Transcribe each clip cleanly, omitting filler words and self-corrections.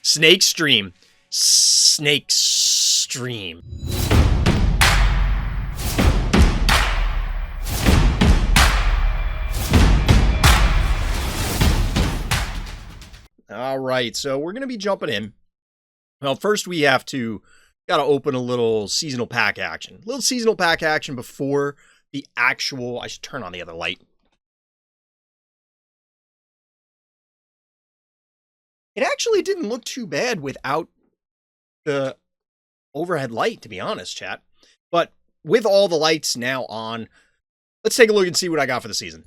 Snake Stream. Snake Stream. All right, so we're going to be jumping in. Well, first we have to got to open a little seasonal pack action. A little seasonal pack action before the actual... I should turn on the other light. It actually didn't look too bad without the overhead light, to be honest, chat. But with all the lights now on, let's take a look and see what I got for the season.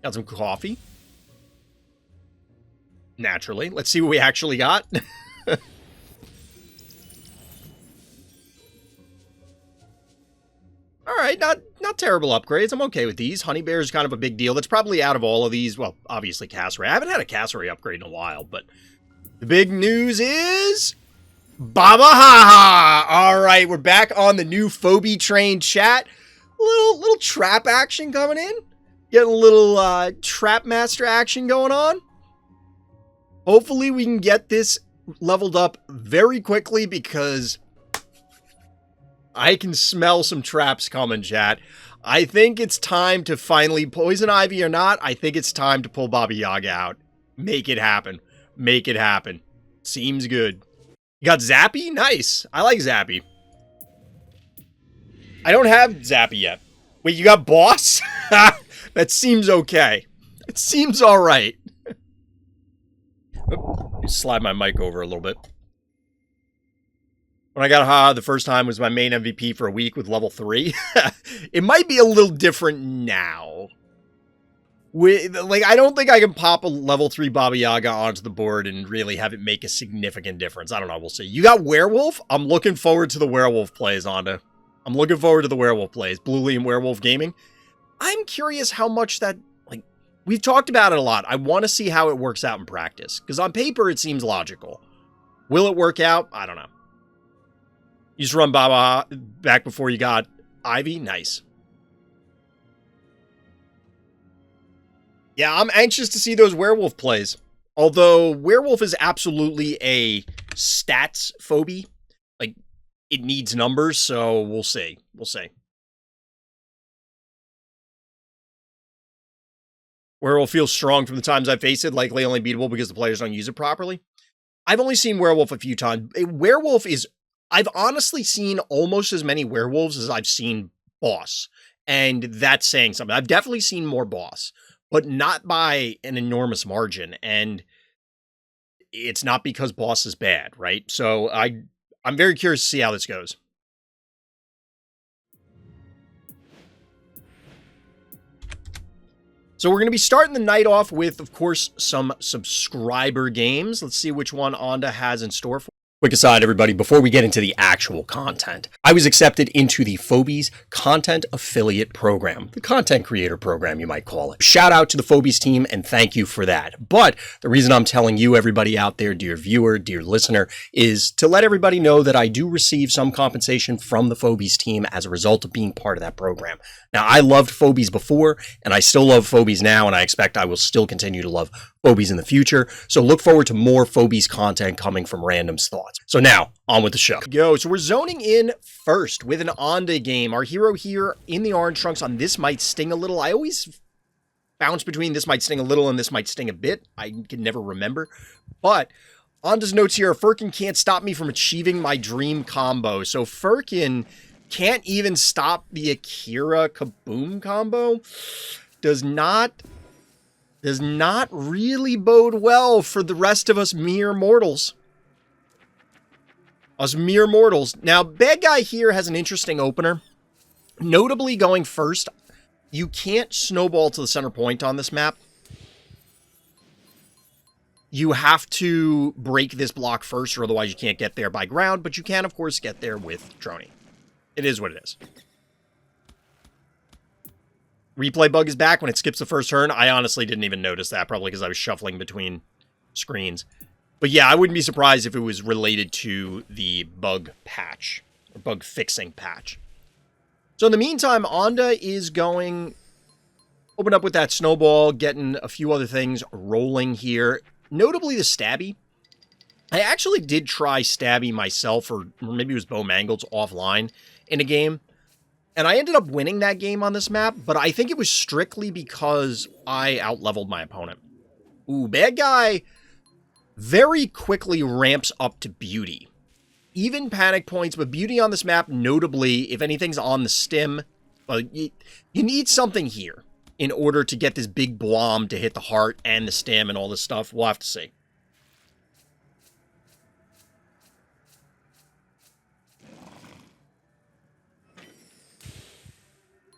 Got some coffee. Naturally. Let's see what we actually got. Alright, not terrible upgrades. I'm okay with these. Honey Bear is kind of a big deal. That's probably out of all of these. Well, obviously Cassowary. I haven't had a Cassowary upgrade in a while, but the big news is... Baba Ha Ha! Alright, we're back on the new Phobie train chat. Little trap action coming in. Getting a little trap master action going on. Hopefully we can get this leveled up very quickly because I can smell some traps coming, chat. I think it's time to finally, Poison Ivy or not, I think it's time to pull Baba Yaga out. Make it happen. Make it happen. Seems good. You got Zappy? Nice. I like Zappy. I don't have Zappy yet. Wait, you got Boss? That seems okay. It seems alright. Slide my mic over a little bit. When I got Ha, the first time was my main MVP for a week with level 3. It might be a little different now. I don't think I can pop a level 3 Baba Yaga onto the board and really have it make a significant difference. I don't know, we'll see. You got Werewolf? I'm looking forward to the Werewolf plays, Onda. I'm looking forward to the Werewolf plays. Blue Liam Werewolf Gaming. I'm curious how much that... We've talked about it a lot. I want to see how it works out in practice. Because on paper, it seems logical. Will it work out? I don't know. You just run Baba back before you got Ivy? Nice. Yeah, I'm anxious to see those Werewolf plays. Although, Werewolf is absolutely a stats phobie. Like, it needs numbers, so we'll see. We'll see. Werewolf feels strong from the times I've faced it, likely only beatable because the players don't use it properly. I've only seen Werewolf a few times. Werewolf is... I've honestly seen almost as many Werewolves as I've seen Boss. And that's saying something. I've definitely seen more Boss. But not by an enormous margin. And it's not because Boss is bad, right? So I'm very curious to see how this goes. So we're going to be starting the night off with, of course, some subscriber games. Let's see which one Onda has in store for. Quick aside, everybody, before we get into the actual content, I was accepted into the Phobies Content Affiliate Program, the content creator program, you might call it. Shout out to the Phobies team, and thank you for that. But the reason I'm telling you, everybody out there, dear viewer, dear listener, is to let everybody know that I do receive some compensation from the Phobies team as a result of being part of that program. Now, I loved Phobies before, and I still love Phobies now, and I expect I will still continue to love Phobies in the future. So look forward to more Phobies content coming from Random's Thoughts. So now, on with the show. So we're zoning in first with an Onda game. Our hero here in the orange trunks on This Might Sting a Little. I always bounce between This Might Sting a Little and This Might Sting a Bit. I can never remember. But Onda's notes here, Firkin can't stop me from achieving my dream combo. So Firkin can't even stop the Akira Kaboom combo. Does not really bode well for the rest of us mere mortals. Us mere mortals. Now, bad guy here has an interesting opener. Notably going first, you can't snowball to the center point on this map. You have to break this block first, or otherwise you can't get there by ground, but you can, of course, get there with Droney. It is what it is. Replay bug is back when it skips the first turn. I honestly didn't even notice that, probably because I was shuffling between screens. But yeah, I wouldn't be surprised if it was related to the bug patch, or bug fixing patch. So in the meantime, Onda is going Open up with that snowball, getting a few other things rolling here. Notably the stabby. I actually did try stabby myself, or maybe it was Bo Mangles offline in a game. And I ended up winning that game on this map, but I think it was strictly because I outleveled my opponent. Ooh, bad guy very quickly ramps up to beauty. Even panic points, but beauty on this map, notably, if anything's on the stim, well, you need something here in order to get this big blom to hit the heart and the stim and all this stuff. We'll have to see.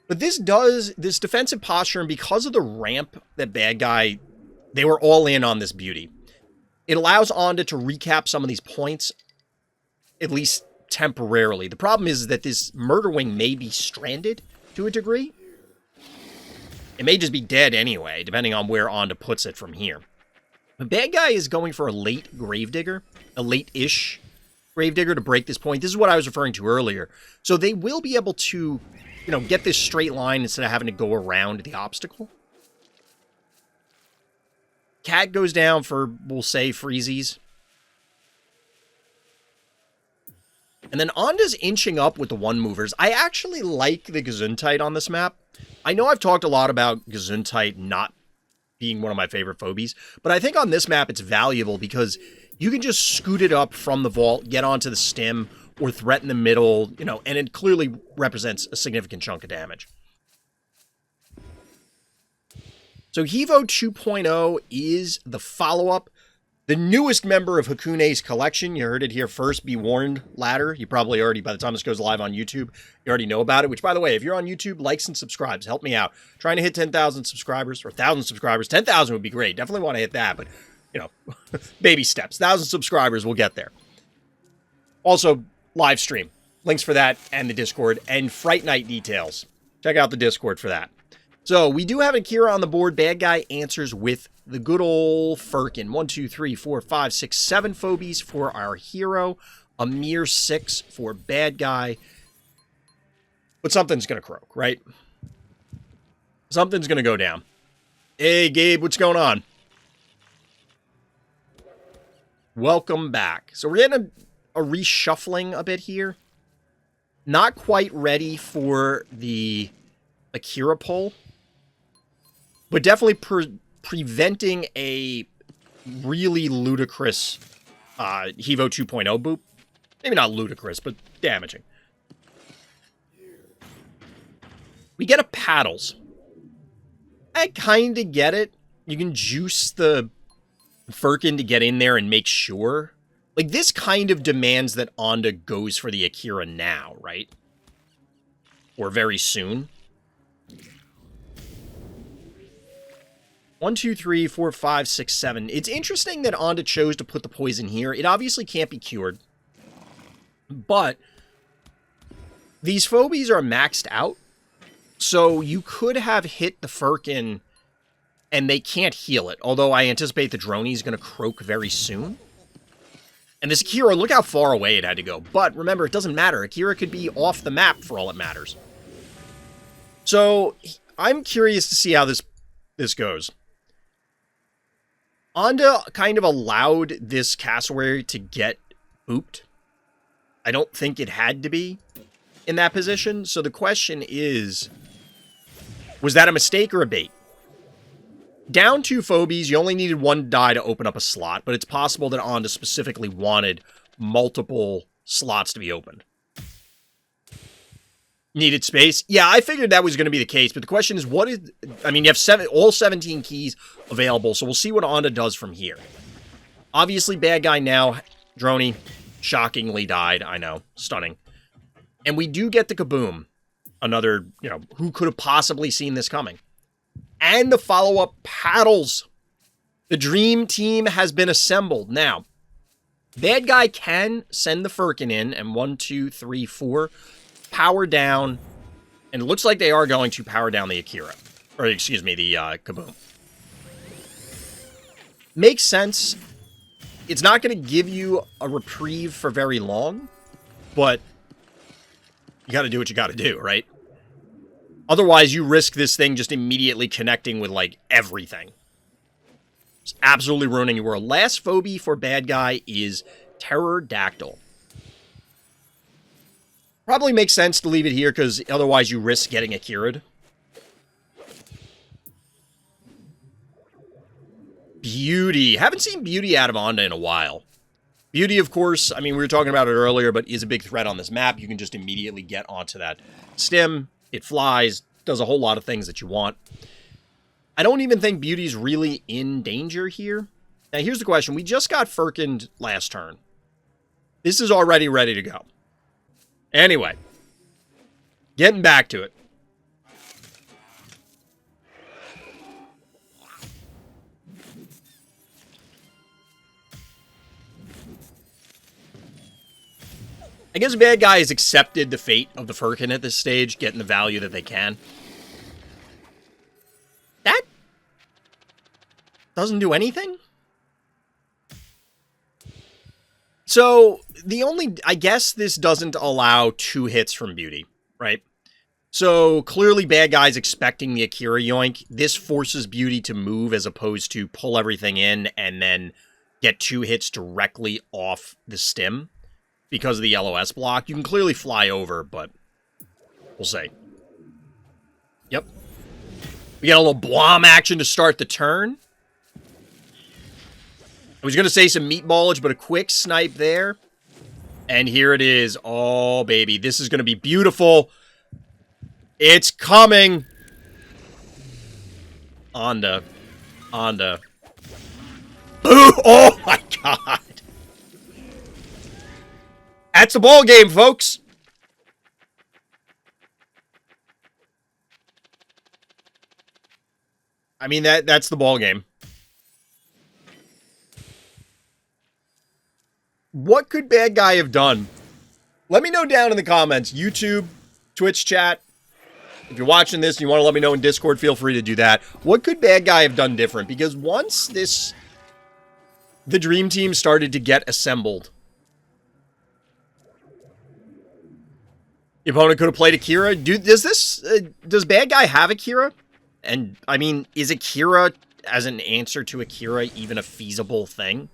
But this defensive posture, and because of the ramp that bad guy, they were all in on this beauty. It allows Onda to recap some of these points, at least temporarily. The problem is that this Murder Wing may be stranded to a degree. It may just be dead anyway, depending on where Onda puts it from here. The bad guy is going for a late Gravedigger, a late-ish Gravedigger to break this point. This is what I was referring to earlier. So they will be able to, you know, get this straight line instead of having to go around the obstacle. Cat goes down for, we'll say, freezies. And then Onda's inching up with the one-movers. I actually like the Gesundheit on this map. I know I've talked a lot about Gesundheit not being one of my favorite phobies, but I think on this map it's valuable because you can just scoot it up from the vault, get onto the stim, or threaten the middle, you know, and it clearly represents a significant chunk of damage. So Hevo 2.0 is the follow-up. The newest member of Hakune's collection. You heard it here first. Be warned, ladder. You probably already, by the time this goes live on YouTube, you already know about it. Which, by the way, if you're on YouTube, likes and subscribes. Help me out. Trying to hit 10,000 subscribers, or 1,000 subscribers. 10,000 would be great. Definitely want to hit that, but, you know, baby steps. 1,000 subscribers, we'll get there. Also, live stream. Links for that and the Discord. And Fright Night details. Check out the Discord for that. So, we do have Akira on the board. Bad guy answers with the good old Firkin. 1, 2, 3, 4, 5, 6, 7 phobies for our hero. A mere 6 for bad guy. But something's going to croak, right? Something's going to go down. Hey, Gabe, what's going on? Welcome back. So, we're getting a reshuffling a bit here. Not quite ready for the Akira pull. But definitely preventing a really ludicrous Hevo 2.0 boop. Maybe not ludicrous, but damaging. We get a paddles. I kind of get it. You can juice the Firkin to get in there and make sure. Like, this kind of demands that Onda goes for the Akira now, right? Or very soon. 1, 2, 3, 4, 5, 6, 7. It's interesting that Onda chose to put the poison here. It obviously can't be cured. But these phobies are maxed out. So you could have hit the Firkin and they can't heal it. Although I anticipate the Droney is going to croak very soon. And this Akira, look how far away it had to go. But remember, it doesn't matter. Akira could be off the map for all it matters. So I'm curious to see how this goes. Onda kind of allowed this cassowary to get booped. I don't think it had to be in that position. So the question is, was that a mistake or a bait? Down 2 phobies, you only needed 1 die to open up a slot, but it's possible that Onda specifically wanted multiple slots to be opened. Needed space? Yeah, I figured that was going to be the case, but the question is, what is... I mean, you have all 17 keys available, so we'll see what Onda does from here. Obviously, bad guy now. Droney shockingly died, I know. Stunning. And we do get the kaboom. Another, you know, who could have possibly seen this coming? And the follow-up paddles. The dream team has been assembled. Now, bad guy can send the Firkin in, and 1, 2, 3, 4... power down, and it looks like they are going to power down the Akira. Or, excuse me, the kaboom. Makes sense. It's not going to give you a reprieve for very long, but you got to do what you got to do, right? Otherwise, you risk this thing just immediately connecting with, like, everything. It's absolutely ruining your world. Last phobie for bad guy is Pterodactyl. Probably makes sense to leave it here, because otherwise you risk getting a Keurig. Beauty. Haven't seen Beauty out of Onda in a while. Beauty, of course, I mean, we were talking about it earlier, but is a big threat on this map. You can just immediately get onto that stem. It flies, does a whole lot of things that you want. I don't even think Beauty's really in danger here. Now, here's the question. We just got Firkened last turn. This is already ready to go. Anyway, getting back to it. I guess a bad guy has accepted the fate of the Firkin at this stage, getting the value that they can. That doesn't do anything? So, I guess this doesn't allow 2 hits from Beauty, right? So, clearly bad guy's expecting the Akira yoink. This forces Beauty to move as opposed to pull everything in and then get 2 hits directly off the stem. Because of the LOS block. You can clearly fly over, but we'll see. Yep. We got a little Blom action to start the turn. I was going to say some meatballage, but a quick snipe there. And here it is. Oh, baby. This is going to be beautiful. It's coming. Onda. Onda. Ooh, oh, my God. That's a ball game, folks. I mean, that's the ball game. What could bad guy have done? Let me know down in the comments. YouTube, Twitch chat. If you're watching this and you want to let me know in Discord, feel free to do that. What could bad guy have done different? Because once the dream team started to get assembled, the opponent could have played Akira. Does bad guy have Akira? And, I mean, is Akira as an answer to Akira even a feasible thing?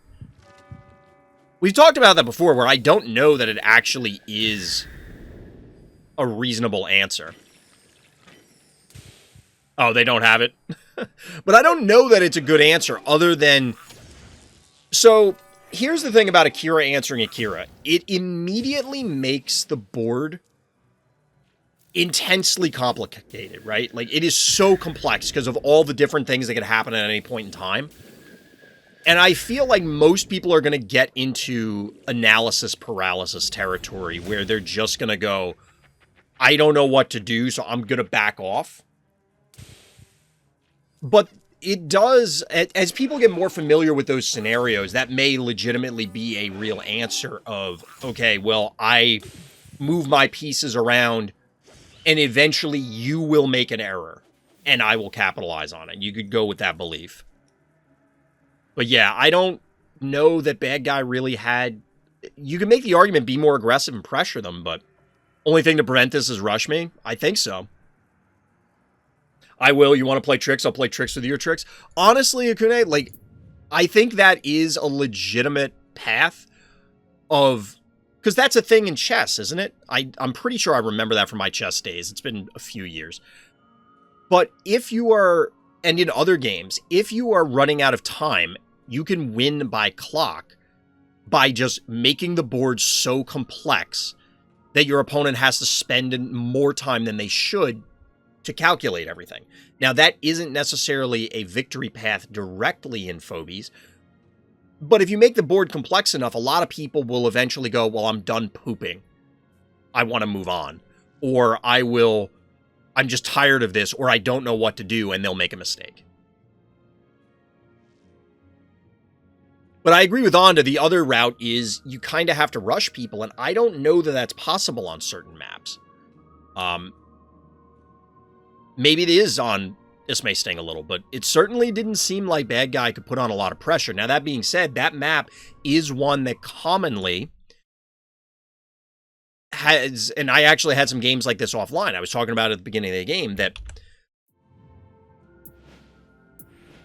We've talked about that before, where I don't know that it actually is a reasonable answer. Oh, they don't have it? But I don't know that it's a good answer, other than... So, here's the thing about Akira answering Akira. It immediately makes the board intensely complicated, right? Like, it is so complex because of all the different things that could happen at any point in time. And I feel like most people are going to get into analysis paralysis territory where they're just going to go, I don't know what to do, so I'm going to back off. But it does, as people get more familiar with those scenarios, that may legitimately be a real answer of, okay, well, I move my pieces around and eventually you will make an error, and I will capitalize on it. You could go with that belief. But yeah, I don't know that bad guy really had... You can make the argument, be more aggressive and pressure them, but only thing to prevent this is rush me? I think so. I will. You want to play tricks? I'll play tricks with your tricks. Honestly, Akune, like, I think that is a legitimate path of... Because that's a thing in chess, isn't it? I'm pretty sure I remember that from my chess days. It's been a few years. But if you are, and in other games, if you are running out of time, you can win by clock by just making the board so complex that your opponent has to spend more time than they should to calculate everything. Now, that isn't necessarily a victory path directly in Phobies, but if you make the board complex enough, a lot of people will eventually go, well, I'm done pooping. I want to move on. Or I'm just tired of this, or I don't know what to do, and they'll make a mistake. But I agree with Onda. The other route is you kind of have to rush people, and I don't know that that's possible on certain maps. Maybe it is on... This may sting a little, but it certainly didn't seem like bad guy could put on a lot of pressure. Now, that being said, that map is one that commonly has, and I actually had some games like this offline. I was talking about at the beginning of the game that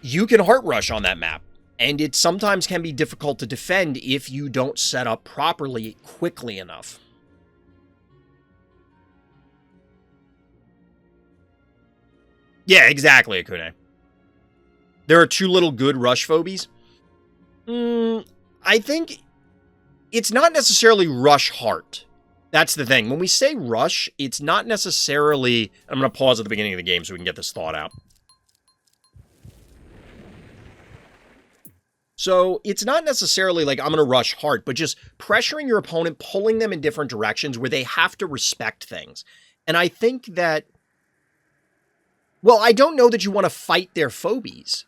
you can heart rush on that map, and it sometimes can be difficult to defend if you don't set up properly quickly enough. Yeah, exactly, Akune. There are two little good rush phobies. I think it's not necessarily rush heart. That's the thing. When we say rush, it's not necessarily... I'm going to pause at the beginning of the game so we can get this thought out. So it's not necessarily like I'm going to rush heart, but just pressuring your opponent, pulling them in different directions where they have to respect things. And I think that... Well, I don't know that you want to fight their phobies.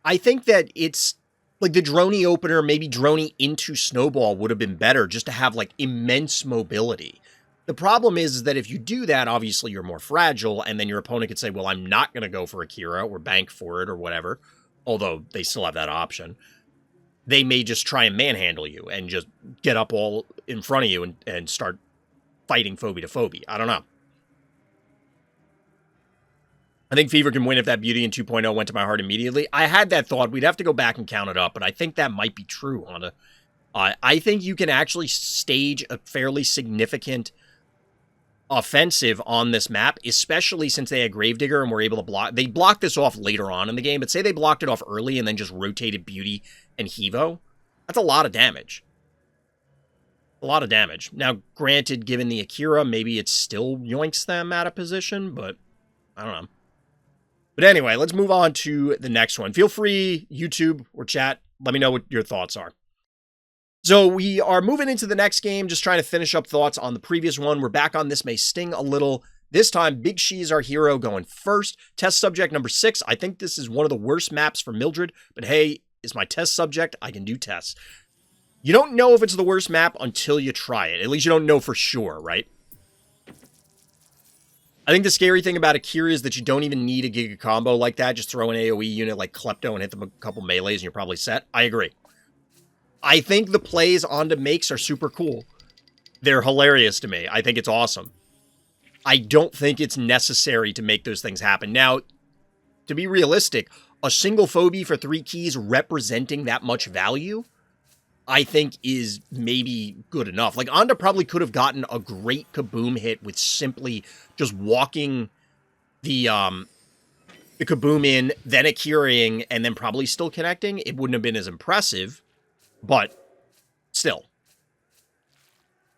I think that it's... Like, the droney opener, maybe droney into snowball would have been better just to have, like, immense mobility. The problem is that if you do that, obviously you're more fragile, and then your opponent could say, well, I'm not going to go for Akira or bank for it or whatever, although they still have that option. They may just try and manhandle you and just get up all in front of you and start fighting phobie to phobie. I don't know. I think Fever can win if that Beauty in 2.0 went to my heart immediately. I had that thought. We'd have to go back and count it up, but I think that might be true, Honda. I think you can actually stage a fairly significant offensive on this map, especially since they had Gravedigger and were able to block. They blocked this off later on in the game, but say they blocked it off early and then just rotated Beauty and Hevo. That's a lot of damage. A lot of damage. Now, granted, given the Akira, maybe it still yoinks them out of position, but I don't know. But anyway, let's move on to the next one. Feel free, YouTube or chat, let me know what your thoughts are. So we are moving into the next game, just trying to finish up thoughts on the previous one. We're back on This May Sting a Little. This time, Big She is our hero going first. Test subject number 6. I think this is one of the worst maps for Mildred, but hey, it's my test subject. I can do tests. You don't know if it's the worst map until you try it. At least you don't know for sure, right? I think the scary thing about Akira is that you don't even need a Giga combo like that. Just throw an AoE unit like Klepto and hit them a couple melees and you're probably set. I agree. I think the plays Onda makes are super cool. They're hilarious to me. I think it's awesome. I don't think it's necessary to make those things happen. Now, to be realistic, a single phobie for 3 keys representing that much value, I think is maybe good enough. Like, Onda probably could have gotten a great kaboom hit with simply just walking the kaboom in, then Akiraing, and then probably still connecting. It wouldn't have been as impressive, but still.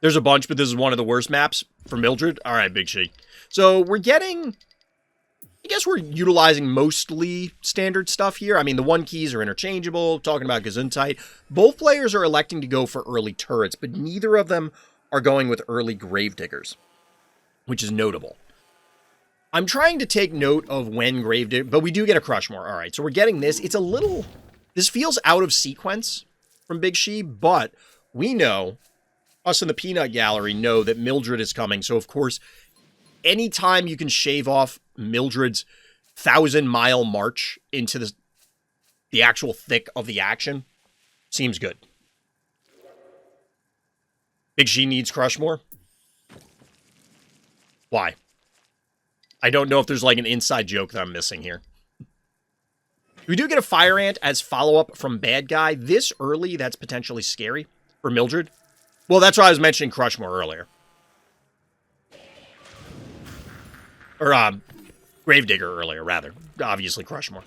There's a bunch, but this is one of the worst maps for Mildred. All right, Big She. So we're getting... I guess we're utilizing mostly standard stuff here. I mean, the 1 keys are interchangeable. Talking about Gesundheit. Both players are electing to go for early turrets, but neither of them are going with early Gravediggers, which is notable. I'm trying to take note of when Gravedigger... But we do get a Crushmore. All right, so we're getting this. It's a little... This feels out of sequence from Big She, but we know, us in the Peanut Gallery know that Mildred is coming. So, of course, anytime you can shave off Mildred's 1,000-mile march into the actual thick of the action, seems good. Big She needs Crushmore. Why? I don't know if there's like an inside joke that I'm missing here. We do get a Fire Ant as follow-up from Bad Guy. This early, that's potentially scary for Mildred. Well, that's why I was mentioning Crushmore earlier. Or, Gravedigger earlier, rather. Obviously, Crushmore.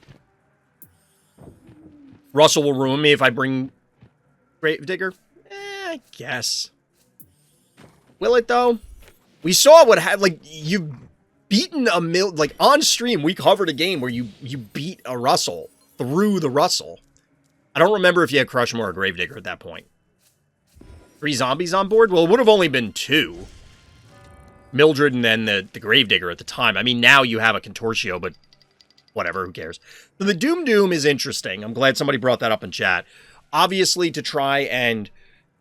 Russell will ruin me if I bring Gravedigger? I guess. Will it, though? We saw what happened. Like, you've beaten a like, on stream, we covered a game where you beat a Russell through the Russell. I don't remember if you had Crushmore or Gravedigger at that point. 3 zombies on board? Well, it would have only been 2. Mildred and then the Gravedigger at the time. I mean, now you have a Contortio, but whatever, who cares? So the Doom is interesting. I'm glad somebody brought that up in chat. Obviously, to try and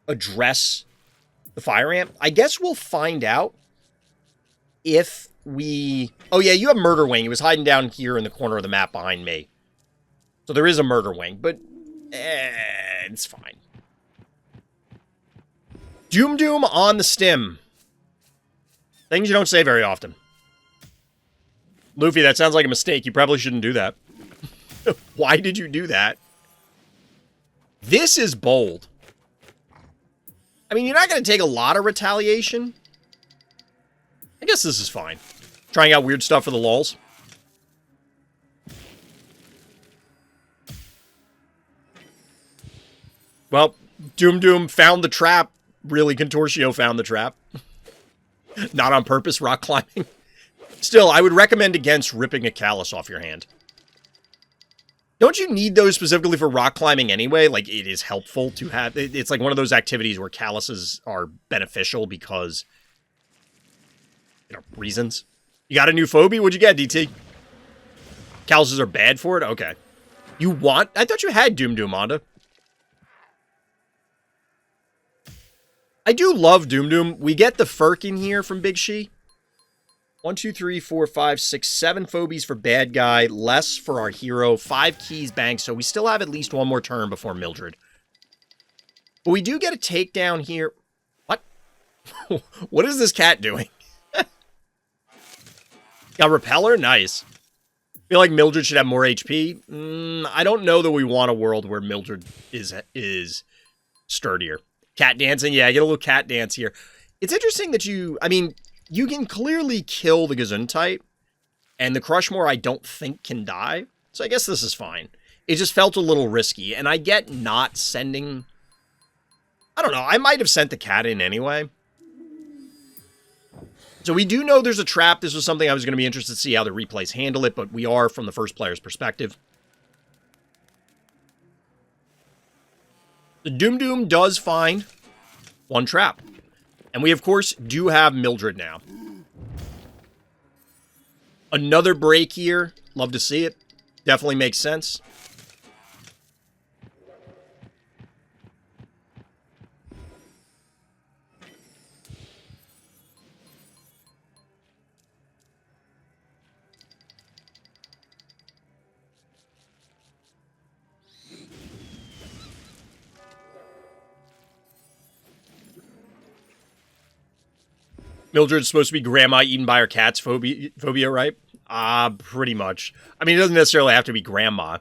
address the Fire Ant, I guess we'll find out if we... Oh, yeah, you have Murder Wing. He was hiding down here in the corner of the map behind me. So there is a Murder Wing, but it's fine. Doom on the stim. Things you don't say very often. Luffy, that sounds like a mistake. You probably shouldn't do that. Why did you do that? This is bold. I mean, you're not going to take a lot of retaliation. I guess this is fine. Trying out weird stuff for the lulz. Well, Doom found the trap. Really, Contortio found the trap. Not on purpose, rock climbing. Still, I would recommend against ripping a callus off your hand. Don't you need those specifically for rock climbing anyway? Like, it is helpful to have... It's like one of those activities where calluses are beneficial because... You know, reasons. You got a new phobie? What'd you get, DT? Calluses are bad for it? Okay. You want... I thought you had Doom, Onda. I do love Doom. We get the Firkin here from Big She. 1, 2, 3, 4, 5, 6, 7 phobies for bad guy, less for our hero, 5 keys banked, so we still have at least one more turn before Mildred. But we do get a takedown here. What? What is this cat doing? Got Repeller? Nice. Feel like Mildred should have more HP. I don't know that we want a world where Mildred is sturdier. Cat dancing? Yeah, I get a little cat dance here. It's interesting that you... I mean... You can clearly kill the Gesundheit, and the Crushmore I don't think can die, so I guess this is fine. It just felt a little risky, and I get not sending... I don't know, I might have sent the cat in anyway. So we do know there's a trap. This was something I was going to be interested to see how the replays handle it, but we are from the first player's perspective. The Doom does find one trap. And we, of course, do have Mildred now. Another break here. Love to see it. Definitely makes sense. Mildred's supposed to be grandma eaten by her cat's phobia, right? Pretty much. I mean, it doesn't necessarily have to be grandma.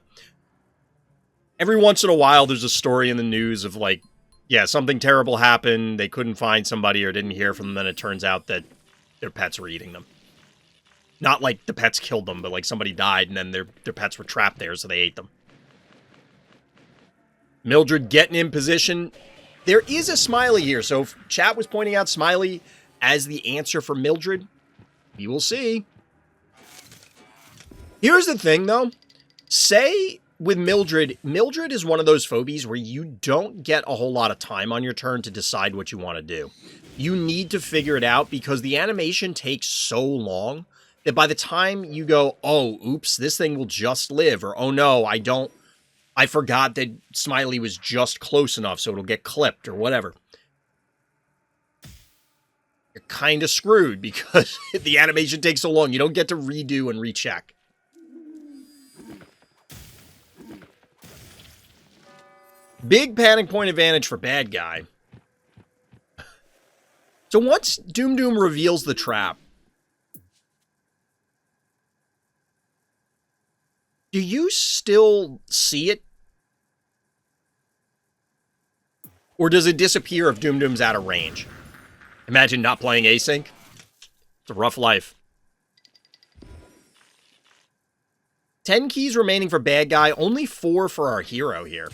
Every once in a while, there's a story in the news of, like, yeah, something terrible happened, they couldn't find somebody or didn't hear from them, then it turns out that their pets were eating them. Not like the pets killed them, but like somebody died and then their pets were trapped there, so they ate them. Mildred getting in position. There is a Smiley here, so if chat was pointing out Smiley as the answer for Mildred, we will see. Here's the thing, though. Say with Mildred is one of those phobies where you don't get a whole lot of time on your turn to decide what you want to do. You need to figure it out because the animation takes so long that by the time you go, oh, oops, this thing will just live, or oh no, I forgot that Smiley was just close enough so it'll get clipped, or whatever. You're kind of screwed because the animation takes so long. You don't get to redo and recheck. Big panic point advantage for bad guy. So once Doom reveals the trap, do you still see it? Or does it disappear if Doom's out of range? Imagine not playing async. It's a rough life. 10 keys remaining for bad guy, only 4 for our hero here.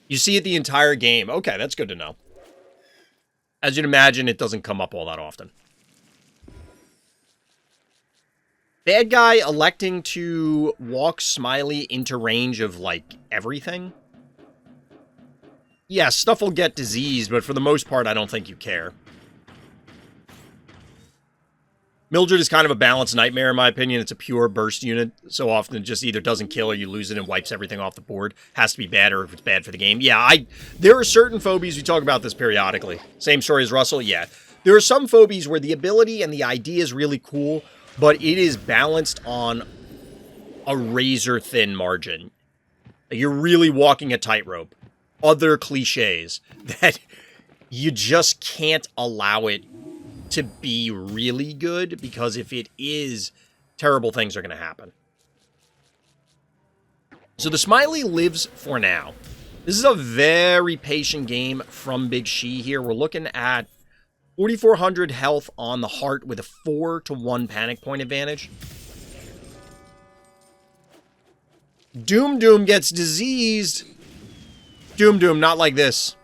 You see it the entire game. Okay, that's good to know. As you'd imagine, it doesn't come up all that often. Bad guy electing to walk Smiley into range of, like, everything. Yeah, stuff will get diseased, but for the most part, I don't think you care. Mildred is kind of a balanced nightmare, in my opinion. It's a pure burst unit. So often it just either doesn't kill or you lose it and wipes everything off the board. Has to be bad or if it's bad for the game. Yeah, there are certain phobies, we talk about this periodically. Same story as Russell, yeah. There are some phobies where the ability and the idea is really cool, but it is balanced on a razor-thin margin. You're really walking a tightrope. Other cliches that you just can't allow it to be really good, because if it is, terrible things are going to happen. So the Smiley lives for now. This is a very patient game from Big She here. We're looking at 4,400 health on the heart with a 4-to-1 panic point advantage. Doom Doom gets diseased. Doom Doom, not like this.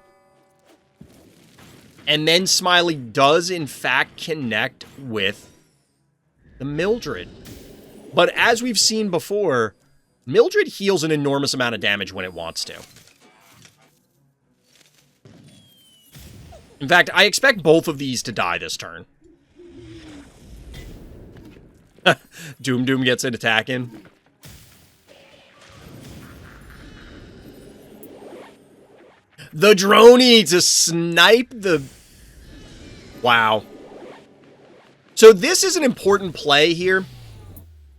And then Smiley does, in fact, connect with the Mildred. But as we've seen before, Mildred heals an enormous amount of damage when it wants to. In fact, I expect both of these to die this turn. Doom Doom gets an attack in. The droney to snipe the... Wow. So this is an important play here.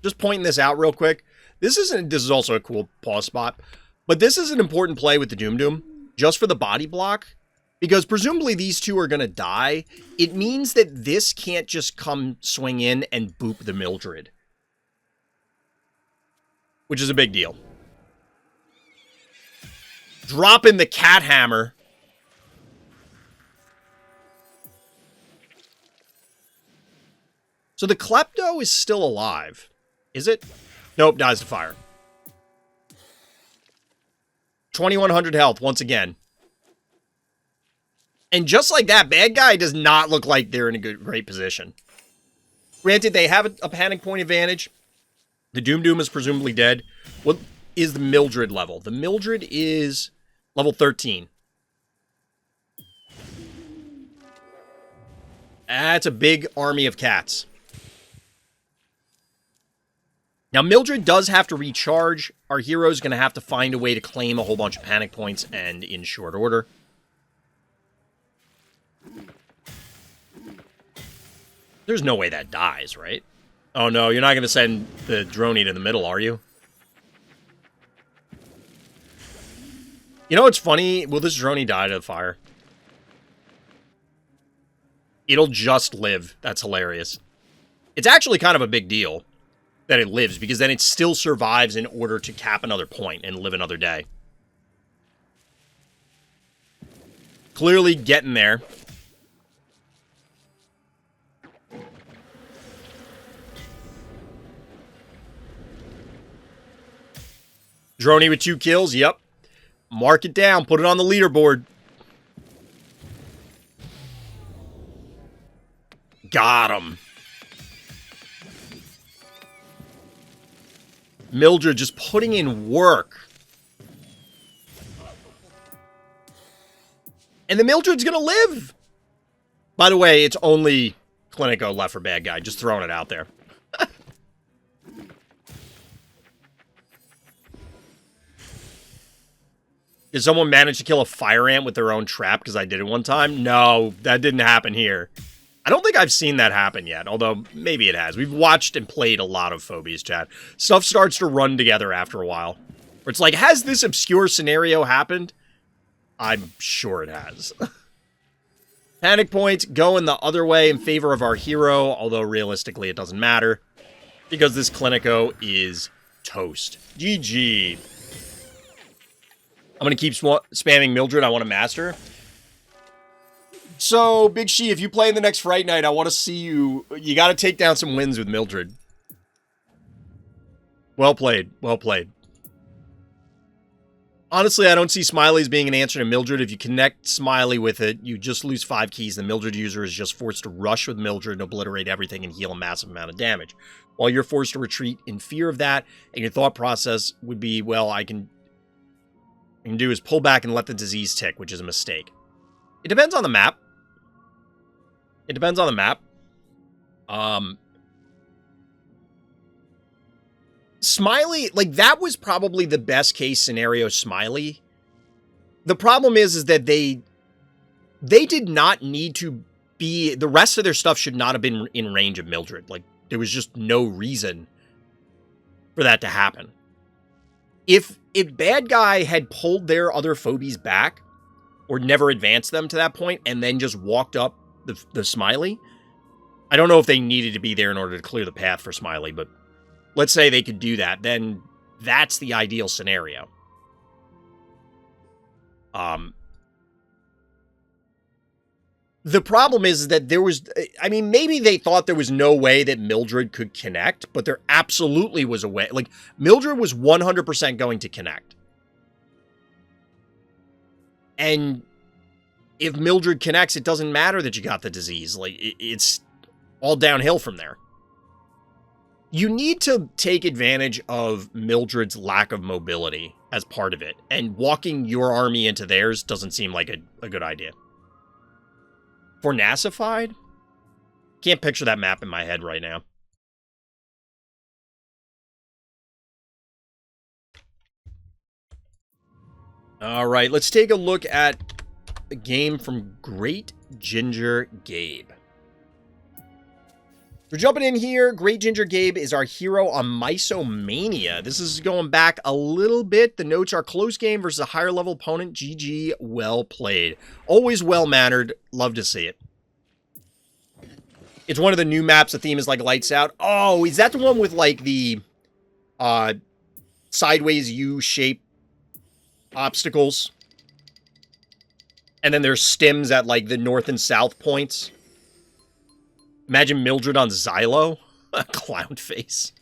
Just pointing this out real quick. This is also a cool pause spot. But this is an important play with the Doom Doom. Just for the body block. Because presumably these two are going to die. It means that this can't just come swing in and boop the Mildred. Which is a big deal. Dropping the cat hammer. So the Klepto is still alive. Is it? Nope, dies to fire. 2,100 health once again. And just like that, bad guy does not look like they're in a great position. Granted, they have a panic point advantage. The Doom Doom is presumably dead. What is the Mildred level? The Mildred is level 13. That's a big army of cats. Now, Mildred does have to recharge. Our hero's going to have to find a way to claim a whole bunch of panic points and in short order. There's no way that dies, right? Oh no, you're not going to send the droney to the middle, are you? You know what's funny? Will this droney die to the fire? It'll just live. That's hilarious. It's actually kind of a big deal that it lives, because then it still survives in order to cap another point and live another day. Clearly getting there. Droney with 2 kills, yep. Mark it down, put it on the leaderboard. Got him. Mildred just putting in work. And the Mildred's gonna live. By the way, it's only Clinico left for bad guy. Just throwing it out there. Did someone manage to kill a fire ant with their own trap because I did it one time? No, that didn't happen here. I don't think I've seen that happen yet, although maybe it has. We've watched and played a lot of Phobies, chat. Stuff starts to run together after a while. Where it's like, has this obscure scenario happened? I'm sure it has. Panic points going the other way in favor of our hero, although realistically it doesn't matter, because this Clinico is toast. GG. I'm going to keep spamming Mildred. I want to master. So, Big She, if you play in the next Fright Night, I want to see you. You got to take down some wins with Mildred. Well played. Well played. Honestly, I don't see Smiley as being an answer to Mildred. If you connect Smiley with it, you just lose 5 keys. The Mildred user is just forced to rush with Mildred and obliterate everything and heal a massive amount of damage. While you're forced to retreat in fear of that, and your thought process would be, well, I can do is pull back and let the disease tick, which is a mistake. It depends on the map. It depends on the map. Smiley, like, that was probably the best case scenario Smiley. The problem is that they did not need to be, the rest of their stuff should not have been in range of Mildred. Like, there was just no reason for that to happen. If bad guy had pulled their other Phobies back, or never advanced them to that point, and then just walked up the Smiley, I don't know if they needed to be there in order to clear the path for Smiley, but let's say they could do that. Then that's the ideal scenario. The problem is that there was, I mean, maybe they thought there was no way that Mildred could connect, but there absolutely was a way. Like, Mildred was 100% going to connect. And if Mildred connects, it doesn't matter that you got the disease. Like, it's all downhill from there. You need to take advantage of Mildred's lack of mobility as part of it. And walking your army into theirs doesn't seem like a good idea. For Nassified? Can't picture that map in my head right now. All right, let's take a look at a game from Great Ginger Gabe. We're jumping in here. Great Ginger Gabe is our hero on Mysomania. This is going back a little bit. The notes are close game versus a higher level opponent. GG, well played. Always well-mannered. Love to see it. It's one of the new maps. The theme is like lights out. Oh, is that the one with like the sideways U-shape obstacles? And then there's stims at like the north and south points. Imagine Mildred on Xylo. Clown face.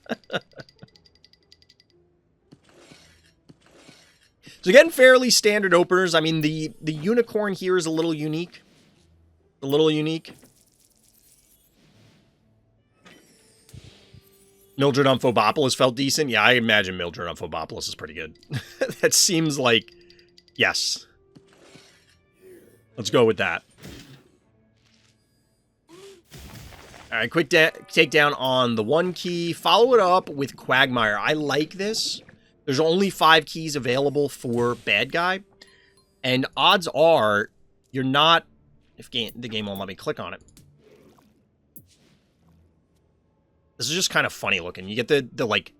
So again, fairly standard openers. I mean, the unicorn here is a little unique. A little unique. Mildred on Phobopolis felt decent. Yeah, I imagine Mildred on Phobopolis is pretty good. That seems like, yes. Let's go with that. All right, quick takedown on the 1 key. Follow it up with Quagmire. I like this. There's only 5 keys available for bad guy. And odds are you're not... If the game won't let me click on it. This is just kind of funny looking. You get the like,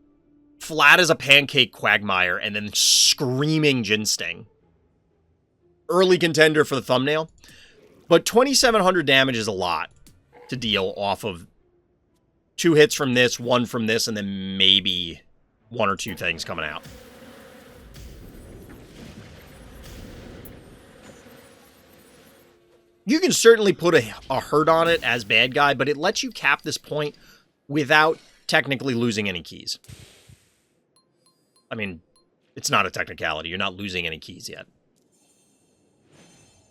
flat as a pancake Quagmire and then screaming Ginsting. Early contender for the thumbnail. But 2,700 damage is a lot to deal off of 2 hits from this, 1 from this, and then maybe 1 or 2 things coming out. You can certainly put a hurt on it as bad guy, but it lets you cap this point without technically losing any keys. I mean, it's not a technicality. You're not losing any keys yet.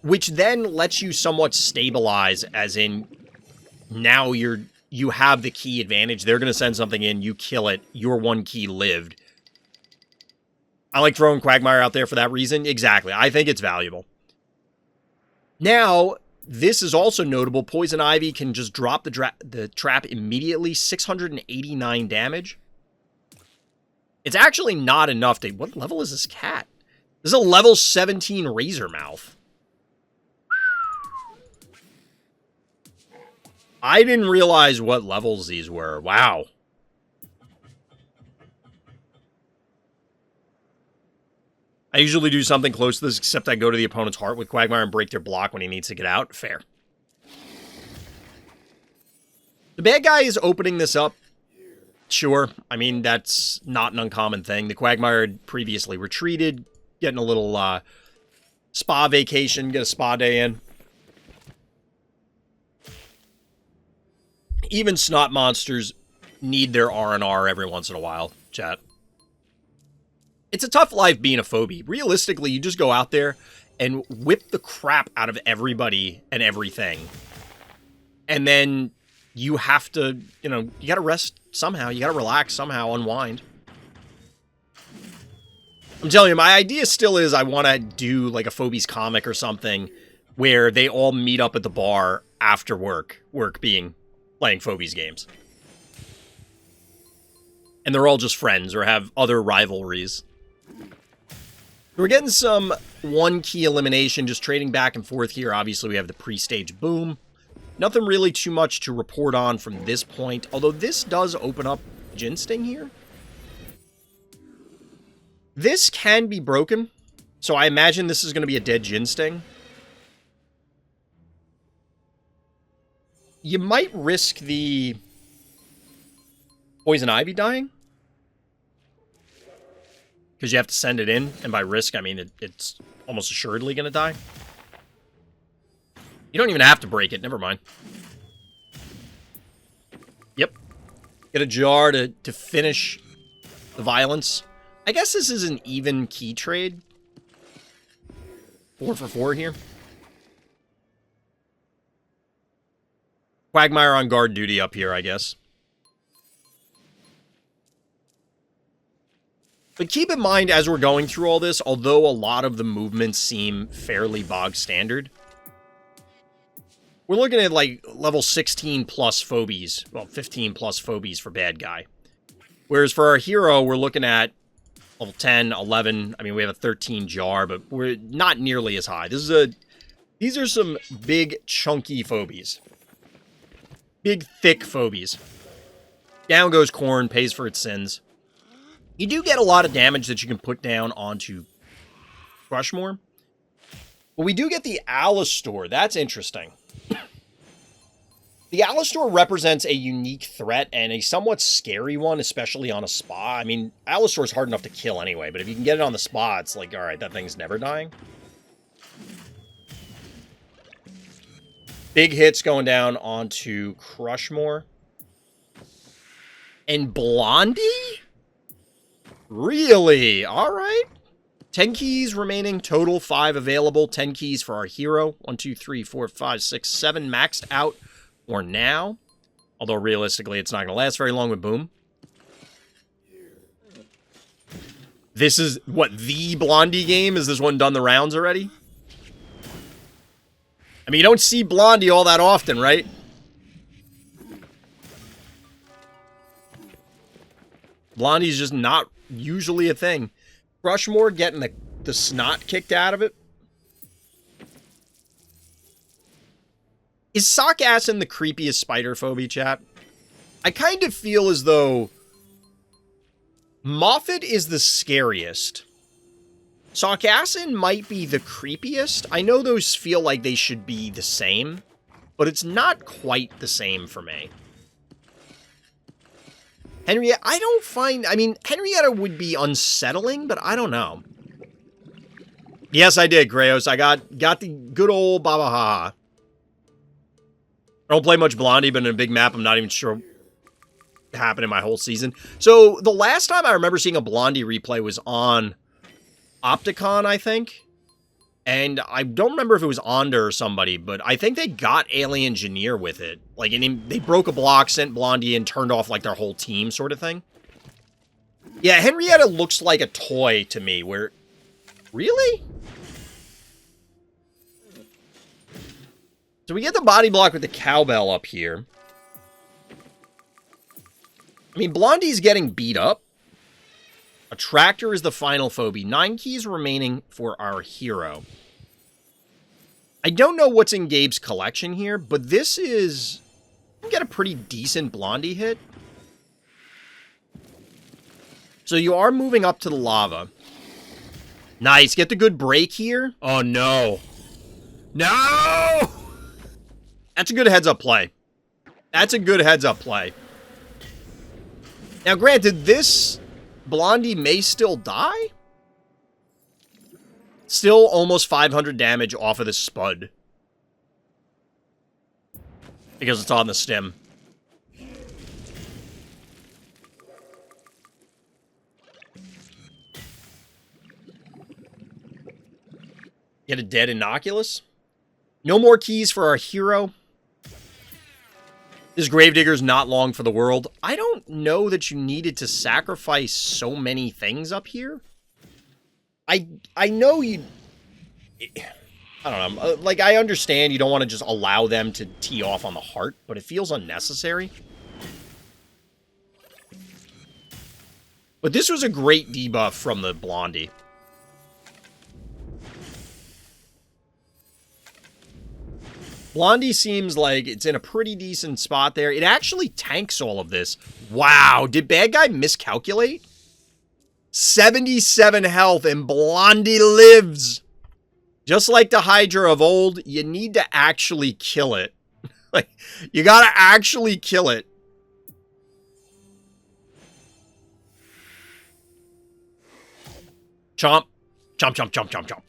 Which then lets you somewhat stabilize, as in, now you have the key advantage. They're going to send something in, you kill it, your 1 key lived. I like throwing Quagmire out there for that reason. Exactly. I think it's valuable. Now, this is also notable. Poison Ivy can just drop the trap immediately. 689 damage. It's actually not enough to... What level is this cat? This is a level 17 Razormouth. I didn't realize what levels these were. Wow. I usually do something close to this, except I go to the opponent's heart with Quagmire and break their block when he needs to get out. Fair. The bad guy is opening this up. Sure. I mean, that's not an uncommon thing. The Quagmire had previously retreated, getting a little spa vacation, get a spa day in. Even snot monsters need their R&R every once in a while, chat. It's a tough life being a phobie. Realistically, you just go out there and whip the crap out of everybody and everything. And then you have to, you know, you gotta rest somehow. You gotta relax somehow, unwind. I'm telling you, my idea still is I want to do like a Phobies comic or something where they all meet up at the bar after work. Work being playing Phobies games. And they're all just friends or have other rivalries. We're getting some 1 key elimination, just trading back and forth here. Obviously, we have the pre-stage boom. Nothing really too much to report on from this point, although this does open up Ginsting here. This can be broken, so I imagine this is going to be a dead Ginsting. You might risk the poison ivy dying. Because you have to send it in, and by risk, I mean it's almost assuredly going to die. You don't even have to break it, never mind. Yep. Get a jar to finish the violence. I guess this is an even key trade. 4 for 4 here. Quagmire on guard duty up here, I guess. But keep in mind, as we're going through all this, although a lot of the movements seem fairly bog standard, we're looking at, like, level 16 plus phobies. Well, 15 plus phobies for bad guy. Whereas for our hero, we're looking at level 10, 11. I mean, we have a 13 jar, but we're not nearly as high. These are some big, chunky phobies. Big, thick phobies. Down goes corn, pays for its sins. You do get a lot of damage that you can put down onto Crushmore. But we do get the Alistor. That's interesting. The Alistor represents a unique threat and a somewhat scary one, especially on a spa. I mean, Alistor is hard enough to kill anyway, but if you can get it on the spa, it's like, alright, that thing's never dying. Big hits going down onto Crushmore. And Blondie? Really? Alright. 10 keys remaining, total 5 available. 10 keys for our hero. 1, 2, 3, 4, 5, 6, 7 maxed out for now. Although realistically, it's not going to last very long with Boom. This is, what, the Blondie game? Is this one done the rounds already? I mean, you don't see Blondie all that often, right? Blondie's just not usually a thing. Crushmore getting the snot kicked out of it. Is Sarcassin the creepiest spider phobia, chat? I kind of feel as though Moffat is the scariest. Sarcassin might be the creepiest. I know those feel like they should be the same, but it's not quite the same for me. Henrietta, I don't find... I mean, Henrietta would be unsettling, but I don't know. Yes, I did, Grayos. I got the good old Baba Haha. I don't play much Blondie, but in a big map, I'm not even sure what happened in my whole season. So, the last time I remember seeing a Blondie replay was on Opticon, I think. And I don't remember if it was Onder or somebody, but I think they got Alien Engineer with it. Like, and they broke a block, sent Blondie in, turned off, like, their whole team sort of thing. Yeah, Henrietta looks like a toy to me, where... Really? So we get the body block with the cowbell up here. I mean, Blondie's getting beat up. Attractor is the final phobie. 9 keys remaining for our hero. I don't know what's in Gabe's collection here, but this is... We get a pretty decent Blondie hit. So you are moving up to the lava. Nice. Get the good break here. Oh, no. No! That's a good heads-up play. That's a good heads-up play. Now, granted, this Blondie may still die. Still almost 500 damage off of the Spud. Because it's on the stem. Get a dead Inoculus. No more keys for our hero. This Gravedigger's not long for the world. I don't know that you needed to sacrifice so many things up here. I know you... I don't know. Like, I understand you don't want to just allow them to tee off on the heart, but it feels unnecessary. But this was a great debuff from the Blondie. Blondie seems like it's in a pretty decent spot there. It actually tanks all of this. Wow, did bad guy miscalculate? 77 health and Blondie lives. Just like the Hydra of old, you need to actually kill it. Like, you gotta actually kill it. Chomp. Chomp, chomp, chomp, chomp, chomp.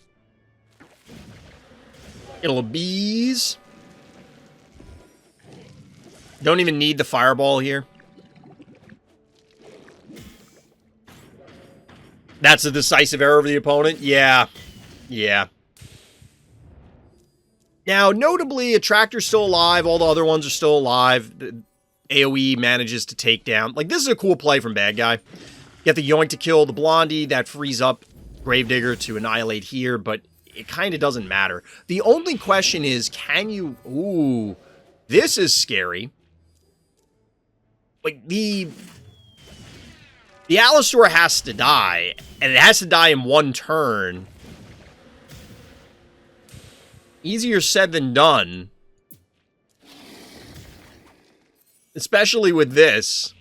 Get a little bees. Don't even need the fireball here. That's a decisive error of the opponent? Yeah. Yeah. Now, notably, Attractor's still alive. All the other ones are still alive. The AoE manages to take down. Like, this is a cool play from Bad Guy. Get the Yoink to kill the Blondie. That frees up Gravedigger to annihilate here, but it kind of doesn't matter. The only question is, can you... Ooh, this is scary. Like, the Allosaur has to die, and it has to die in one turn. Easier said than done. Especially with this.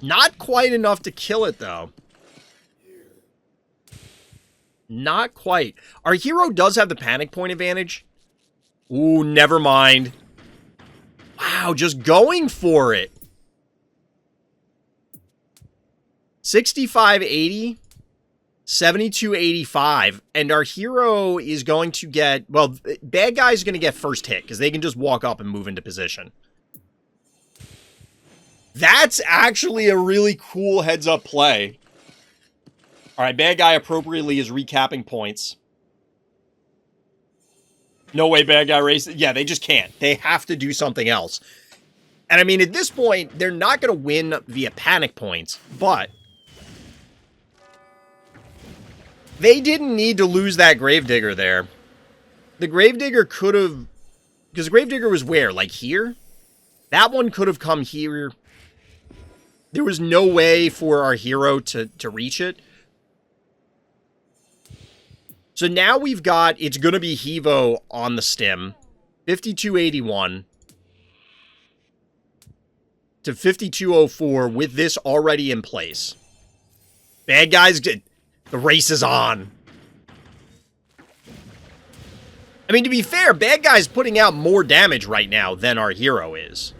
Not quite enough to kill it, though. Not quite. Our hero does have the panic point advantage. Ooh, never mind. Wow, just going for it. 65-80. 72-85. And our hero is going to get... Well, Bad Guy's going to get first hit, because they can just walk up and move into position. That's actually a really cool heads-up play. Alright, Bad Guy appropriately is recapping points. No way Bad Guy races. Yeah, they just can't. They have to do something else. And I mean, at this point, they're not going to win via panic points, but they didn't need to lose that Gravedigger there. The Gravedigger could have... Because the Gravedigger was where? Like here? That one could have come here. There was no way for our hero to reach it. So now we've got, it's going to be Hevo on the stem. 5281 to 5204 with this already in place. Bad Guys, the race is on. I mean, to be fair, Bad Guy's putting out more damage right now than our hero is.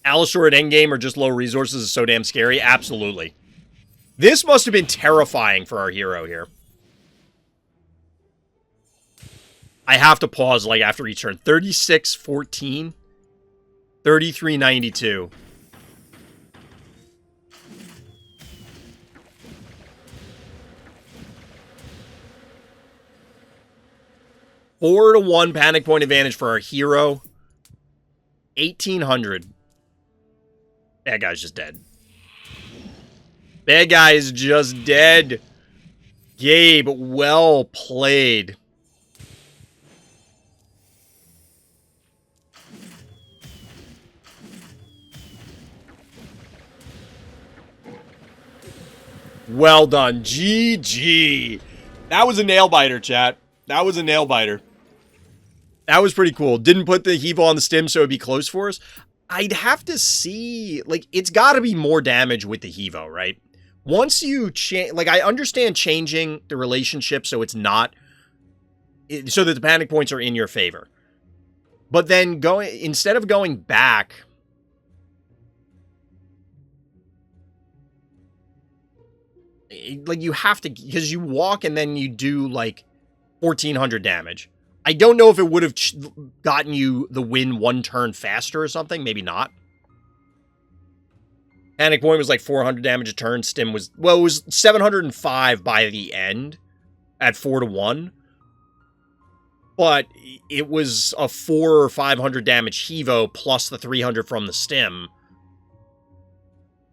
Allosaur at endgame or just low resources is so damn scary. Absolutely. This must have been terrifying for our hero here. I have to pause like after each turn. 36-14. 33-92. Four to 1 panic point advantage for our hero. 1800. That guy's just dead. Bad Guy is just dead. Gabe, well played. Well done. GG. That was a nail-biter, chat. That was a nail-biter. That was pretty cool. Didn't put the Hevo on the stem so it'd be close for us. I'd have to see... Like, it's got to be more damage with the Hevo, right? Once you change... Like, I understand changing the relationship so it's not... So that the panic points are in your favor. But then going... Instead of going back... Like, you have to... Because you walk and then you do, like, 1,400 damage. I don't know if it would have gotten you the win one turn faster or something. Maybe not. Panic Point was like 400 damage a turn. Stim was... Well, it was 705 by the end. At 4 to 1. But it was a 400 or 500 damage Hevo plus the 300 from the Stim.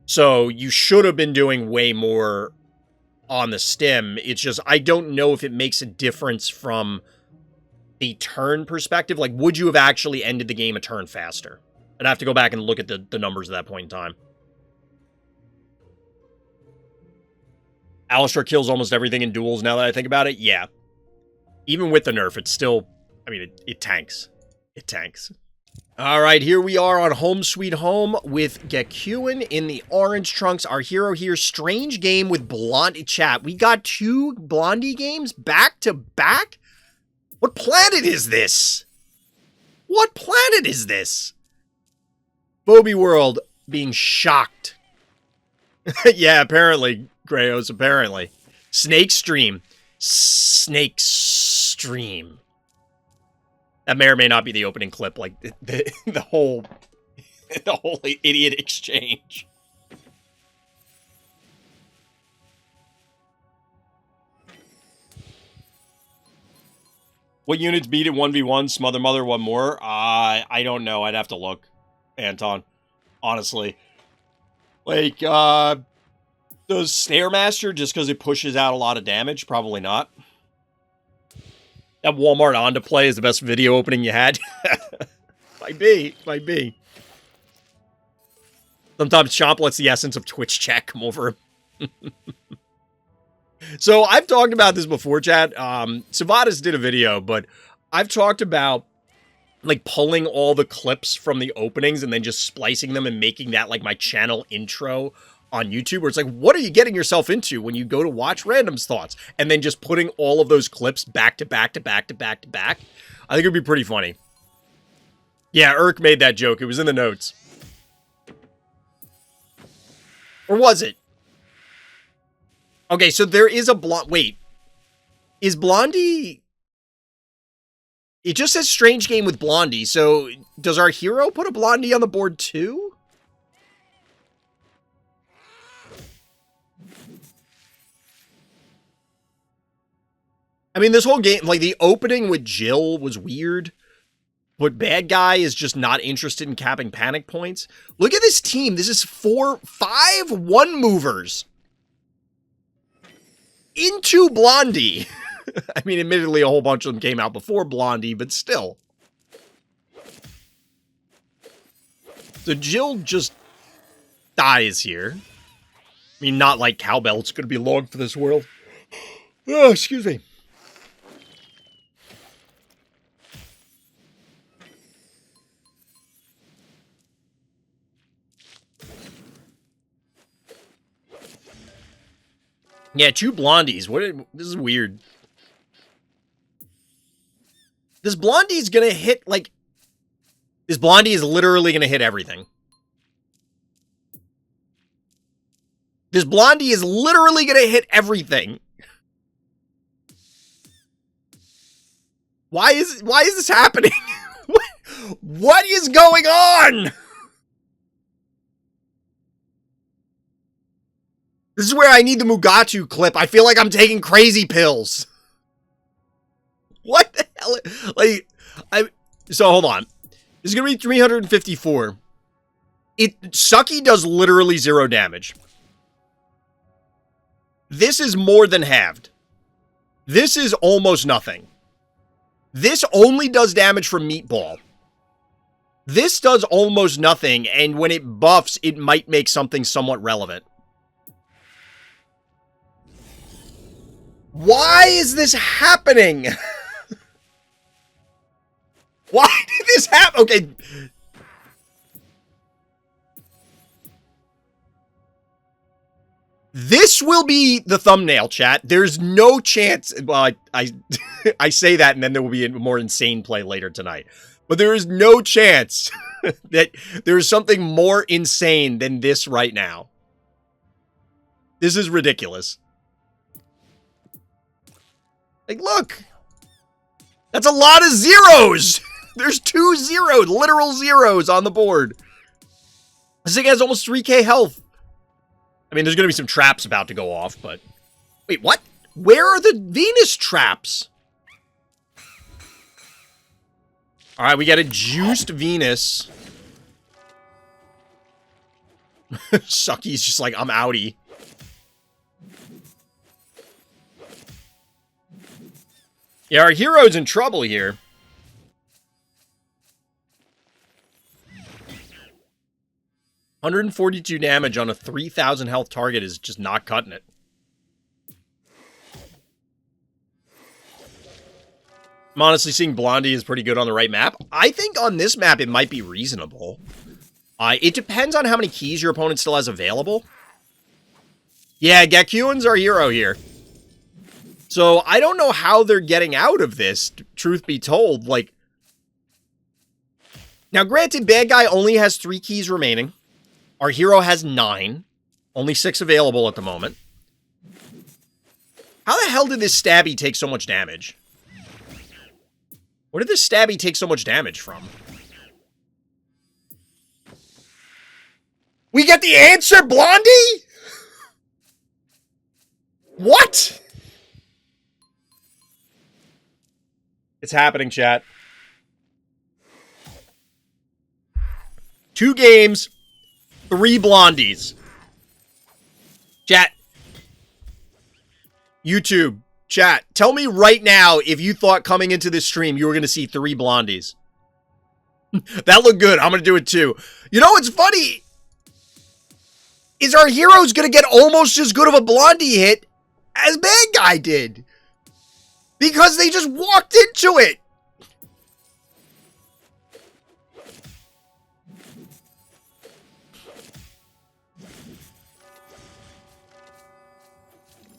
So you should have been doing way more on the Stim. It's just, I don't know if it makes a difference from the turn perspective. Like, would you have actually ended the game a turn faster? I'd have to go back and look at the numbers at that point in time. Allosaur kills almost everything in duels now that I think about it. Yeah. Even with the nerf, it's still... I mean, it tanks. It tanks. All right, here we are on Home Sweet Home with Gakuen in the orange trunks. Our hero here, strange game with Blondie. Chat, we got 2 Blondie games back to back? What planet is this? What planet is this? Phobie World being shocked. Yeah, apparently, Grayos, apparently. Snake Stream. Snake Stream. That may or may not be the opening clip, like the whole idiot exchange. What units beat it 1v1? Smother Mother, one more? I don't know. I'd have to look, Anton. Honestly. Like, does Stairmaster just because it pushes out a lot of damage? Probably not. That Walmart on to play is the best video opening you had. Might be. Sometimes Chomp lets the essence of Twitch chat come over him. So I've talked about this before, chat. Savadas did a video, but I've talked about like pulling all the clips from the openings and then just splicing them and making that like my channel intro on YouTube, where it's like, what are you getting yourself into when you go to watch Random's Thoughts? And then just putting all of those clips back to back to back to back to back. I think it'd be pretty funny. Yeah, Urk made that joke. It was in the notes. Or was it? Okay, so there is a wait. Is Blondie... It just says strange game with Blondie, so does our hero put a Blondie on the board too? I mean, this whole game, like, the opening with Jill was weird, but Bad Guy is just not interested in capping panic points. Look at this team. This is 5 1-movers into Blondie. I mean, admittedly, a whole bunch of them came out before Blondie, but still. So Jill just dies here. I mean, not like Cowbell. It's going to be long for this world. Oh, excuse me. Yeah, 2 Blondies. This is weird. This Blondie's gonna hit, like... This Blondie is literally gonna hit everything. This Blondie is literally gonna hit everything. Why is this happening? What is going on? This is where I need the Mugatu clip. I feel like I'm taking crazy pills. What the hell? Like, so hold on. This is going to be 354. Sucky does literally 0 damage. This is more than halved. This is almost nothing. This only does damage from Meatball. This does almost nothing, and when it buffs, it might make something somewhat relevant. Why is this happening? Why did this happen? Okay. This will be the thumbnail, chat. There's no chance. Well, I say that, and then there will be a more insane play later tonight. But there is no chance that there is something more insane than this right now. This is ridiculous. Like, look. That's a lot of zeros. There's 2 zeros, literal zeros on the board. This thing has almost 3k health. I mean, there's going to be some traps about to go off, but... Wait, what? Where are the Venus traps? Alright, we got a juiced Venus. Sucky's just like, I'm outie. Yeah, our hero's in trouble here. $142 damage on a 3,000 health target is just not cutting it. I'm honestly seeing Blondie is pretty good on the right map. I think on this map, it might be reasonable. It depends on how many keys your opponent still has available. Yeah, Gakuen's our hero here. So, I don't know how they're getting out of this, truth be told. Like, now granted, bad guy only has 3 keys remaining. Our hero has 9. Only 6 available at the moment. How the hell did this stabby take so much damage? Where did this stabby take so much damage from? We get the answer, Blondie? What? It's happening, chat. 2 games, 3 Blondies. Chat. YouTube, chat. Tell me right now if you thought coming into this stream you were going to see 3 Blondies. That looked good. I'm going to do it too. You know what's funny? Is our hero's going to get almost as good of a Blondie hit as bad guy did. Because they just walked into it.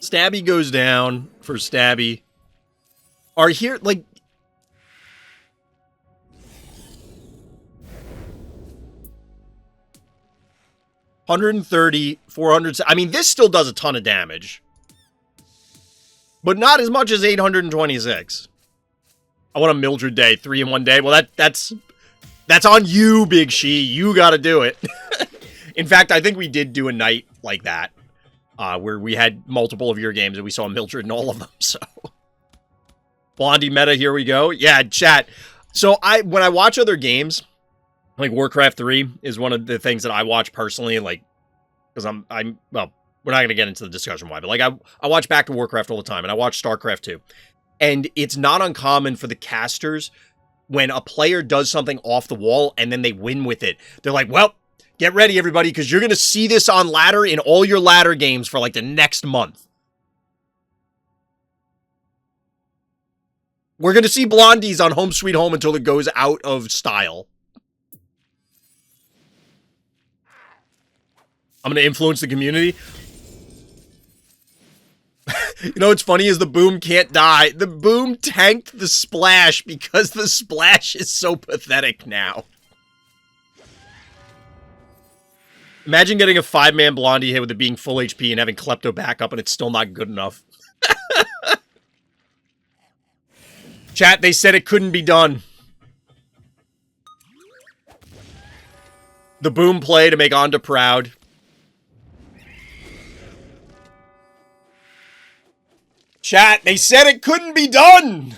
Stabby goes down for Stabby. Are here, like... $130, $400... I mean, this still does a ton of damage. But not as much as 826. I want a Mildred day, 3 in 1 day. Well, that's on you, Big She. You gotta do it. In fact, I think we did do a night like that. Where we had multiple of your games and we saw Mildred in all of them, so. Blondie meta, here we go. Yeah, chat. So, when I watch other games, like Warcraft 3 is one of the things that I watch personally, like, because well, we're not going to get into the discussion why, but like, I watch back to Warcraft all the time, and I watch StarCraft 2. And it's not uncommon for the casters, when a player does something off the wall and then they win with it, they're like, well, get ready, everybody, because you're going to see this on ladder in all your ladder games for, like, the next month. We're going to see Blondies on Home Sweet Home until it goes out of style. I'm going to influence the community. You know what's funny is the boom can't die. The boom tanked the splash because the splash is so pathetic now. Imagine getting a 5-man Blondie hit with it being full HP and having Klepto backup and it's still not good enough. Chat, they said it couldn't be done. The boom play to make Onda proud. Chat, they said it couldn't be done!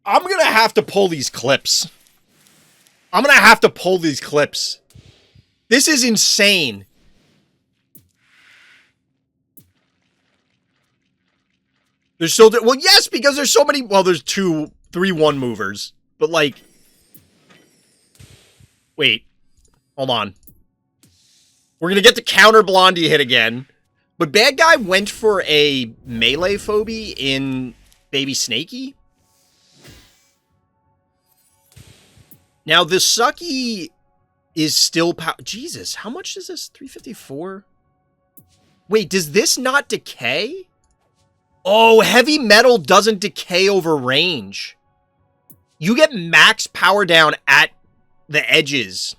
I'm gonna have to pull these clips. I'm gonna have to pull these clips. This is insane. There's still... Well, yes, because there's so many... Well, there's 3 1 movers. But, like... Wait. Hold on. We're gonna get the counter Blondie hit again. But bad guy went for a melee phobie in Baby Snakey. Now, the Sucky is still... Jesus, how much is this? 354? Wait, does this not decay? Oh, heavy metal doesn't decay over range. You get max power down at the edges.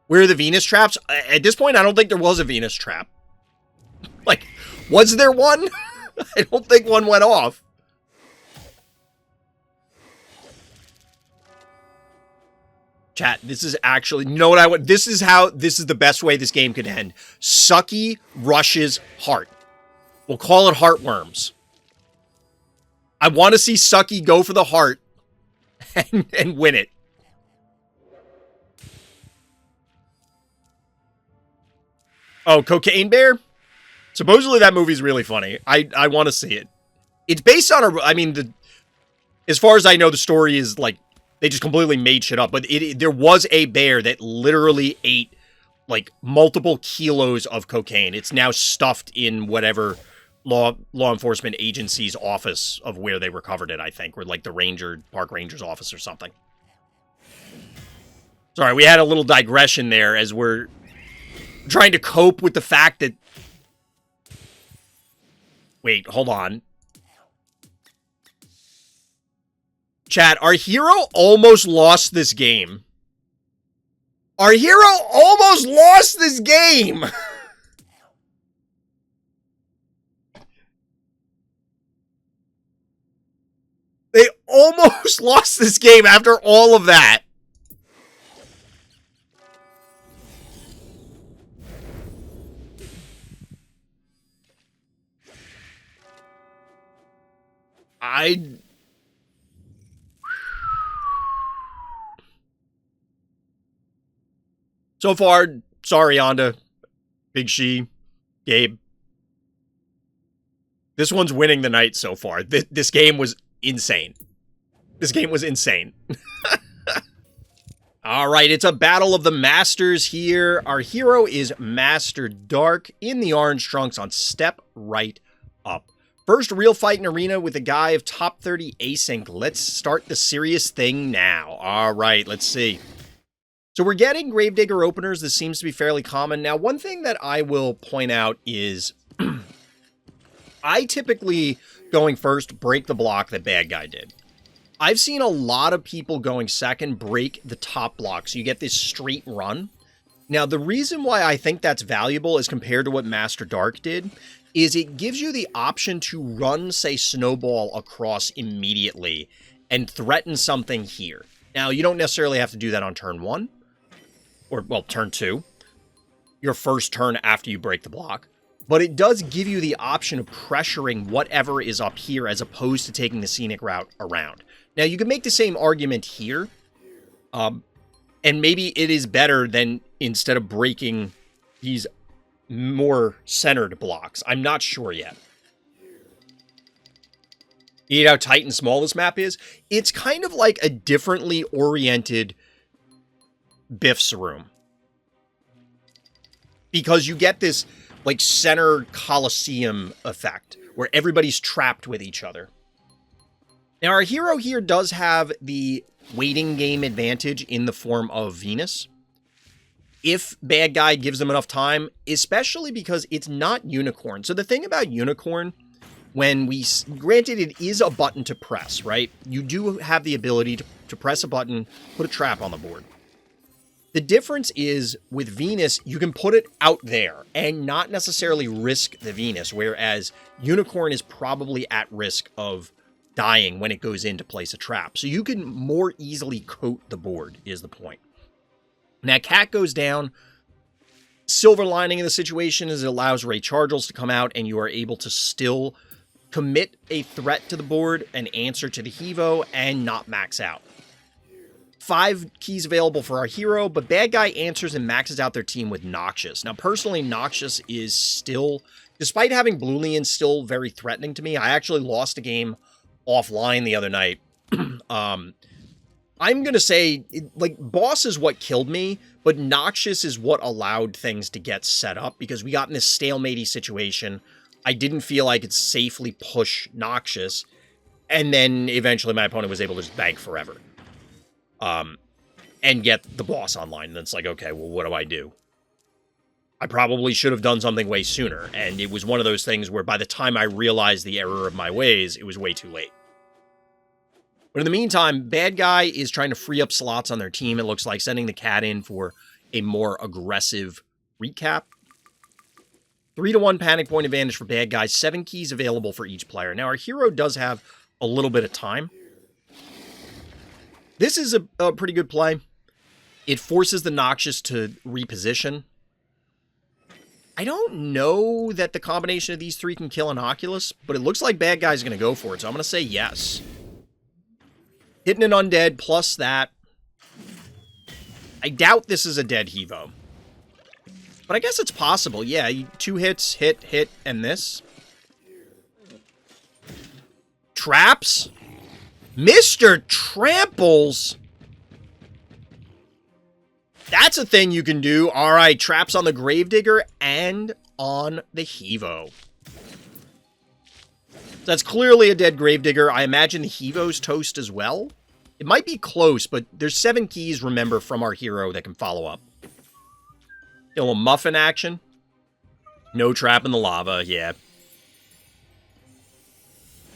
Where are the Venus traps? At this point, I don't think there was a Venus trap. Like, was there one? I don't think one went off. Chat, this is actually... You know what I want? This is the best way this game could end. Sucky rushes heart. We'll call it heartworms. I want to see Sucky go for the heart and win it. Oh, Cocaine Bear? Supposedly that movie's really funny. I want to see it. It's based on a... I mean, as far as I know, the story is like... They just completely made shit up. But there was a bear that literally ate, like, multiple kilos of cocaine. It's now stuffed in whatever law enforcement agency's office of where they recovered it, I think. Or like the park ranger's office or something. Sorry, we had a little digression there as we're trying to cope with the fact that... Wait, hold on. Chat, our hero almost lost this game. Our hero almost lost this game! They almost lost this game after all of that. So far, sorry, Onda, Big She, Gabe. This one's winning the night so far. This game was insane. This game was insane. All right, it's a battle of the masters here. Our hero is Master Dark in the orange trunks on step right up. First real fight in arena with a guy of top 30 async. Let's start the serious thing now. All right, let's see. So we're getting Gravedigger openers. This seems to be fairly common. Now, one thing that I will point out is I typically, going first, break the block that bad guy did. I've seen a lot of people going second break the top block, so you get this straight run. Now, the reason why I think that's valuable as compared to what Master Dark did is it gives you the option to run, say, Snowball across immediately and threaten something here. Now, you don't necessarily have to do that on turn 1. Or, well, turn 2, your first turn after you break the block. But it does give you the option of pressuring whatever is up here as opposed to taking the scenic route around. Now, you can make the same argument here. And maybe it is better than instead of breaking these more centered blocks. I'm not sure yet. You know how tight and small this map is? It's kind of like a differently oriented Biff's room. Because you get this, like, center Coliseum effect, where everybody's trapped with each other. Now, our hero here does have the waiting game advantage in the form of Venus. If bad guy gives them enough time, especially because it's not Unicorn. So the thing about Unicorn, granted it is a button to press, right? You do have the ability to press a button, put a trap on the board. The difference is, with Venus, you can put it out there and not necessarily risk the Venus, whereas Unicorn is probably at risk of dying when it goes in to place a trap. So you can more easily coat the board, is the point. Now, Cat goes down. Silver lining of the situation is it allows Ray Chargels to come out, and you are able to still commit a threat to the board, an answer to the Hevo, and not max out. 5 keys available for our hero, but bad guy answers and maxes out their team with Noxious. Now, personally, Noxious is still, despite having Boolean, still very threatening to me. I actually lost a game offline the other night. I'm going to say, like, Boss is what killed me, but Noxious is what allowed things to get set up, because we got in this stalematey situation. I didn't feel I could safely push Noxious, and then eventually my opponent was able to just bank forever. And get the boss online. And it's like, okay, well, what do I do? I probably should have done something way sooner. And it was one of those things where by the time I realized the error of my ways, it was way too late. But in the meantime, bad guy is trying to free up slots on their team. It looks like sending the cat in for a more aggressive recap. 3-1 panic point advantage for bad guys. 7 keys available for each player. Now, our hero does have a little bit of time. This is a pretty good play. It forces the Noxious to reposition. I don't know that the combination of these 3 can kill an Oculus, but it looks like bad guy's going to go for it, so I'm going to say yes. Hitting an undead plus that. I doubt this is a dead Hevo. But I guess it's possible. Yeah, 2 hits, hit, and this. Traps? Mr. Tramples? That's a thing you can do. All right, traps on the Gravedigger and on the Hevo. That's clearly a dead Gravedigger. I imagine the Hevo's toast as well. It might be close, but there's 7 keys, remember, from our hero that can follow up. A little muffin action. No trap in the lava, yeah.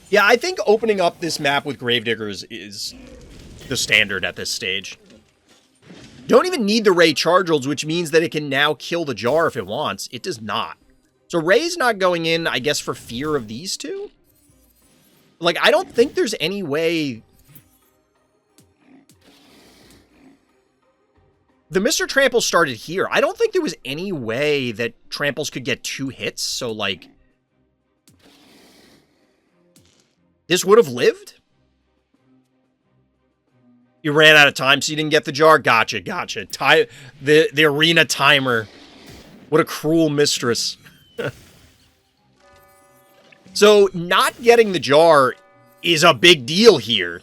Yeah, I think opening up this map with Gravediggers is the standard at this stage. Don't even need the Ray Chargels, which means that it can now kill the jar if it wants. It does not. So Ray's not going in, I guess, for fear of these two? Like, I don't think there's any way... The Mr. Trample started here. I don't think there was any way that Tramples could get 2 hits, so, like... This would have lived? You ran out of time, so you didn't get the jar? Gotcha, gotcha. The arena timer. What a cruel mistress. So, not getting the jar is a big deal here.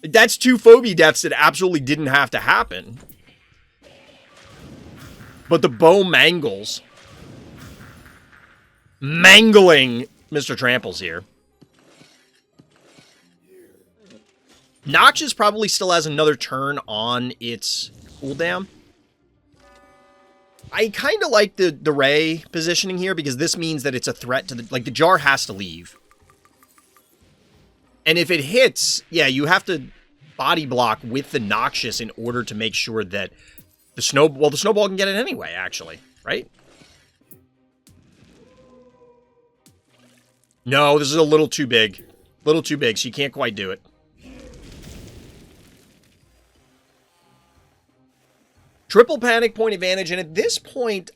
That's 2 Phobie deaths that absolutely didn't have to happen. But the bow mangles. Mangling Mr. Tramples here. Noxious probably still has another turn on its cooldown. I kind of like the Ray positioning here because this means that it's a threat to the... Like, the jar has to leave. And if it hits, yeah, you have to body block with the Noxious in order to make sure that the snowball... Well, the snowball can get it anyway, actually. Right? No, this is a little too big. A little too big, so you can't quite do it. Triple panic point advantage, and at this point,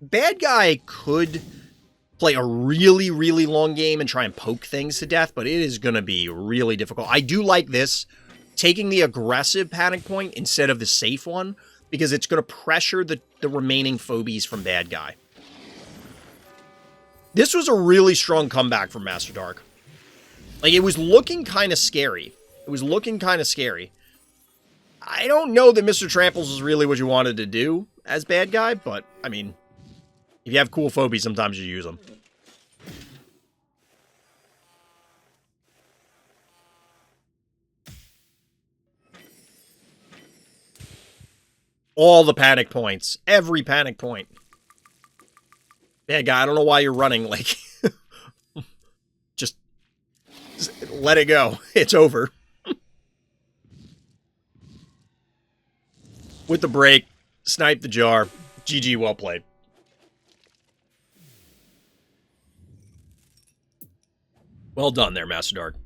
bad guy could play a really, really long game and try and poke things to death, but it is going to be really difficult. I do like this, taking the aggressive panic point instead of the safe one, because it's going to pressure the remaining Phobies from bad guy. This was a really strong comeback from Master Dark. Like, it was looking kind of scary. It was looking kind of scary. I don't know that Mr. Tramples is really what you wanted to do as bad guy, but, I mean, if you have cool Phobies, sometimes you use them. All the panic points. Every panic point. Bad guy, I don't know why you're running, like... just let it go. It's over. With the break, snipe the jar. GG, well played. Well done there, Master Dark.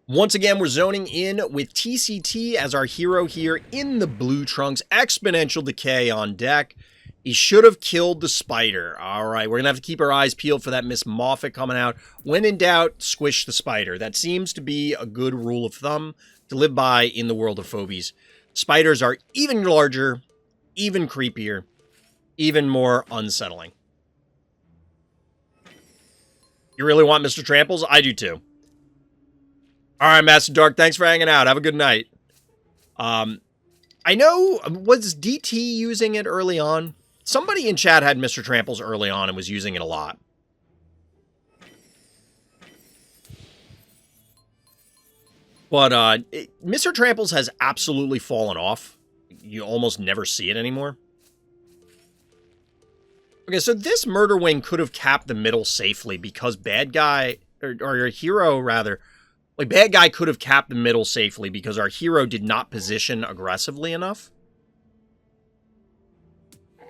Once again, we're zoning in with TCT as our hero here in the blue trunks. Exponential decay on deck. He should have killed the spider. All right, we're going to have to keep our eyes peeled for that Miss Moffat coming out. When in doubt, squish the spider. That seems to be a good rule of thumb to live by in the world of Phobies. Spiders are even larger, even creepier, even more unsettling. You really want Mr. Tramples? I do too. All right, Master Dark, thanks for hanging out. Have a good night. I know, was DT using it early on? Somebody in chat had Mr. Tramples early on and was using it a lot. But Mr. Tramples has absolutely fallen off. You almost never see it anymore. Okay, so this Murder Wing could have capped the middle safely because bad guy, or your hero rather, like bad guy could have capped the middle safely because our hero did not position aggressively enough.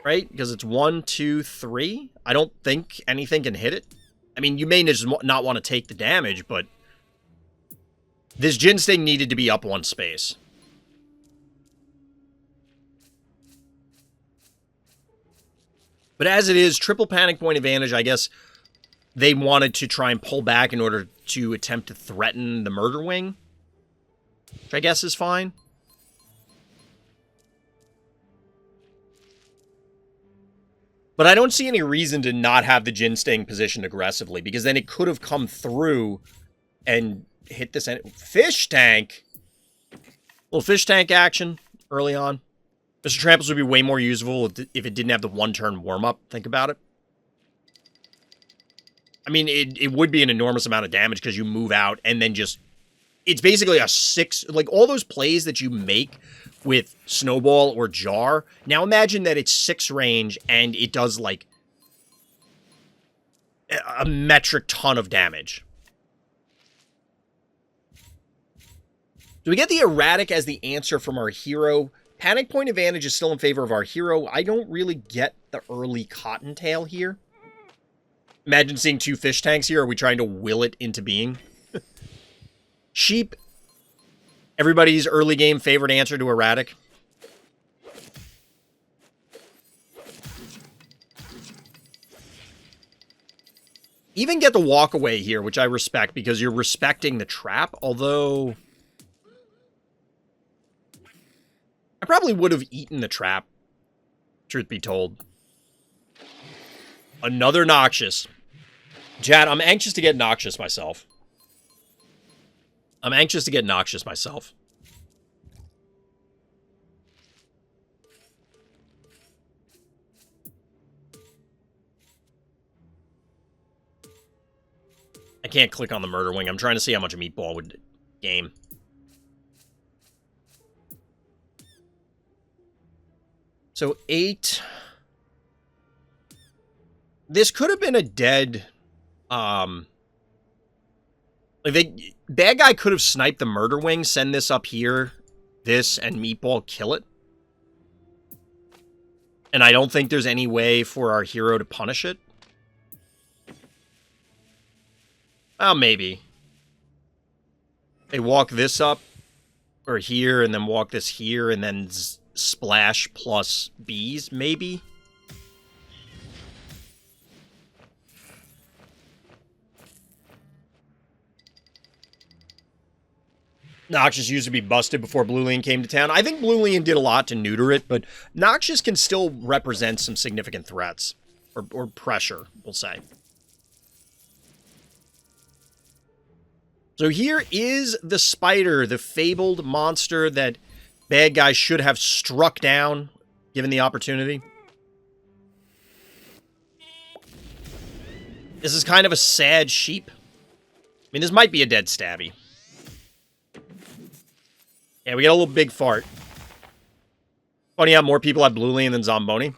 Right? Because it's 1, 2, 3. I don't think anything can hit it. I mean, you may just not want to take the damage, but this Jin Sting needed to be up 1 space. But as it is, triple panic point advantage, I guess they wanted to try and pull back in order to attempt to threaten the Murder Wing, which I guess is fine. But I don't see any reason to not have the Jin Sting positioned aggressively, because then it could have come through and hit this fish tank. Little fish tank action early on. Mr. Tramples would be way more useful if it didn't have the 1-turn warm-up. Think about it. I mean, it would be an enormous amount of damage because you move out and then just... It's basically a 6... Like, all those plays that you make with Snowball or Jar, now imagine that it's 6 range and it does, like, a metric ton of damage. Do we get the erratic as the answer from our hero? Panic point advantage is still in favor of our hero. I don't really get the early Cottontail here. Imagine seeing 2 fish tanks here. Are we trying to will it into being? Sheep. Everybody's early game favorite answer to erratic. Even get the walk away here, which I respect because you're respecting the trap, although... I probably would have eaten the trap, truth be told. Another Noxious. Chat, I'm anxious to get Noxious myself. I can't click on the Murder Wing. I'm trying to see how much a meatball would game. So 8. This could have been a dead... bad guy could have sniped the Murder Wing, send this up here, this, and Meatball kill it. And I don't think there's any way for our hero to punish it. Oh, maybe. They walk this up, or here, and then walk this here, and then splash plus bees, maybe? Noxious used to be busted before Blue Lean came to town. I think Blue Lean did a lot to neuter it, but Noxious can still represent some significant threats. Or pressure, we'll say. So here is the spider, the fabled monster that bad guys should have struck down, given the opportunity. This is kind of a sad sheep. I mean, this might be a dead stabby. Yeah, we got a little big fart. Funny how more people have Blue Lean than Zomboni.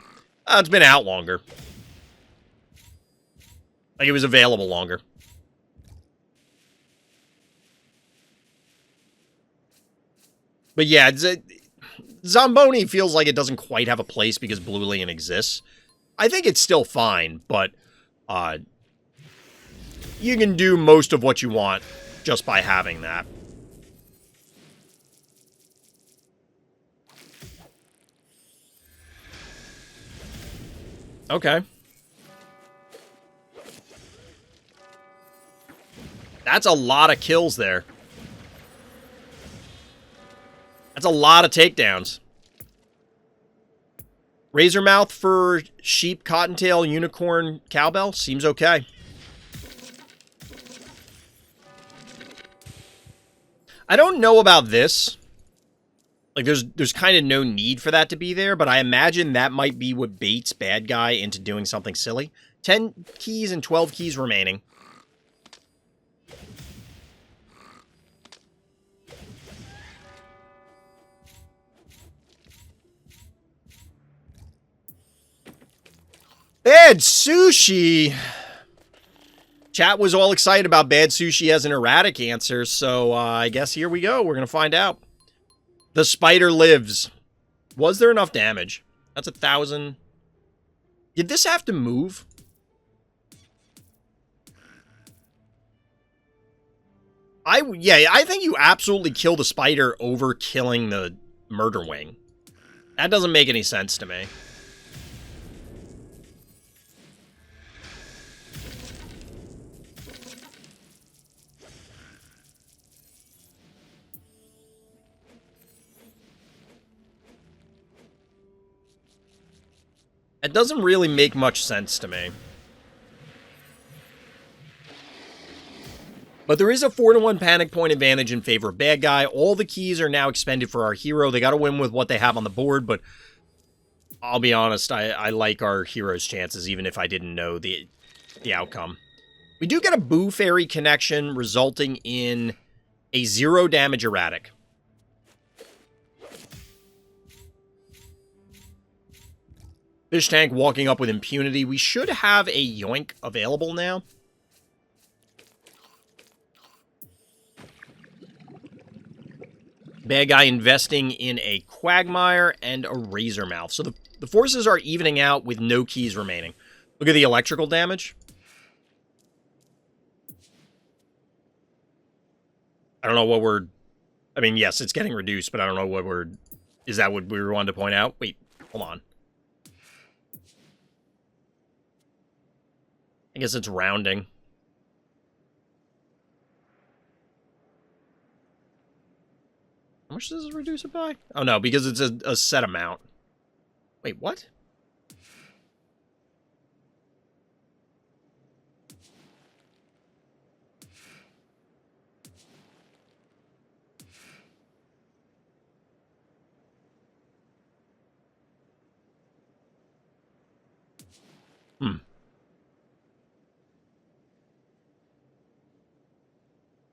It's been out longer. Like, it was available longer. But yeah, Zomboni feels like it doesn't quite have a place because Blue Lean exists. I think it's still fine, but you can do most of what you want just by having that. Okay. That's a lot of kills there. That's a lot of takedowns. Razormouth for sheep, cottontail, unicorn, cowbell. Seems okay. I don't know about this. Like, there's kind of no need for that to be there, but I imagine that might be what baits bad guy into doing something silly. 10 keys and 12 keys remaining. Bad Sushi! Chat was all excited about Bad Sushi as an erratic answer, so I guess here we go. We're going to find out. The spider lives. Was there enough damage? That's 1,000. Did this have to move? Yeah, I think you absolutely kill the spider over killing the Murder Wing. That doesn't make any sense to me. It doesn't really make much sense to me. But there is a 4-to-1 panic point advantage in favor of bad guy. All the keys are now expended for our hero. They got to win with what they have on the board, but I'll be honest, I like our hero's chances, even if I didn't know the outcome. We do get a Boo Fairy connection, resulting in a 0 damage erratic. Fish Tank walking up with impunity. We should have a Yoink available now. Bad guy investing in a Quagmire and a Razormouth. So the forces are evening out with no keys remaining. Look at the electrical damage. I don't know what we're... I mean, yes, it's getting reduced, but I don't know what we're... Is that what we were wanting to point out? Wait, hold on. I guess it's rounding. How much does it reduce it by? Oh, no, because it's a set amount. Wait, what?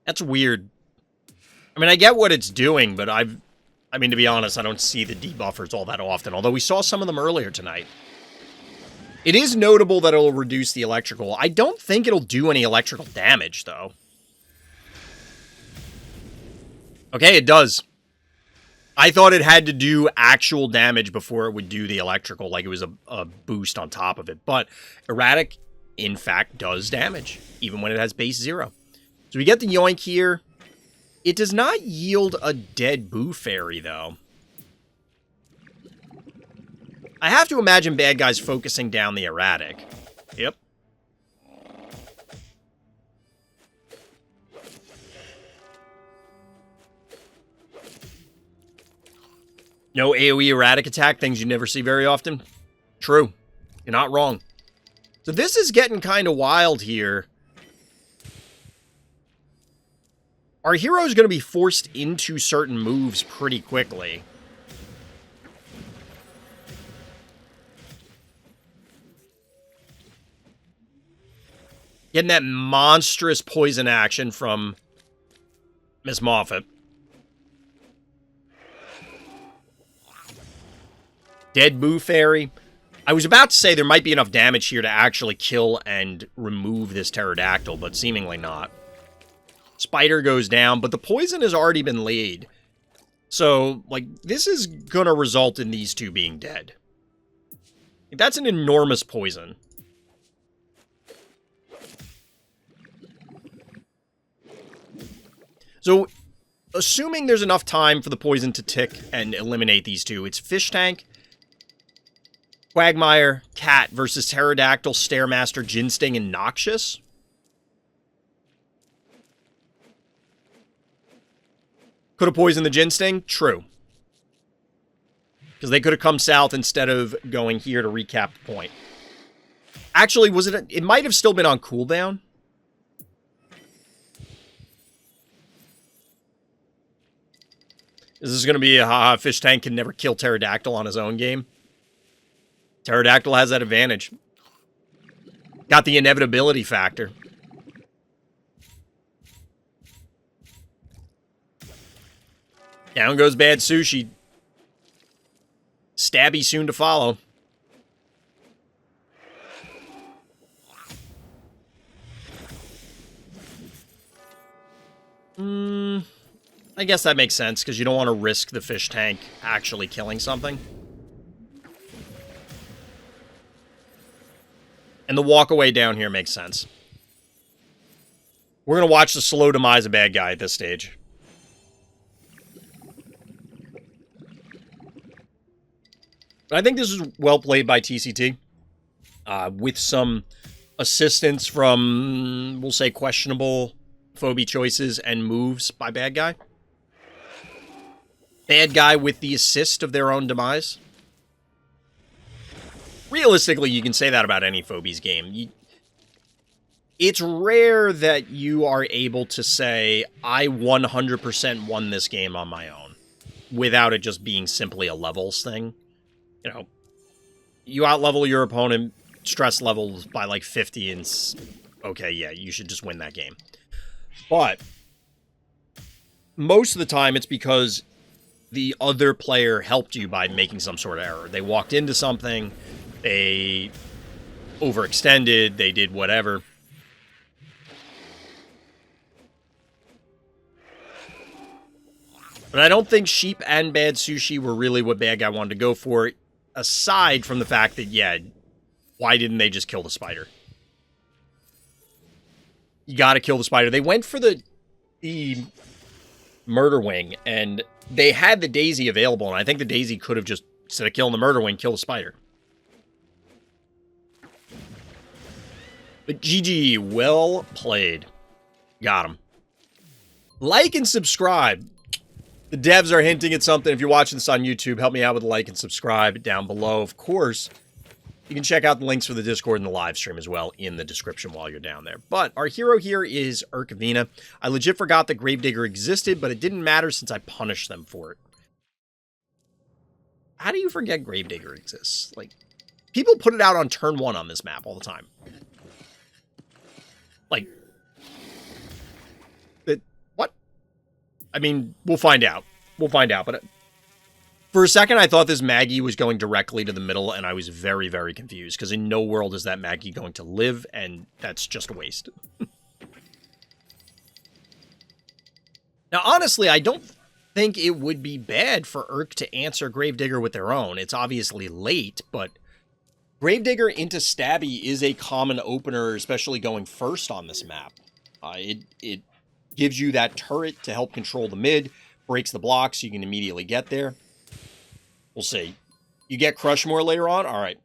That's weird. I mean, I get what it's doing, but I mean, to be honest, I don't see the debuffers all that often, although we saw some of them earlier tonight. It is notable that it'll reduce the electrical. I don't think it'll do any electrical damage, though. Okay, it does. I thought it had to do actual damage before it would do the electrical, like it was a boost on top of it. But Erratic, in fact, does damage, even when it has base 0. So we get the Yoink here. It does not yield a dead Boo Fairy, though. I have to imagine bad guys focusing down the Erratic. Yep. No AoE Erratic attack, things you never see very often. True. You're not wrong. So this is getting kind of wild here. Our hero is going to be forced into certain moves pretty quickly. Getting that monstrous poison action from Miss Moffat. Dead Boo Fairy. I was about to say there might be enough damage here to actually kill and remove this pterodactyl, but seemingly not. Spider goes down, but the poison has already been laid. So, like, this is gonna result in these two being dead. That's an enormous poison. So, assuming there's enough time for the poison to tick and eliminate these two, it's Fish Tank, Quagmire, Cat versus Pterodactyl, Stairmaster, Ginsting, and Noxious. Could have poisoned the Ginsting? True. Because they could have come south instead of going here to recap the point. Actually, was it... It might have still been on cooldown. Is this going to be a haha, Fish Tank can never kill Pterodactyl on his own game? Pterodactyl has that advantage. Got the inevitability factor. Down goes Bad Sushi. Stabby soon to follow. I guess that makes sense, because you don't want to risk the Fish Tank actually killing something. And the walk away down here makes sense. We're going to watch the slow demise of bad guy at this stage. But I think this is well played by TCT. With some assistance from, we'll say, questionable Phobie choices and moves by bad guy. Bad guy with the assist of their own demise. Realistically, you can say that about any Phobies game. It's rare that you are able to say, I 100% won this game on my own, without it just being simply a levels thing. You know, you outlevel your opponent stress levels by like 50 and okay, yeah, you should just win that game. But most of the time, it's because the other player helped you by making some sort of error. They walked into something, they overextended, they did whatever. But I don't think Sheep and Bad Sushi were really what Bad Guy wanted to go for, aside from the fact that, yeah, why didn't they just kill the spider? You gotta kill the spider. They went for the Murder Wing, and they had the Daisy available, and I think the Daisy could have just, instead of killing the Murder Wing, kill the spider. But GG, well played. Got him. Like and subscribe. The devs are hinting at something. If you're watching this on YouTube, help me out with a like and subscribe down below. Of course, you can check out the links for the Discord and the live stream as well in the description while you're down there. But our hero here is Urkevina. I legit forgot that Gravedigger existed, but it didn't matter since I punished them for it. How do you forget Gravedigger exists? Like, people put it out on turn 1 on this map all the time. Like, what? I mean, we'll find out. We'll find out, but for a second, I thought this Maggie was going directly to the middle, and I was very, very confused, because in no world is that Maggie going to live, and that's just a waste. Now, honestly, I don't think it would be bad for Urk to answer Gravedigger with their own. It's obviously late, but Gravedigger into Stabby is a common opener, especially going first on this map. It gives you that turret to help control the mid, breaks the block so you can immediately get there. We'll see. You get Crushmore later on? All right.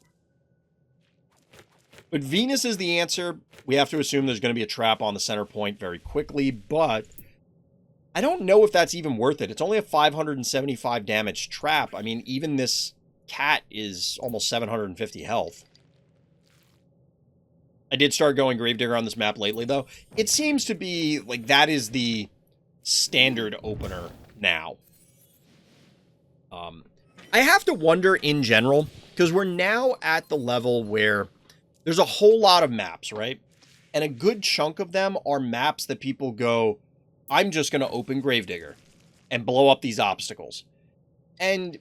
But Venus is the answer. We have to assume there's going to be a trap on the center point very quickly, but I don't know if that's even worth it. It's only a 575 damage trap. I mean, even this cat is almost 750 health. I did start going Gravedigger on this map lately, though. It seems to be, like, that is the standard opener now. I have to wonder in general, because we're now at the level where there's a whole lot of maps, right? And a good chunk of them are maps that people go, I'm just going to open Gravedigger and blow up these obstacles. And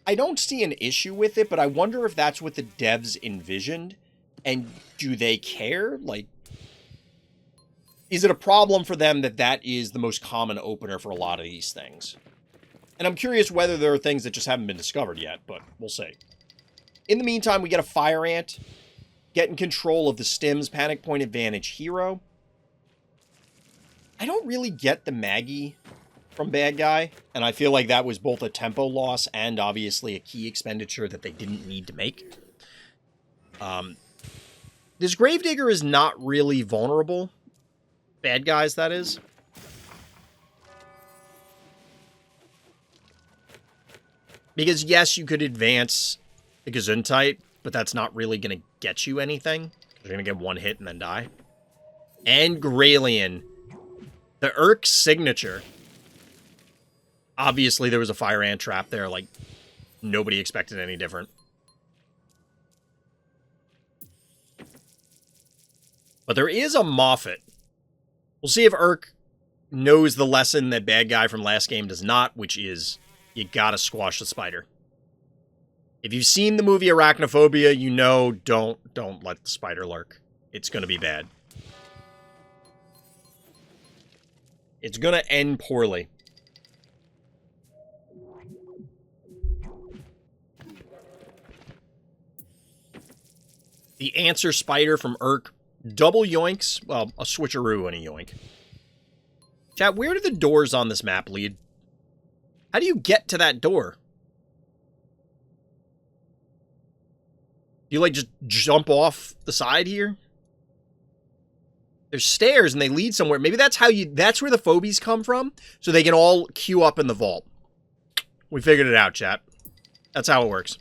I don't see an issue with it, but I wonder if that's what the devs envisioned. And do they care? Like, is it a problem for them that that is the most common opener for a lot of these things? And I'm curious whether there are things that just haven't been discovered yet, but we'll see. In the meantime, we get a Fire Ant, getting control of the Stim's Panic Point Advantage hero. I don't really get the Maggie from Bad Guy, and I feel like that was both a tempo loss and obviously a key expenditure that they didn't need to make. This Gravedigger is not really vulnerable. Bad Guys, that is. Because, yes, you could advance the Gesundheit, but that's not really going to get you anything. You're going to get one hit and then die. And Gralien. The Urk signature. Obviously, there was a Fire Ant trap there. Like, nobody expected any different. But there is a Moffat. We'll see if Urk knows the lesson that Bad Guy from last game does not, which is you gotta squash the spider. If you've seen the movie Arachnophobia, you know don't let the spider lurk. It's gonna be bad. It's gonna end poorly. The answer spider from Urk. Double yoinks. Well, a switcheroo and a yoink. Chat, where do the doors on this map lead? How do you get to that door? Do you, like, just jump off the side here? There's stairs and they lead somewhere. Maybe that's how that's where the phobies come from, so they can all queue up in the vault. We figured it out, chat. That's how it works.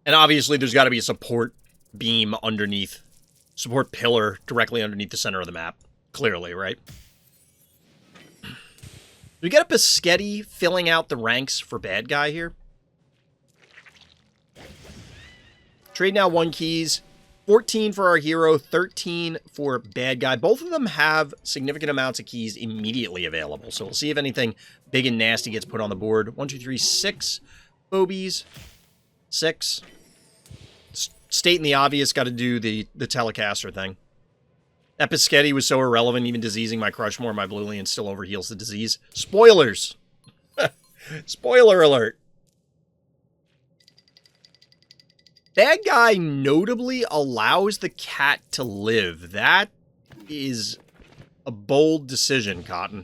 And obviously, there's got to be a support beam underneath, support pillar directly underneath the center of the map. Clearly, right? Do we get a Biscotti filling out the ranks for Bad Guy here? Trade now 1 keys. 14 for our hero, 13 for bad guy. Both of them have significant amounts of keys immediately available. So we'll see if anything big and nasty gets put on the board. 1, 2, 3, 6 Phobies. 6. Stating the obvious, got to do the Telecaster thing. That Piscetti was so irrelevant, even diseasing my Crushmore, my Bluelian still overheals the disease. Spoilers! Spoiler alert! Bad guy notably allows the cat to live. That is a bold decision, Cotton.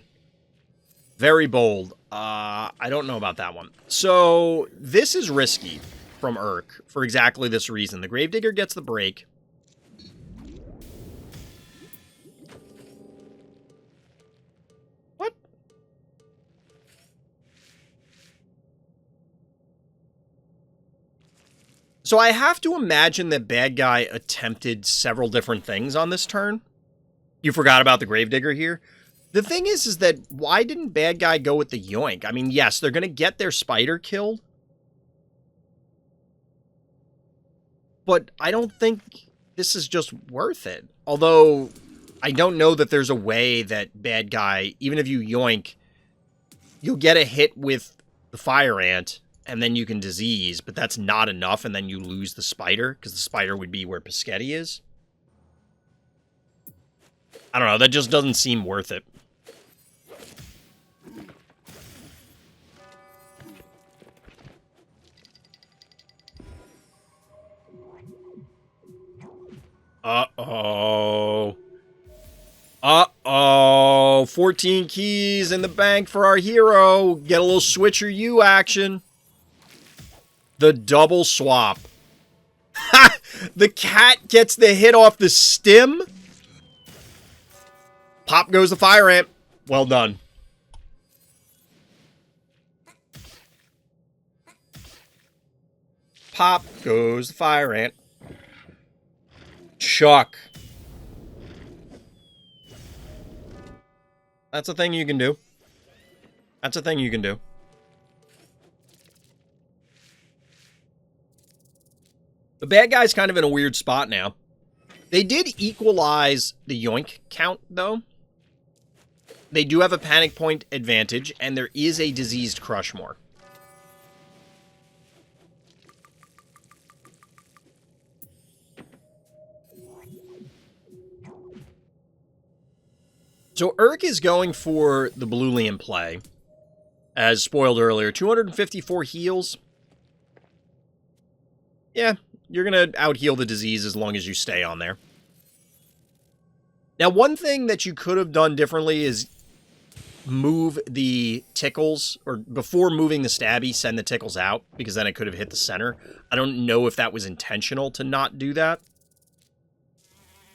Very bold. I don't know about that one. So, this is risky from Urk for exactly this reason. The Gravedigger gets the break. What? So I have to imagine that bad guy attempted several different things on this turn. You forgot about the Gravedigger here. The thing is that why didn't bad guy go with the Yoink? I mean, yes, they're going to get their spider killed. But I don't think this is just worth it. Although, I don't know that there's a way that bad guy, even if you Yoink, you'll get a hit with the Fire Ant, and then you can disease, but that's not enough, and then you lose the spider, because the spider would be where Piscetti is. I don't know, that just doesn't seem worth it. Uh-oh. Uh-oh. 14 keys in the bank for our hero. Get a little switcher you action. The double swap. Ha! The cat gets the hit off the stim. Pop goes the Fire Ant. Well done. Pop goes the Fire Ant. Chuck. That's a thing you can do. That's a thing you can do. The bad guy's kind of in a weird spot now. They did equalize the Yoink count, though. They do have a panic point advantage, and there is a diseased Crushmore. So Urk is going for the Bluelian play. As spoiled earlier, 254 heals. Yeah, you're going to out-heal the disease as long as you stay on there. Now, one thing that you could have done differently is move the tickles, or before moving the stabby, send the tickles out, because then it could have hit the center. I don't know if that was intentional to not do that,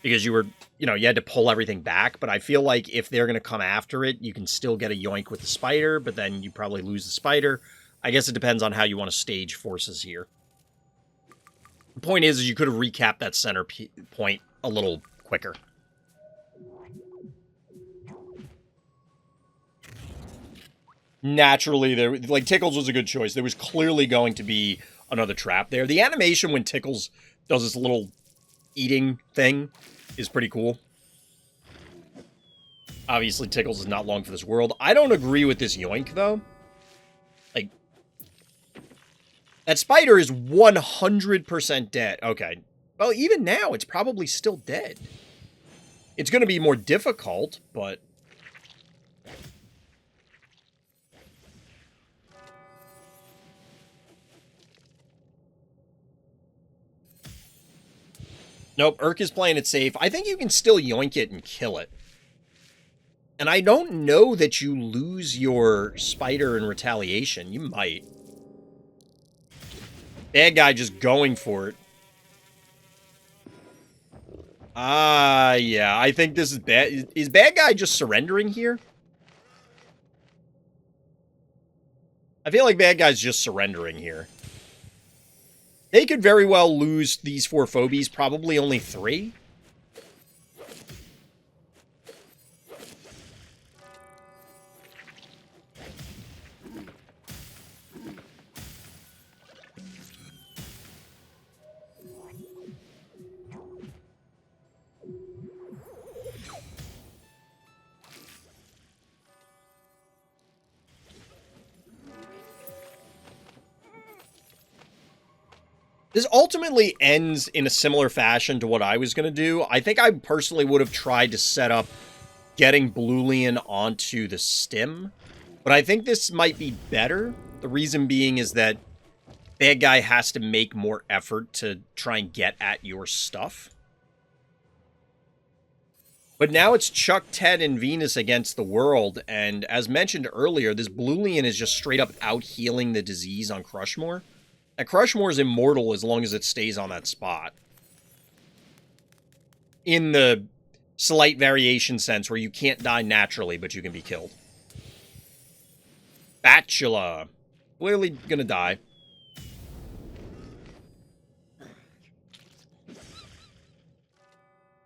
because you were, you know, you had to pull everything back, but I feel like if they're going to come after it, you can still get a Yoink with the spider, but then you probably lose the spider. I guess it depends on how you want to stage forces here. The point is you could have recapped that center point a little quicker. Naturally, there, like, Tickles was a good choice. There was clearly going to be another trap there. The animation when Tickles does this little eating thing is pretty cool. Obviously, Tickles is not long for this world. I don't agree with this Yoink, though. Like, that spider is 100% dead. Okay. Well, even now, it's probably still dead. It's going to be more difficult, but... Nope, Urk is playing it safe. I think you can still Yoink it and kill it. And I don't know that you lose your spider in retaliation. You might. Bad guy just going for it. Yeah, I think this is bad. Is bad guy just surrendering here? I feel like bad guy's just surrendering here. They could very well lose these 4 Phobies, probably only 3. This ultimately ends in a similar fashion to what I was going to do. I think I personally would have tried to set up getting Bluelian onto the stim, but I think this might be better. The reason being is that bad guy has to make more effort to try and get at your stuff. But now it's Chuck, Ted, and Venus against the world, and as mentioned earlier, this Bluelian is just straight up out-healing the disease on Crushmore. And Crushmore is immortal as long as it stays on that spot. In the slight variation sense where you can't die naturally, but you can be killed. Spatula. Clearly gonna die.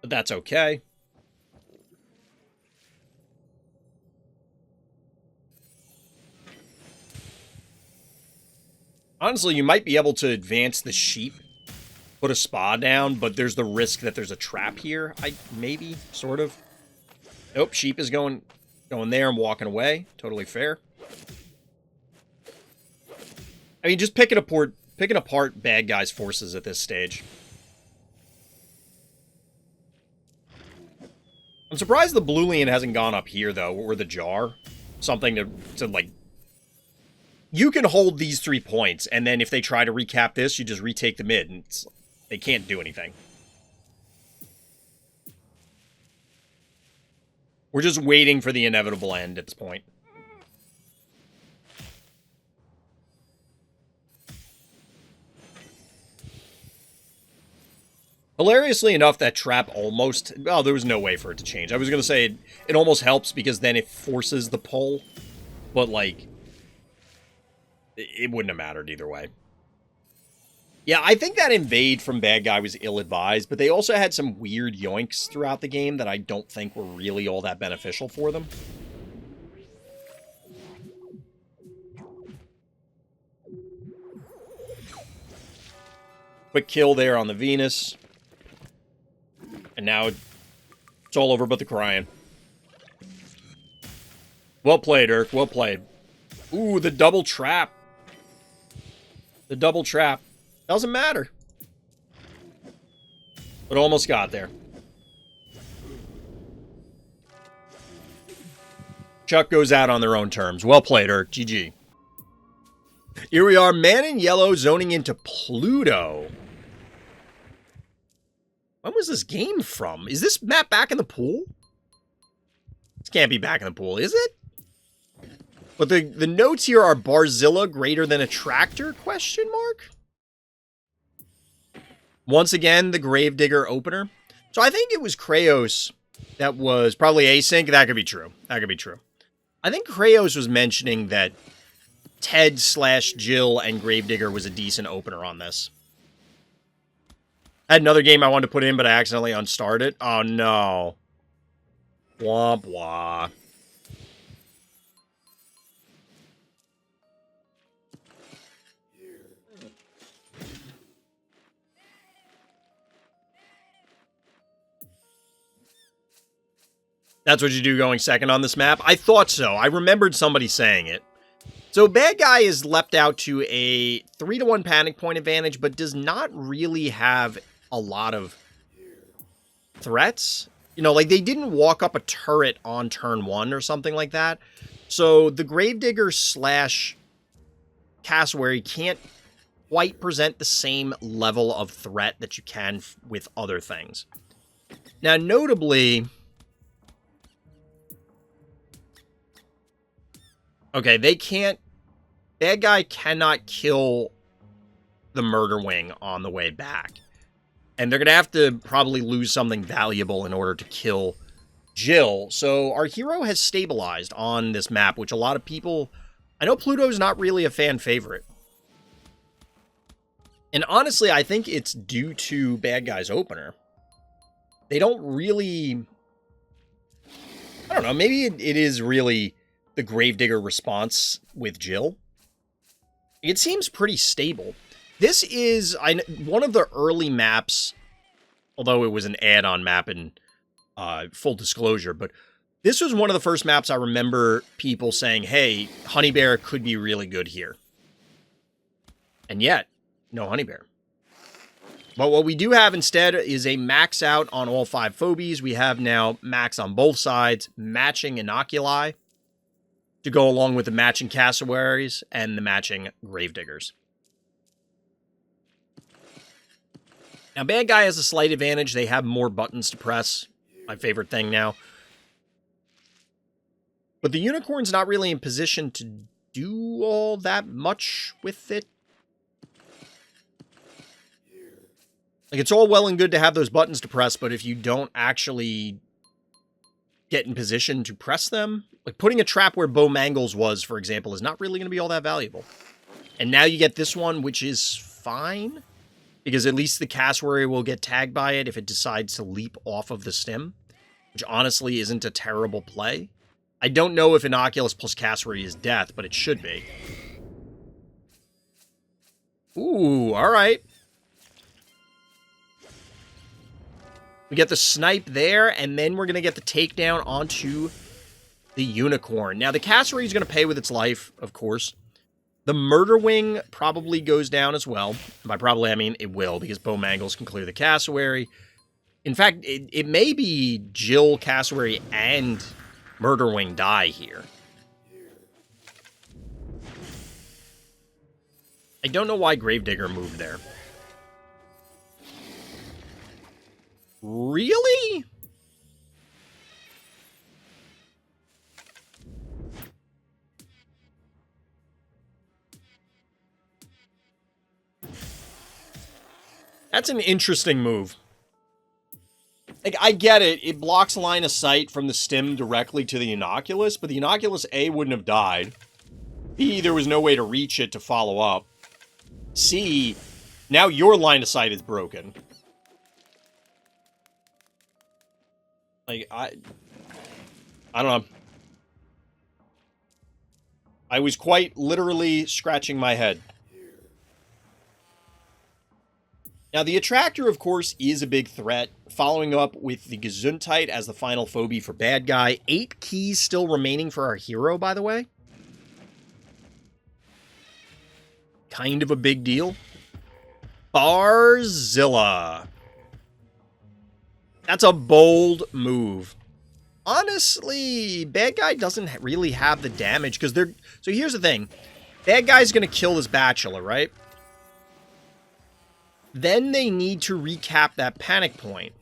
But that's okay. Honestly, you might be able to advance the sheep, put a spa down, but there's the risk that there's a trap here. Maybe, sort of. Nope, sheep is going there and walking away. Totally fair. I mean, just picking apart bad guys' forces at this stage. I'm surprised the Bluelian hasn't gone up here, though, or the jar. Something to like... You can hold these 3 points, and then if they try to recap this, you just retake the mid, and they can't do anything. We're just waiting for the inevitable end at this point. Hilariously enough, that trap almost... Well, there was no way for it to change. I was going to say it almost helps because then it forces the pull, but, like... It wouldn't have mattered either way. Yeah, I think that invade from bad guy was ill-advised, but they also had some weird yoinks throughout the game that I don't think were really all that beneficial for them. Quick kill there on the Venus. And now it's all over but the crying. Well played, Urk. Well played. Ooh, the double trap. The double trap. Doesn't matter. But almost got there. Chuck goes out on their own terms. Well played, Urk. GG. Here we are, ManInYellow zoning into Pluto. When was this game from? Is this map back in the pool? This can't be back in the pool, is it? But the notes here are Barzilla greater than a tractor, question mark? Once again, the Gravedigger opener. So I think it was Kratosss that was probably async. That could be true. That could be true. I think Kratosss was mentioning that Ted/Jill and Gravedigger was a decent opener on this. I had another game I wanted to put in, but I accidentally unstarted it. Oh, no. Womp wah. That's what you do going second on this map? I thought so. I remembered somebody saying it. So bad guy is leapt out to a 3-to-1 panic point advantage, but does not really have a lot of threats. You know, like they didn't walk up a turret on turn 1 or something like that. So the Gravedigger / Cassowary can't quite present the same level of threat that you can with other things. Now, notably... Okay, they can't... Bad guy cannot kill the Murder Wing on the way back. And they're going to have to probably lose something valuable in order to kill Jill. So our hero has stabilized on this map, which a lot of people... I know Pluto's not really a fan favorite. And honestly, I think it's due to bad guy's opener. They don't really... I don't know, maybe it is really the Gravedigger response with Jill. It seems pretty stable. This is one of the early maps, although it was an add-on map in full disclosure, but this was one of the first maps I remember people saying, hey, Honeybear could be really good here. And yet, no Honeybear. But what we do have instead is a max out on all 5 phobies. We have now max on both sides, matching inoculi to go along with the matching cassowaries and the matching gravediggers. Now, bad guy has a slight advantage. They have more buttons to press. My favorite thing now. But the unicorn's not really in position to do all that much with it. Like, it's all well and good to have those buttons to press, but if you don't actually get in position to press them, like putting a trap where Bo Mangles was, for example, is not really going to be all that valuable. And now you get this one, which is fine, because at least the cassowary will get tagged by it if it decides to leap off of the stem, which honestly isn't a terrible play. I don't know if Inoculus plus cassowary is death, but it should be. Ooh, all right. We get the snipe there, and then we're going to get the takedown onto the unicorn. Now, the cassowary is going to pay with its life, of course. The murder wing probably goes down as well. By probably, I mean it will, because Bo Mangles can clear the cassowary. In fact, it may be Jill, cassowary, and murder wing die here. I don't know why Gravedigger moved there. Really? That's an interesting move. Like, I get it. It blocks line of sight from the stem directly to the Inoculus, but the Inoculus, A, wouldn't have died. B, there was no way to reach it to follow up. C, now your line of sight is broken. Like, I don't know. I was quite literally scratching my head. Now, the Attractor, of course, is a big threat. Following up with the Gesundheit as the final phobie for bad guy. 8 keys still remaining for our hero, by the way. Kind of a big deal. Barzilla. That's a bold move. Honestly, bad guy doesn't really have the damage because they're... So here's the thing. Bad guy's going to kill this bachelor, right? Then they need to recap that panic point.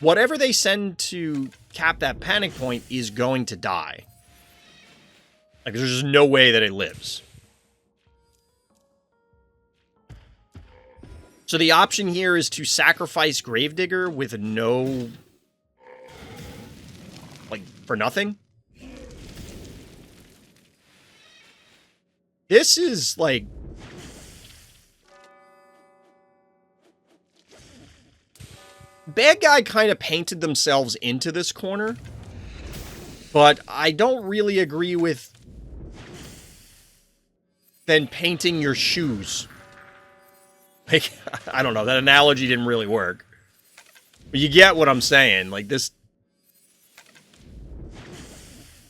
Whatever they send to cap that panic point is going to die. Like, there's just no way that it lives. So the option here is to sacrifice Gravedigger with no... Like, for nothing? This is, like... Bad guy kind of painted themselves into this corner. But I don't really agree with... then painting your shoes. Like, I don't know, that analogy didn't really work. But you get what I'm saying. Like, this...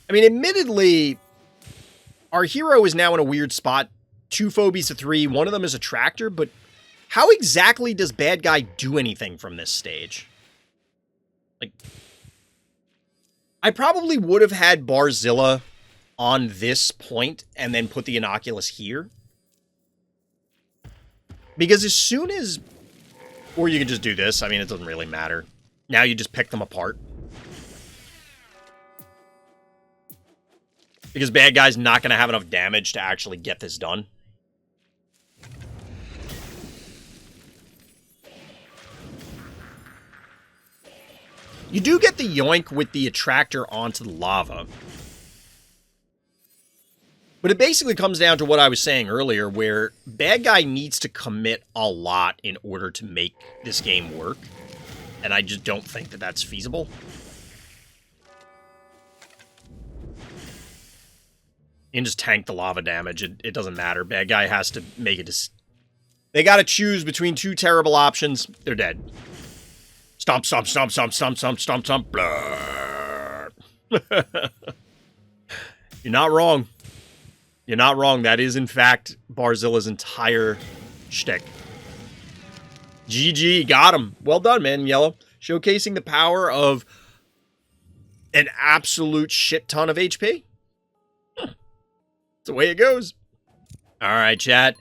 I mean, admittedly, our hero is now in a weird spot. 2 phobies to 3. One of them is Attractor, but how exactly does bad guy do anything from this stage? Like, I probably would have had Barzilla on this point and then put the Inoculus here. Because as soon as... Or you can just do this. I mean, it doesn't really matter. Now you just pick them apart. Because bad guy's not going to have enough damage to actually get this done. You do get the yoink with the Attractor onto the lava. But it basically comes down to what I was saying earlier, where bad guy needs to commit a lot in order to make this game work. And I just don't think that that's feasible. You can just tank the lava damage. It doesn't matter. Bad guy has to make it. They got to choose between 2 terrible options. They're dead. Stomp, stomp, stomp, stomp, stomp, stomp, stomp, stomp. You're not wrong. You're not wrong. That is, in fact, Barzilla's entire shtick. GG, got him. Well done, man, Yellow. Showcasing the power of an absolute shit ton of HP. That's the way it goes. All right, chat.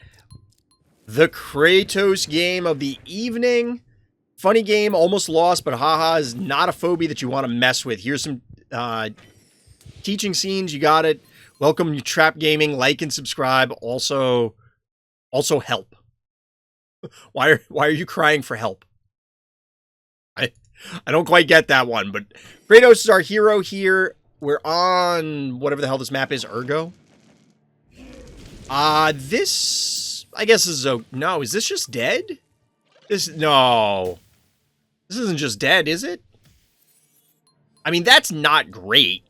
The Kratosss game of the evening. Funny game, almost lost, but haha is not a phobie that you want to mess with. Here's some teaching scenes. You got it. Welcome to Trap Gaming. Like and subscribe. Also help. Why are you crying for help? I don't quite get that one, but Kratosss is our hero here. We're on whatever the hell this map is, Urgo. This I guess is no, is this just dead? No. This isn't just dead, is it? I mean, that's not great.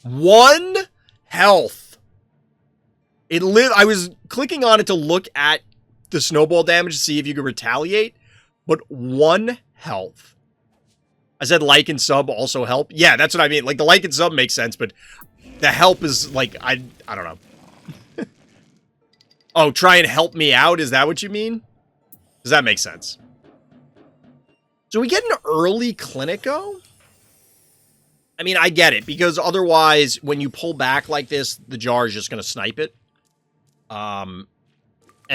1 health. I was clicking on it to look at the snowball damage to see if you could retaliate, but 1 health. I said like and sub also help. Yeah, that's what I mean. Like, the like and sub makes sense, but the help is like, I don't know. Oh, try and help me out? Is that what you mean? Does that make sense? So we get an early Clinico? I mean, I get it, because otherwise, when you pull back like this, the jar is just going to snipe it. And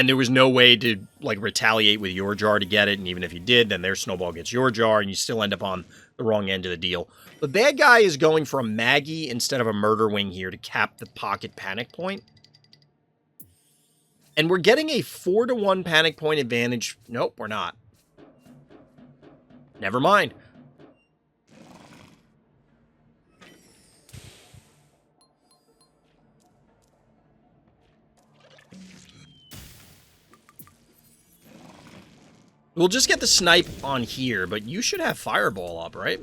there was no way to, like, retaliate with your jar to get it, and even if you did, then their snowball gets your jar, and you still end up on the wrong end of the deal. The bad guy is going for a Maggie instead of a Murder Wing here to cap the pocket panic point. And we're getting a 4-to-1 panic point advantage. Nope, we're not. Never mind. We'll just get the snipe on here, but you should have Fireball up, right?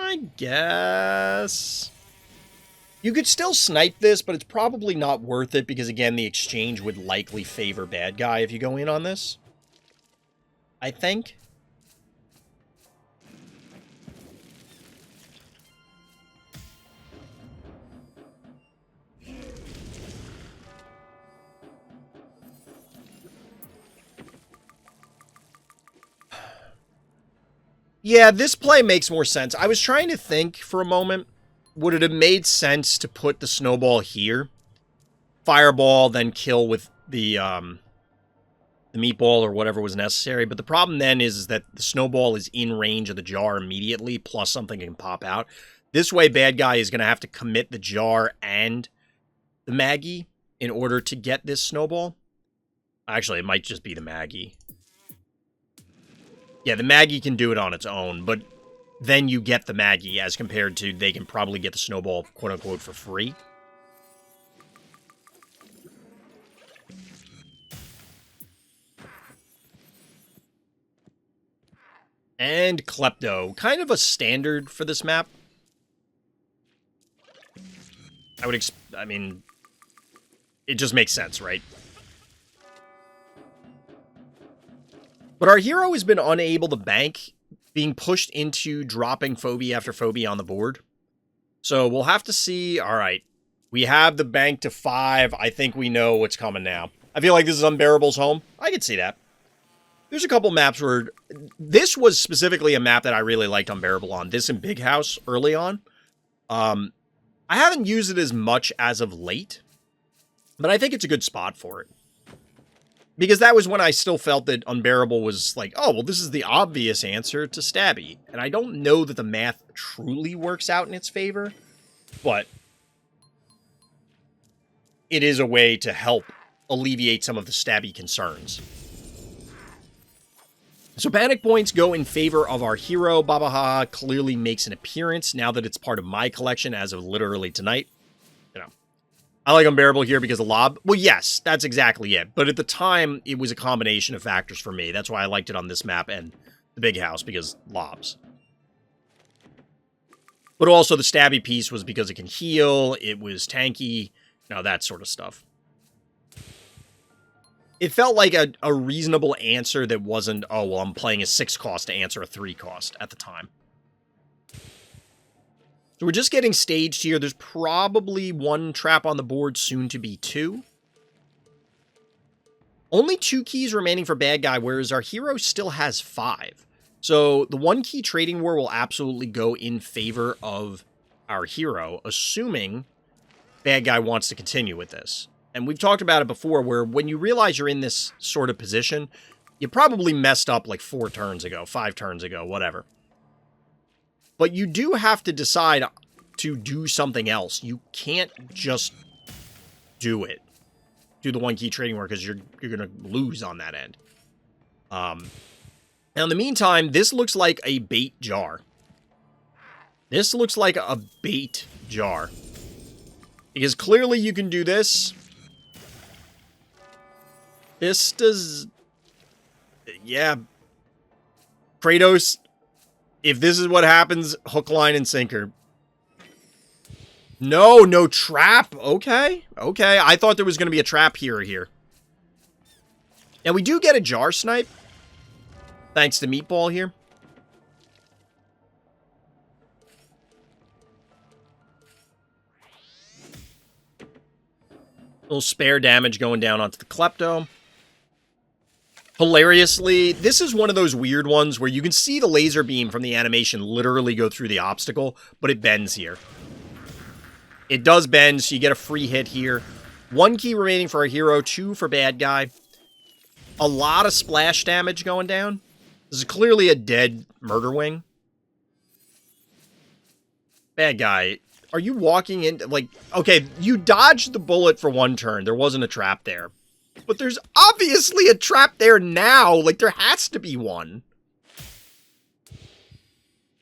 I guess. You could still snipe this, but it's probably not worth it because, again, the exchange would likely favor bad guy if you go in on this. I think. Yeah, this play makes more sense. I was trying to think for a moment, would it have made sense to put the snowball here? Fireball, then kill with the meatball or whatever was necessary. But the problem then is that the snowball is in range of the jar immediately, plus something can pop out. This way, bad guy is going to have to commit the jar and the Maggie in order to get this snowball. Actually, it might just be the Maggie. Yeah, the Maggie can do it on its own, but then you get the Maggie as compared to they can probably get the snowball, quote-unquote, for free. And Klepto. Kind of a standard for this map. I mean, it just makes sense, right? But our hero has been unable to bank, being pushed into dropping phobie after phobie on the board. So we'll have to see. All right. We have the bank to 5. I think we know what's coming now. I feel like this is Unbearable's home. I could see that. There's a couple maps where... This was specifically a map that I really liked Unbearable on. This and Big House early on. I haven't used it as much as of late. But I think it's a good spot for it. Because that was when I still felt that Unbearable was like, oh, well, this is the obvious answer to Stabby. And I don't know that the math truly works out in its favor, but it is a way to help alleviate some of the Stabby concerns. So panic points go in favor of our hero. Babaha clearly makes an appearance now that it's part of my collection as of literally tonight. You know. I like Unbearable here because of Lob. Well, yes, that's exactly it. But at the time, it was a combination of factors for me. That's why I liked it on this map and the Big House, because Lobs. But also the Stabby piece was because it can heal, it was tanky, you know, that sort of stuff. It felt like a reasonable answer that wasn't, oh, well, I'm playing a 6 cost to answer a 3 cost at the time. So we're just getting staged here. There's probably 1 trap on the board, soon to be 2. Only 2 keys remaining for bad guy, whereas our hero still has 5. So the 1 key trading war will absolutely go in favor of our hero, assuming bad guy wants to continue with this. And we've talked about it before, where when you realize you're in this sort of position, you probably messed up like 4 turns ago, 5 turns ago, whatever. But you do have to decide to do something else. You can't just do it. Do the 1 key trading war, because you're going to lose on that end. Now, in the meantime, this looks like a bait jar. This looks like a bait jar. Because clearly you can do this. This does... Yeah. Kratosss, if this is what happens, hook, line, and sinker. No trap. Okay. I thought there was going to be a trap here. Now, we do get a jar snipe. Thanks to Meatball here. A little spare damage going down onto the Klepto. Hilariously, this is one of those weird ones where you can see the laser beam from the animation literally go through the obstacle, but it bends here. It does bend, so you get a free hit here. 1 key remaining for our hero, 2 for bad guy. A lot of splash damage going down. This is clearly a dead murder wing. Bad guy, are you walking in, like, okay, you dodged the bullet for 1 turn. There wasn't a trap there. But there's obviously a trap there now. Like, there has to be one.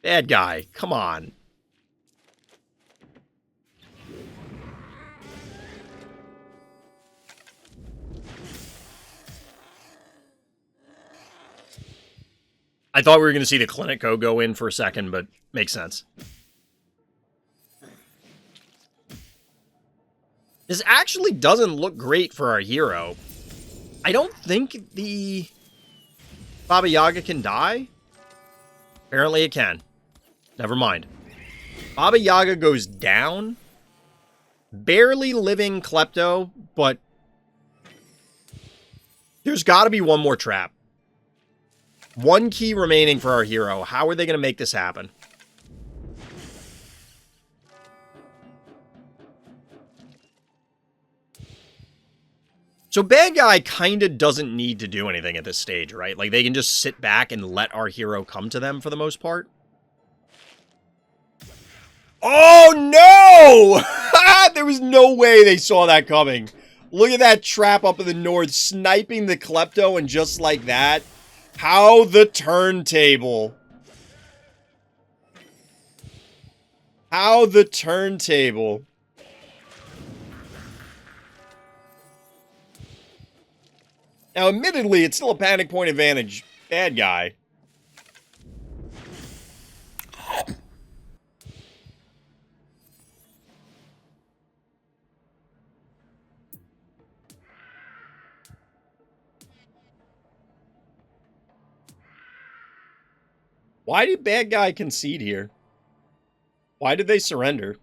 Bad guy, come on. I thought we were going to see the Clinico go in for a second, but makes sense. This actually doesn't look great for our hero. I don't think the Baba Yaga can die. Apparently it can. Never mind. Baba Yaga goes down. Barely living Klepto, but there's got to be one more trap. 1 key remaining for our hero. How are they going to make this happen? So bad guy kind of doesn't need to do anything at this stage, right? Like, they can just sit back and let our hero come to them for the most part. Oh, no! There was no way they saw that coming. Look at that trap up in the north, sniping the Klepto, and just like that. How the turntable. How the turntable. Now, admittedly, it's still a panic point advantage. Bad guy. Why did bad guy concede here? Why did they surrender?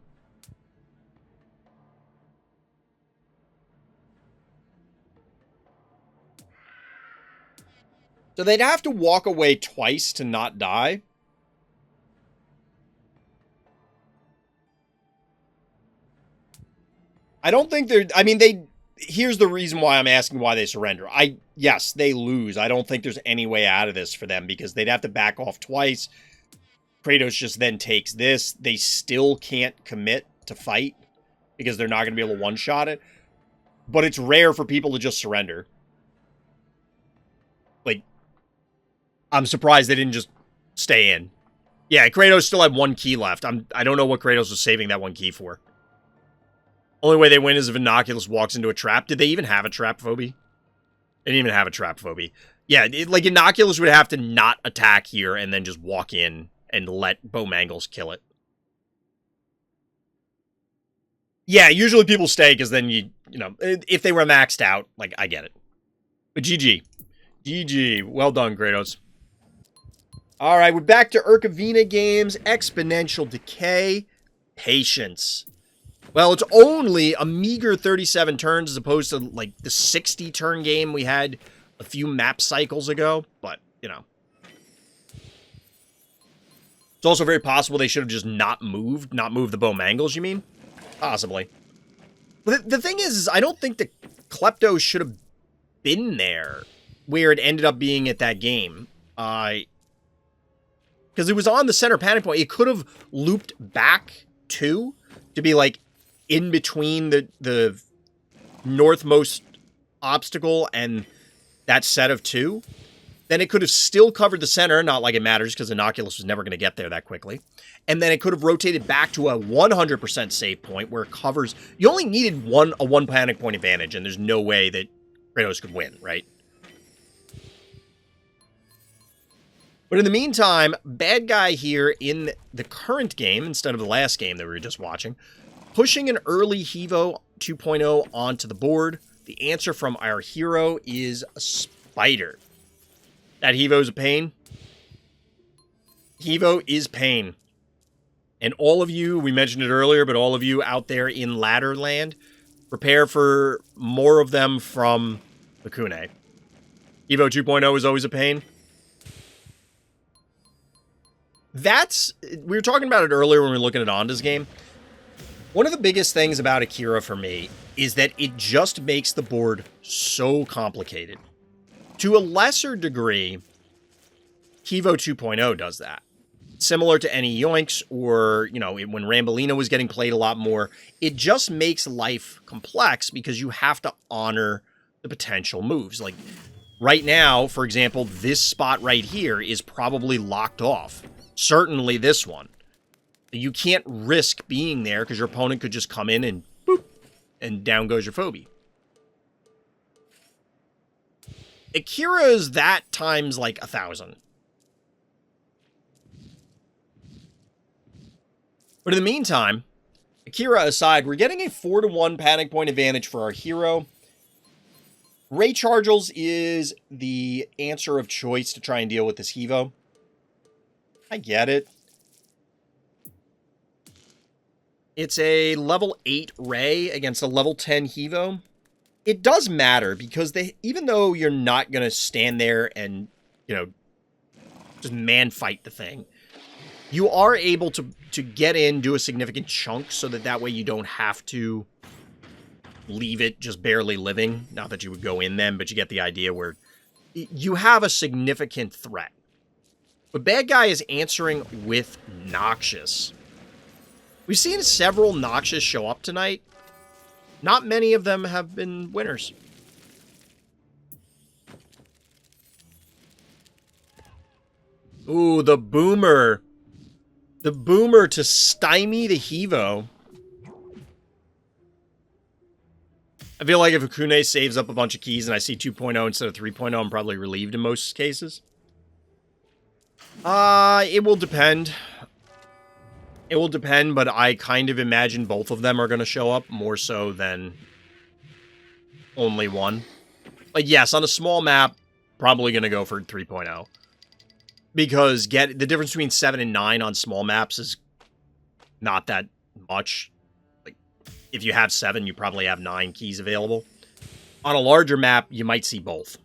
So they'd have to walk away twice to not die. I don't think they're... I mean, here's the reason why I'm asking why they surrender. Yes, they lose. I don't think there's any way out of this for them because they'd have to back off twice. Kratosss just then takes this. They still can't commit to fight because they're not going to be able to one-shot it. But it's rare for people to just surrender. Like, I'm surprised they didn't just stay in. Yeah, Kratosss still had 1 key left. I don't know what Kratosss was saving that 1 key for. Only way they win is if Inoculus walks into a trap. Did they even have a trap phobie? They didn't even have a trap phobie. Yeah, like Inoculus would have to not attack here and then just walk in and let Bowmangles kill it. Yeah, usually people stay because then you know, if they were maxed out, like, I get it. But GG. GG. Well done, Kratosss. All right, we're back to Urkevina games. Exponential Decay. Patience. Well, it's only a meager 37 turns as opposed to, like, the 60-turn game we had a few map cycles ago. But, you know. It's also very possible they should have just not moved the bow mangles, you mean? Possibly. But the thing is I don't think the Klepto should have been there where it ended up being at that game. Because it was on the center panic point. It could have looped back to be, like, in between the northmost obstacle and that set of two. Then it could have still covered the center, not like it matters because Inoculus was never going to get there that quickly. And then it could have rotated back to a 100% save point where it covers... You only needed a one panic point advantage, and there's no way that Kratosss could win, right? But in the meantime, bad guy here in the current game, instead of the last game that we were just watching, pushing an early Hevo 2.0 onto the board. The answer from our hero is a spider. That Hevo's a pain. Hevo is pain. And all of you, we mentioned it earlier, but all of you out there in ladder land, prepare for more of them from Gakuen. Hevo 2.0 is always a pain. We were talking about it earlier when we were looking at Onda's game. One of the biggest things about Akira for me is that it just makes the board so complicated. To a lesser degree, Hevo 2.0 does that. Similar to any Yoinks or, you know, when Rambolino was getting played a lot more, it just makes life complex because you have to honor the potential moves. Like, right now, for example, this spot right here is probably locked off. Certainly this one. You can't risk being there because your opponent could just come in and boop, and down goes your Phobie. Akira is that times like 1,000. But in the meantime, Akira aside, we're getting a 4-1 panic point advantage for our hero. Ray Chargels is the answer of choice to try and deal with this Hevo. I get it. It's a level 8 Ray against a level 10 Hevo. It does matter because even though you're not going to stand there and, you know, just man fight the thing, you are able to get in, do a significant chunk so that way you don't have to leave it just barely living. Not that you would go in then, but you get the idea where you have a significant threat. But bad guy is answering with Noxious. We've seen several Noxious show up tonight. Not many of them have been winners. Ooh, the Boomer. The Boomer to stymie the Hevo. I feel like if Gakuen saves up a bunch of keys and I see 2.0 instead of 3.0, I'm probably relieved in most cases. It will depend. It will depend, but I kind of imagine both of them are going to show up more so than only one. Like, yes, on a small map, probably going to go for 3.0. Because the difference between 7 and 9 on small maps is not that much. Like, if you have 7, you probably have 9 keys available. On a larger map, you might see both.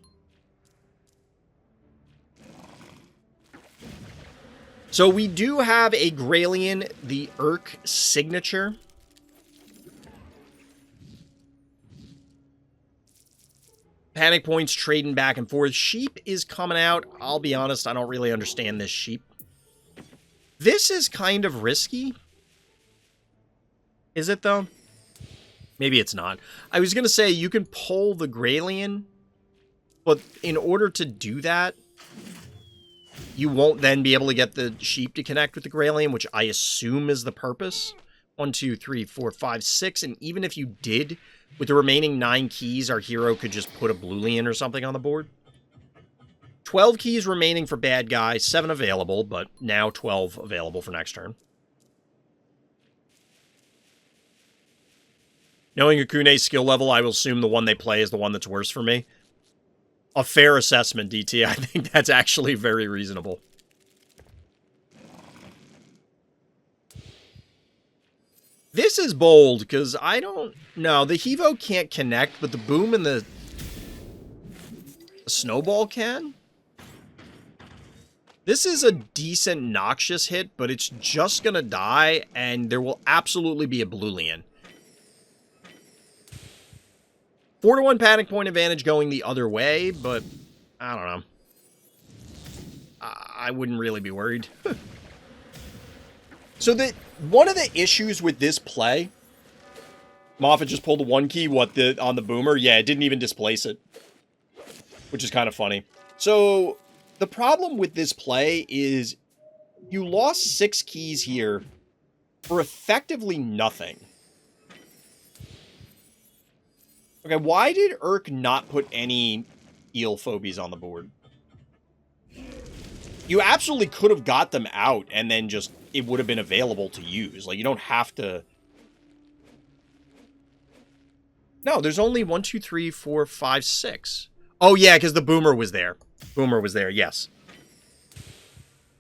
So we do have a Grailian, the Urk signature. Panic points trading back and forth. Sheep is coming out. I'll be honest, I don't really understand this sheep. This is kind of risky. Is it, though? Maybe it's not. I was going to say you can pull the Grailian, but in order to do that, you won't then be able to get the sheep to connect with the Grailian, which I assume is the purpose. 1, 2, 3, 4, 5, 6. And even if you did, with the remaining 9 keys, our hero could just put a Boolean or something on the board. 12 keys remaining for bad guy. 7 available, but now 12 available for next turn. Knowing Gakune's skill level, I will assume the one they play is the one that's worse for me. A fair assessment, DT. I think that's actually very reasonable. This is bold, because I don't... No, the Hevo can't connect, but the boom and the snowball can? This is a decent Noxious hit, but it's just gonna die, and there will absolutely be a Bluelian. 4-1 panic point advantage going the other way, but I don't know. I wouldn't really be worried. So one of the issues with this play, Moffat just pulled a 1 key, on the boomer? Yeah, it didn't even displace it, which is kind of funny. So the problem with this play is you lost 6 keys here for effectively nothing. Okay, why did Urk not put any eel phobies on the board? You absolutely could have got them out and then just, it would have been available to use. Like, you don't have to... No, there's only 1, 2, 3, 4, 5, 6. Oh, yeah, because the boomer was there. Boomer was there, yes.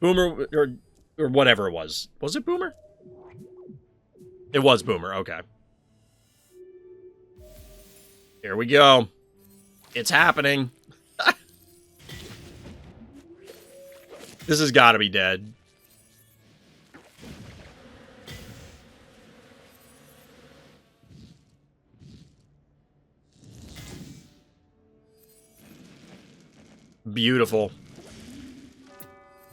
Boomer, or whatever it was. Was it boomer? It was boomer, okay. Here we go. It's happening. This has got to be dead. Beautiful.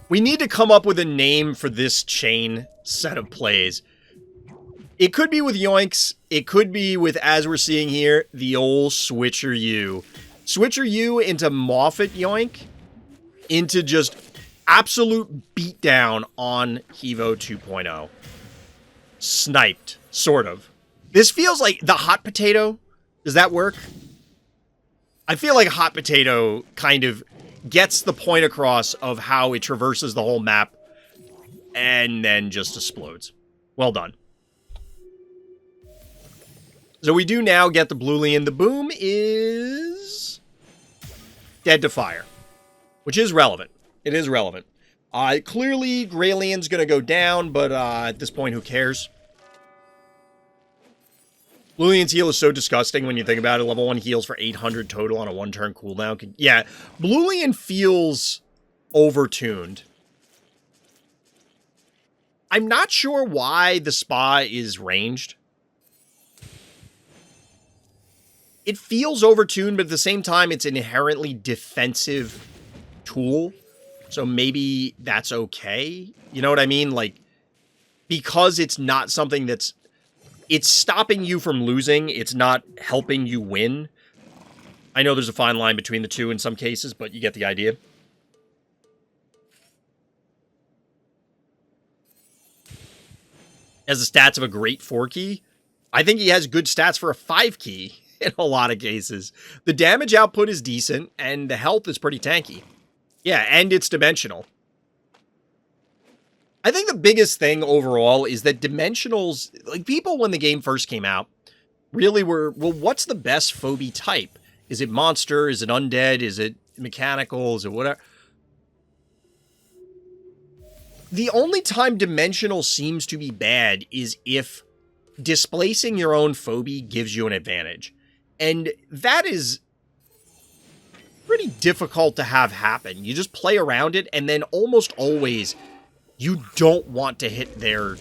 We need to come up with a name for this chain set of plays. It could be with Yoinks. It could be with, as we're seeing here, the old Switcher U. Switcher U into Moffat Yoink. Into just absolute beatdown on Hevo 2.0. Sniped. Sort of. This feels like the hot potato. Does that work? I feel like a hot potato kind of gets the point across of how it traverses the whole map and then just explodes. Well done. So we do now get the Bluelian. The boom is dead to fire, which is relevant. It is relevant. Clearly, Graylian's going to go down, but at this point, who cares? Bluelian's heal is so disgusting when you think about it. Level 1 heals for 800 total on a 1-turn cooldown. Yeah, Bluelian feels overtuned. I'm not sure why the spa is ranged. It feels overtuned, but at the same time, it's an inherently defensive tool. So maybe that's okay. You know what I mean? Like, because it's not something that's... It's stopping you from losing. It's not helping you win. I know there's a fine line between the two in some cases, but you get the idea. Has the stats of a great 4-key. I think he has good stats for a 5-key in a lot of cases. The damage output is decent, and the health is pretty tanky. Yeah, and it's dimensional. I think the biggest thing overall is that dimensionals, like people when the game first came out, really were, well, what's the best phobie type? Is it monster? Is it undead? Is it mechanical? Is it whatever? The only time dimensional seems to be bad is if displacing your own phobie gives you an advantage. And that is pretty difficult to have happen. You just play around it, and then almost always... You don't want to hit their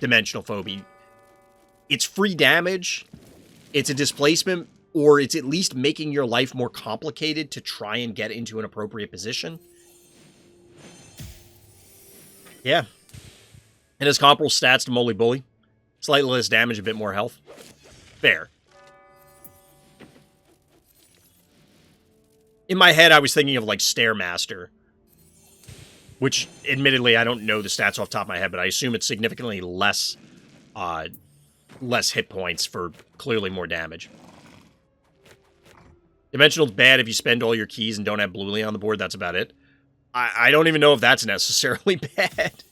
dimensional phobie. It's free damage, it's a displacement, or it's at least making your life more complicated to try and get into an appropriate position. Yeah. And has comparable stats to Moly Bully. Slightly less damage, a bit more health. Fair. In my head, I was thinking of, like, Stairmaster. Which, admittedly, I don't know the stats off the top of my head, but I assume it's significantly less hit points for clearly more damage. Dimensional's bad if you spend all your keys and don't have Bluelian on the board. That's about it. I don't even know if that's necessarily bad.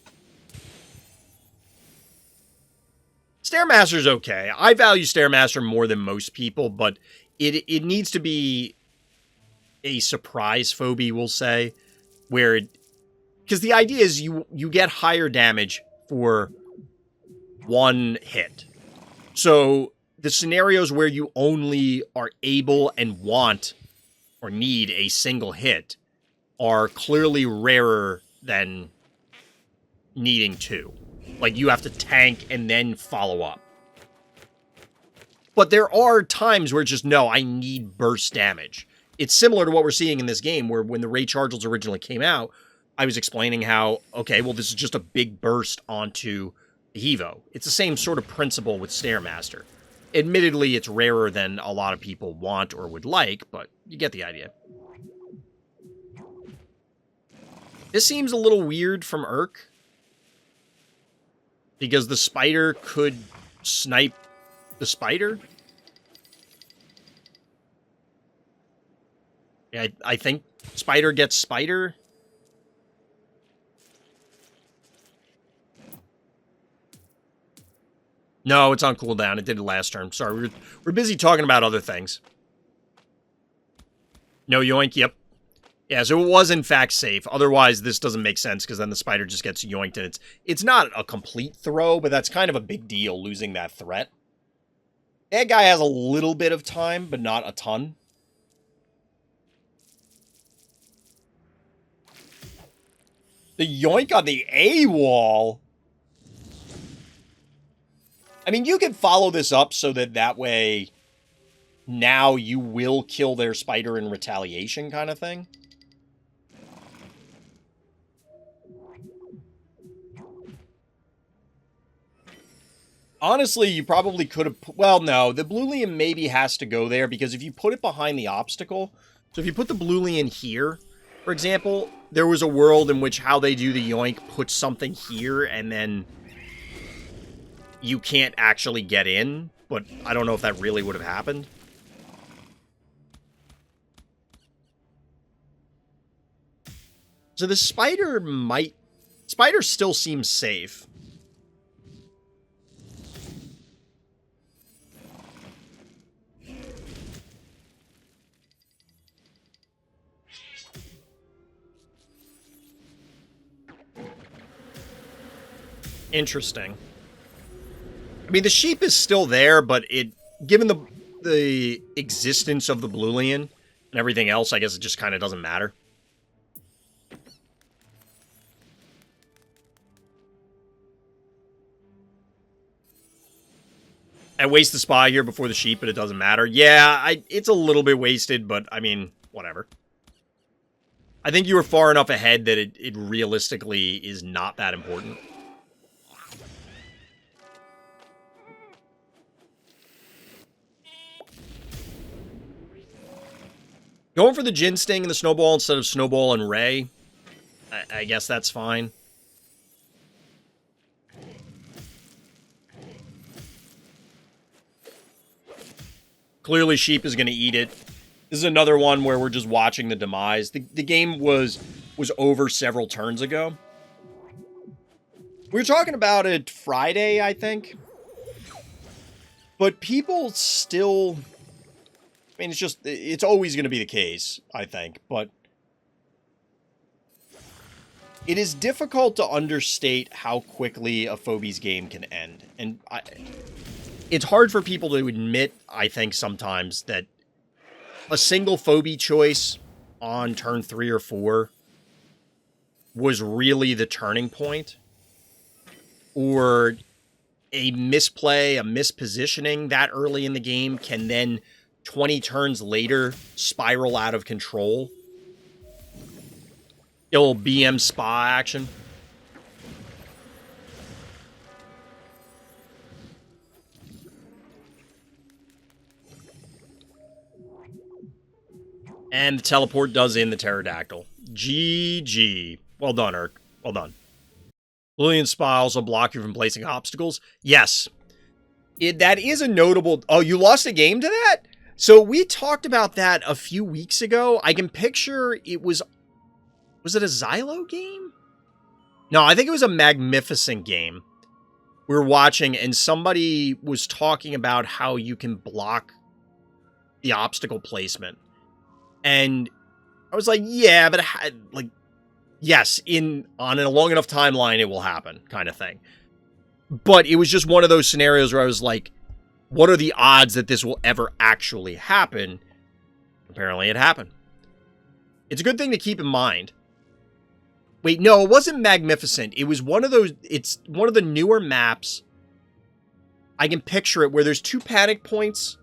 Stairmaster's okay. I value Stairmaster more than most people, but it needs to be a surprise phobie, we'll say, where it... Because the idea is you get higher damage for one hit. So the scenarios where you only are able and want or need a single hit are clearly rarer than needing two. Like, you have to tank and then follow up. But there are times where it's just, no, I need burst damage. It's similar to what we're seeing in this game, where when the Ray Chargels originally came out, I was explaining how, okay, well, this is just a big burst onto the Hevo. It's the same sort of principle with Stairmaster. Admittedly, it's rarer than a lot of people want or would like, but you get the idea. This seems a little weird from Urk, because the spider could snipe the spider. Yeah, I think spider gets spider. No, it's on cooldown. It did it last turn. Sorry, we're busy talking about other things. No yoink, yep. Yeah, so it was in fact safe. Otherwise, this doesn't make sense, because then the spider just gets yoinked, and it's not a complete throw, but that's kind of a big deal, losing that threat. That guy has a little bit of time, but not a ton. The yoink on the A wall. I mean, you can follow this up so that way now you will kill their spider in retaliation kind of thing. Honestly, you probably could have... Well, no. The Bluelian maybe has to go there, because if you put it behind the obstacle... So if you put the Bluelian here, for example, there was a world in which how they do the yoink puts something here, and then you can't actually get in. But I don't know if that really would have happened. So the spider might... Spider still seems safe. Interesting. I mean, the sheep is still there, but given the existence of the Bluelian and everything else, I guess it just kind of doesn't matter. I waste the spy here before the sheep, but it doesn't matter. Yeah, it's a little bit wasted, but I mean, whatever. I think you were far enough ahead that it realistically is not that important. Going for the Jin Sting and the Snowball instead of Snowball and Ray, I guess that's fine. Clearly, Sheep is going to eat it. This is another one where we're just watching the demise. The game was over several turns ago. We were talking about it Friday, I think. But people still... I mean, it's always going to be the case, I think, but it is difficult to understate how quickly a Phobies game can end. And it's hard for people to admit, I think, sometimes, that a single Phobie choice on turn 3 or 4 was really the turning point. Or a misplay, a mispositioning that early in the game can then... 20 turns later, spiral out of control. It'll BM spa action. And the teleport does in the pterodactyl. GG. Well done, Urk. Well done. Brilliant spa also block you from placing obstacles. Yes. That is a notable... Oh, you lost a game to that? So we talked about that a few weeks ago. I can picture it was... Was it a Xylo game? No, I think it was a Magnificent game. We were watching and somebody was talking about how you can block the obstacle placement. And I was like, yeah, but like, yes, on a long enough timeline, it will happen kind of thing. But it was just one of those scenarios where I was like, What are the odds that this will ever actually happen? Apparently it happened. It's a good thing to keep in mind. Wait, no, it wasn't Magnificent. It was one of those, it's one of the newer maps. I can picture it where there's 2 panic points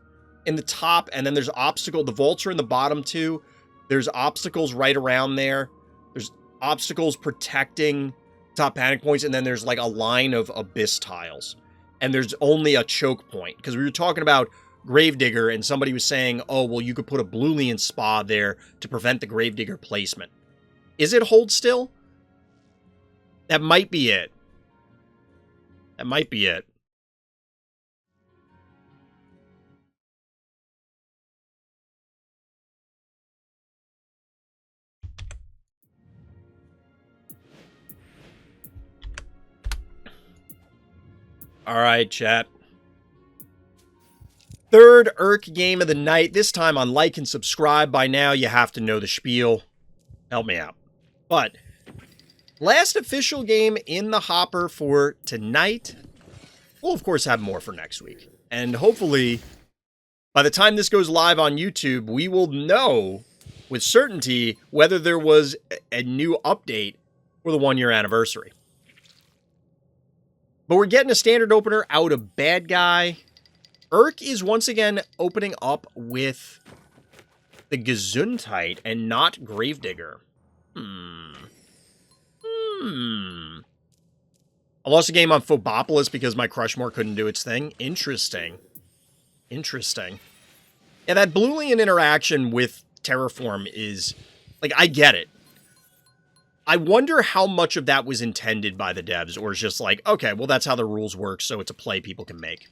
in the top, and then there's obstacle. The vaults are in the bottom too. There's obstacles right around there. There's obstacles protecting top panic points, and then there's like a line of abyss tiles. And there's only a choke point. Because we were talking about Gravedigger, and somebody was saying, oh, well, you could put a Bluelian spa there to prevent the Gravedigger placement. Is it hold still? That might be it. That might be it. All right, chat. Third Urk game of the night. This time on like and subscribe. By now, you have to know the spiel. Help me out. But last official game in the hopper for tonight. We'll, of course, have more for next week. And hopefully, by the time this goes live on YouTube, we will know with certainty whether there was a new update for the 1-year anniversary. But we're getting a standard opener out of Bad Guy. Urk is once again opening up with the Gesundheit and not Gravedigger. I lost a game on Phobopolis because my Crushmore couldn't do its thing. Interesting. Interesting. Yeah, that Bluelian interaction with Terraform is... like, I get it. I wonder how much of that was intended by the devs, or is just like, okay, well, that's how the rules work, so it's a play people can make.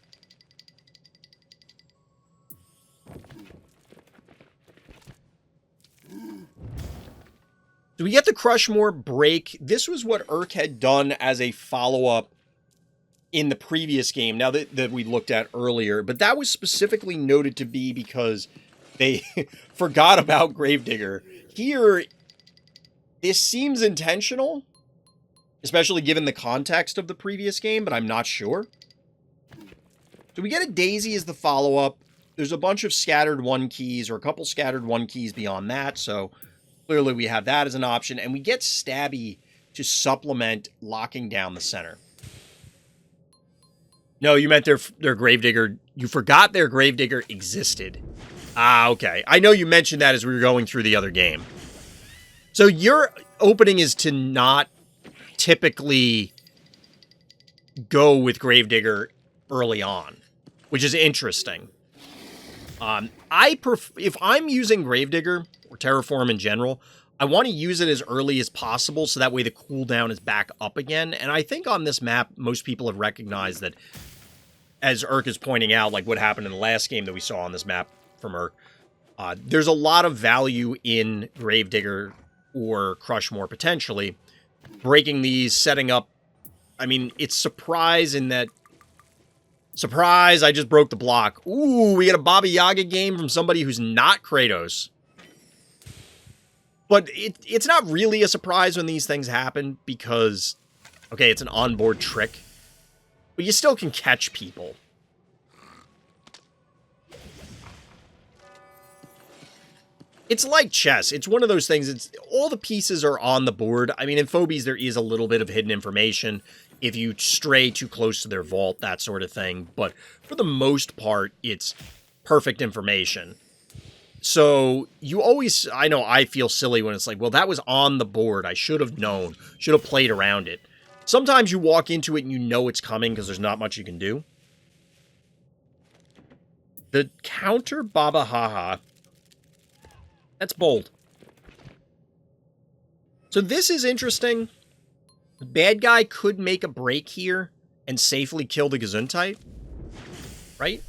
Do we get the Crushmore break? This was what Urk had done as a follow-up in the previous game, now that we looked at earlier, but that was specifically noted to be because they forgot about Gravedigger. Here, this seems intentional, especially given the context of the previous game, but I'm not sure. Do we get a Daisy as the follow-up? There's a bunch of scattered 1 keys, or a couple scattered 1 keys beyond that, so clearly we have that as an option, and we get Stabby to supplement locking down the center. No, you meant their Gravedigger. You forgot their Gravedigger existed. Ah, okay. I know you mentioned that as we were going through the other game. So your opening is to not typically go with Gravedigger early on, which is interesting. If I'm using Gravedigger or Terraform in general, I want to use it as early as possible so that way the cooldown is back up again. And I think on this map, most people have recognized that, as Urk is pointing out, like what happened in the last game that we saw on this map from Urk, there's a lot of value in Gravedigger or Crushmore potentially. Breaking these, setting up... I mean, it's surprise in that... Surprise, I just broke the block. Ooh, we get a Baba Yaga game from somebody who's not Kratosss. But it's not really a surprise when these things happen because, okay, it's an onboard trick. But you still can catch people. It's like chess. It's one of those things. It's all the pieces are on the board. I mean, in Phobies, there is a little bit of hidden information. If you stray too close to their vault, that sort of thing. But for the most part, it's perfect information. So you always, I know I feel silly when it's like, well, that was on the board. I should have known. Should have played around it. Sometimes you walk into it and you know it's coming because there's not much you can do. The counter Baba Haha. That's bold. So this is interesting. The bad guy could make a break here and safely kill the Gesundheit. Right?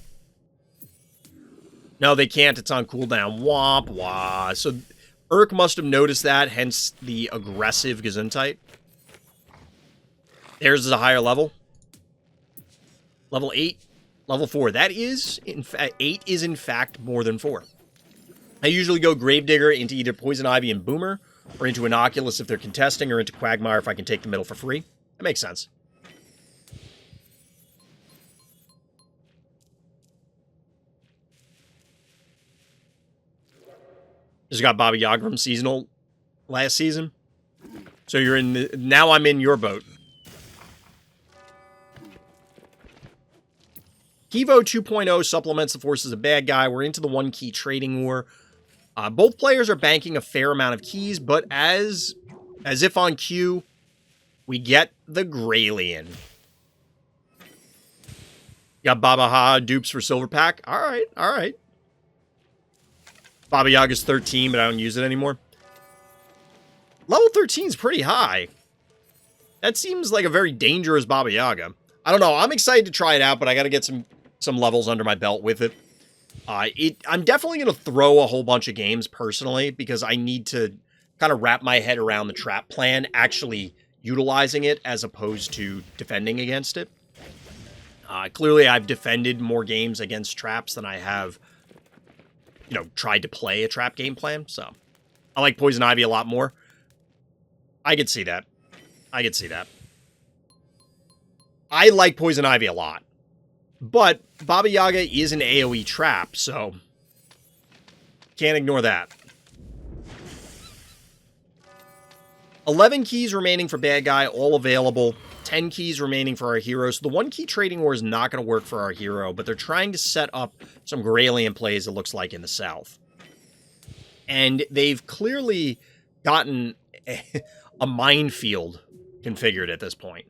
No, they can't. It's on cooldown. Womp wah. So Urk must have noticed that, hence the aggressive Gesundheit. Theirs is a higher level. Level 8. Level 4. That is, in fact, 8 is in fact more than 4. I usually go Gravedigger into either Poison Ivy and Boomer, or into Inoculus if they're contesting, or into Quagmire if I can take the middle for free. That makes sense. Just got Baba Yaga from Seasonal last season. So you're in the... Now I'm in your boat. Kivo 2.0 supplements the forces of bad guy. We're into the one key trading war. Both players are banking a fair amount of keys, but as if on cue, we get the Graylien. Got Baba Ha dupes for Silver Pack. All right, all right. Baba Yaga's 13, but I don't use it anymore. Level 13 is pretty high. That seems like a very dangerous Baba Yaga. I don't know. I'm excited to try it out, but I got to get some levels under my belt with it. I'm definitely going to throw a whole bunch of games personally because I need to kind of wrap my head around the trap plan, actually utilizing it as opposed to defending against it. Clearly, I've defended more games against traps than I have, you know, tried to play a trap game plan. So I like Poison Ivy a lot more. I could see that. I could see that. I like Poison Ivy a lot. But Baba Yaga is an AoE trap, so can't ignore that. 11 keys remaining for bad guy, all available. 10 keys remaining for our hero. So the one key trading war is not going to work for our hero, but they're trying to set up some Graylien plays, it looks like, in the south. And they've clearly gotten a minefield configured at this point.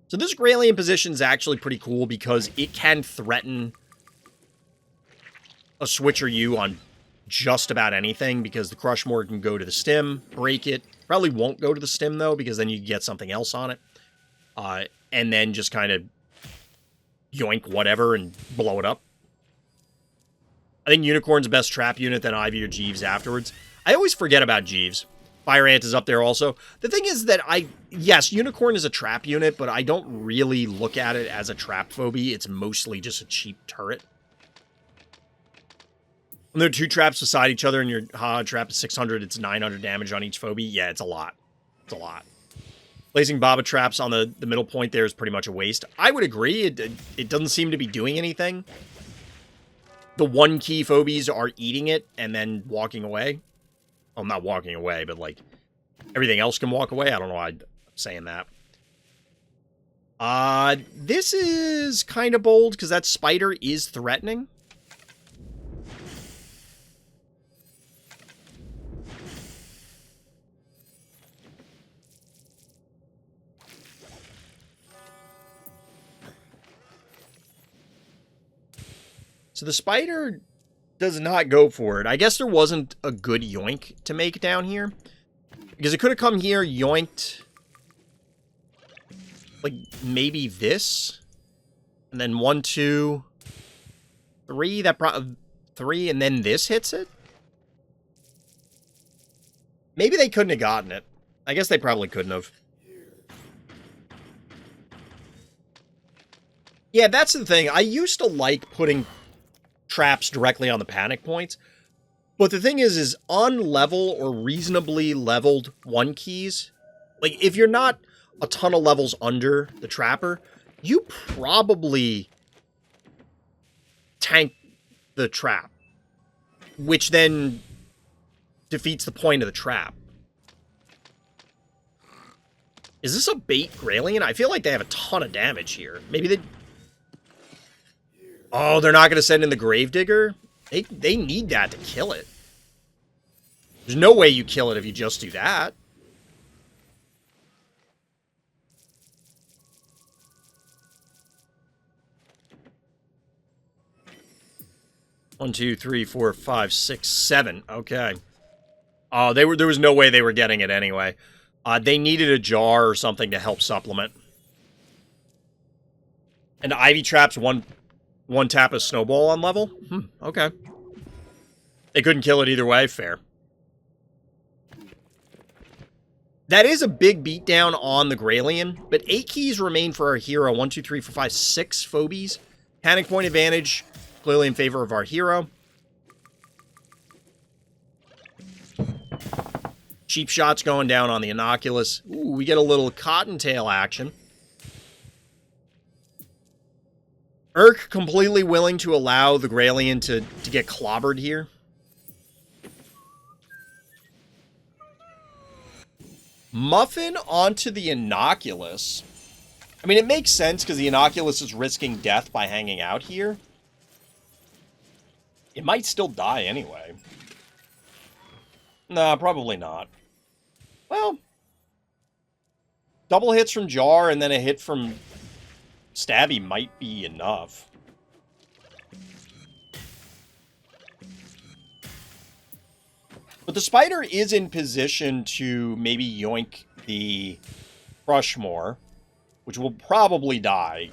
So this Graylien position is actually pretty cool because it can threaten a Switcher U on just about anything because the Crushmore can go to the stem, break it. Probably won't go to the stem, though, because then you get something else on it. And then just kind of yoink whatever and blow it up. I think Unicorn's the best trap unit, then Ivy or Jeeves afterwards. I always forget about Jeeves. Fire Ant is up there also. The thing is that yes, Unicorn is a trap unit, but I don't really look at it as a trap phobie. It's mostly just a cheap turret. When there are two traps beside each other and your trap is 600, it's 900 damage on each phobie. Yeah, it's a lot. It's a lot. Placing Baba traps on the middle point there is pretty much a waste. I would agree. It doesn't seem to be doing anything. The one key phobies are eating it and then walking away. Well, not walking away, but like everything else can walk away. I don't know why I'm saying that. This is kind of bold because that spider is threatening. So the spider does not go for it. I guess there wasn't a good yoink to make down here. Because it could have come here, yoinked, like, maybe this. And then 1, 2, 3, 3, and then this hits it? Maybe they couldn't have gotten it. I guess they probably couldn't have. Yeah, that's the thing. I used to like putting traps directly on the panic points. But the thing is on level or reasonably leveled one keys, like if you're not a ton of levels under the trapper, you probably tank the trap, which then defeats the point of the trap. Is this a bait Graylien? I feel like they have a ton of damage here. Maybe they... Oh, they're not going to send in the Gravedigger? They need that to kill it. There's no way you kill it if you just do that. One, two, three, four, five, six, 7. Okay. Oh, there was no way they were getting it anyway. They needed a jar or something to help supplement. And Ivy traps one tap a snowball on level? Okay. They couldn't kill it either way. Fair. That is a big beatdown on the Graylien, but 8 keys remain for our hero. 1, 2, 3, 4, 5, 6 phobies. Panic point advantage, clearly in favor of our hero. Cheap shots going down on the Innocuous. Ooh, we get a little Cottontail action. Urk completely willing to allow the Graylien to get clobbered here. Muffin onto the Innocuous. I mean, it makes sense because the Innocuous is risking death by hanging out here. It might still die anyway. Nah, probably not. Well, double hits from Jar and then a hit from Stabby might be enough. But the Spider is in position to maybe yoink the Crushmore, which will probably die.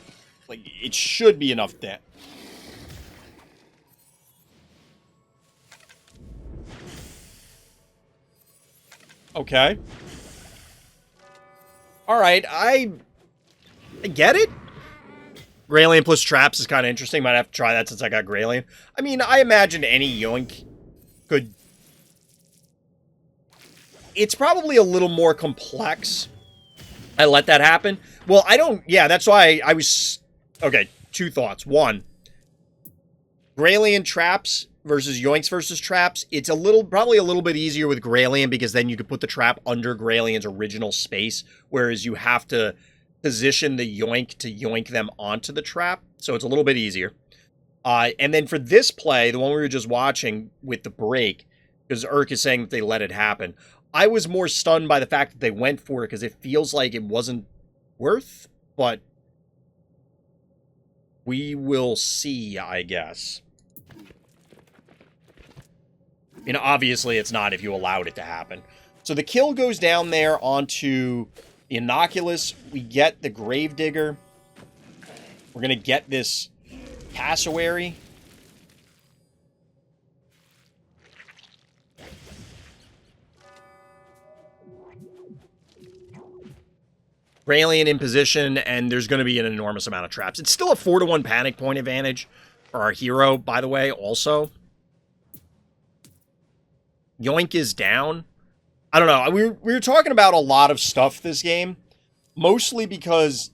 Like, it should be enough death. Okay. Alright, I get it. Graylien plus traps is kind of interesting. Might have to try that since I got Graylien. I mean, I imagine any yoink could... It's probably a little more complex. I let that happen. Well, I don't... Yeah, that's why I was... Okay, two thoughts. One, Graylien traps versus yoinks versus traps. It's probably a little bit easier with Graylien because then you could put the trap under Graylien's original space, whereas you have to position the yoink to yoink them onto the trap. So it's a little bit easier. And then for this play, the one we were just watching with the break, because Urk is saying that they let it happen, I was more stunned by the fact that they went for it because it feels like it wasn't worth, but we will see, I guess. And obviously it's not if you allowed it to happen. So the kill goes down there onto the Innocuous. We get the Gravedigger. We're going to get this Cassowary. Graylien in position, and there's going to be an enormous amount of traps. It's still a 4-to-1 panic point advantage for our hero, by the way, also. Yoink is down. I don't know. We were talking about a lot of stuff this game, mostly because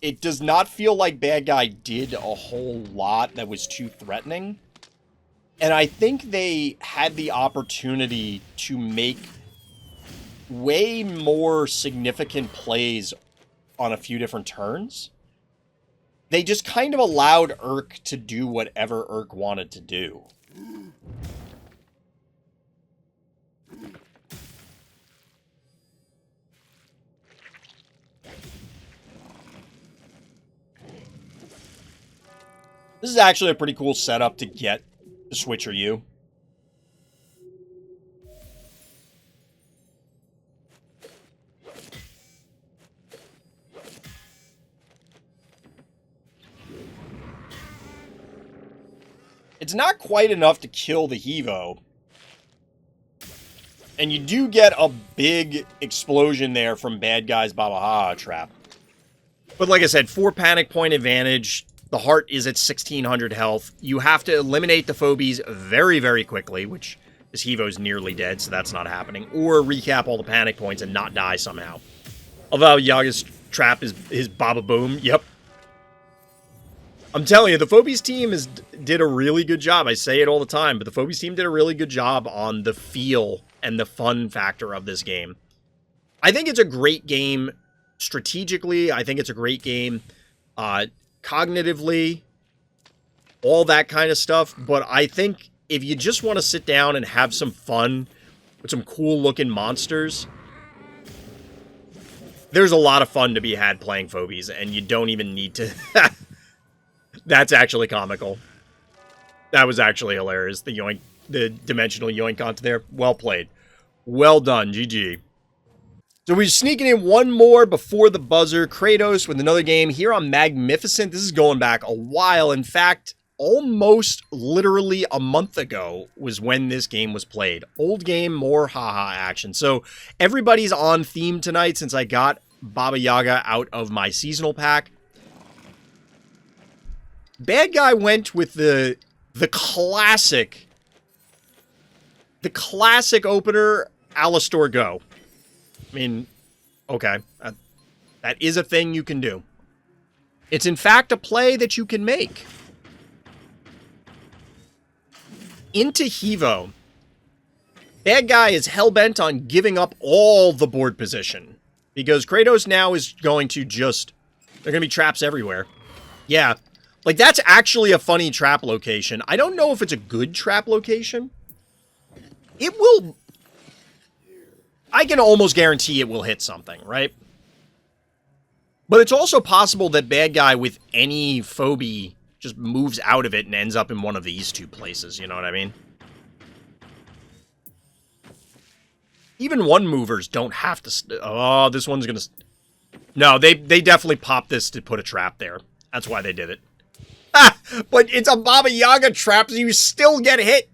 it does not feel like Bad Guy did a whole lot that was too threatening. And I think they had the opportunity to make way more significant plays on a few different turns. They just kind of allowed Urk to do whatever Urk wanted to do. This is actually a pretty cool setup to get the Switcher U. It's not quite enough to kill the Hevo. And you do get a big explosion there from Bad Guy's Babaha trap. But like I said, 4 panic point advantage. The heart is at 1600 health. You have to eliminate the Phobies very, very quickly, which this Hevo's nearly dead, so that's not happening. Or recap all the panic points and not die somehow. Although Yaga's trap is his Baba Boom. Yep. I'm telling you, the Phobies team did a really good job. I say it all the time, but the Phobies team did a really good job on the feel and the fun factor of this game. I think it's a great game strategically. I think it's a great game cognitively, all that kind of stuff. But I think if you just want to sit down and have some fun with some cool looking monsters, there's a lot of fun to be had playing Phobies, and you don't even need to... That's actually comical. That was actually hilarious. The yoink, the dimensional yoink onto there. Well played. Well done. GG. So we're sneaking in one more before the buzzer. Kratosss with another game here on Magnificent. This is going back a while. In fact, almost literally a month ago was when this game was played. Old game, more haha action. So everybody's on theme tonight since I got Baba Yaga out of my seasonal pack. Bad Guy went with the classic opener, Alistor Go. I mean, okay, that is a thing you can do. It's in fact a play that you can make. Into Hevo. Bad guy is hell-bent on giving up all the board position. Because Kratosss now is going to just... There are going to be traps everywhere. Yeah. Like, that's actually a funny trap location. I don't know if it's a good trap location. It will... I can almost guarantee it will hit something, right? But it's also possible that bad guy with any phobie just moves out of it and ends up in one of these two places, you know what I mean? Even one-movers don't have to... Oh, this one's gonna... No, they definitely popped this to put a trap there. That's why they did it. Ah, but it's a Baba Yaga trap, so you still get hit.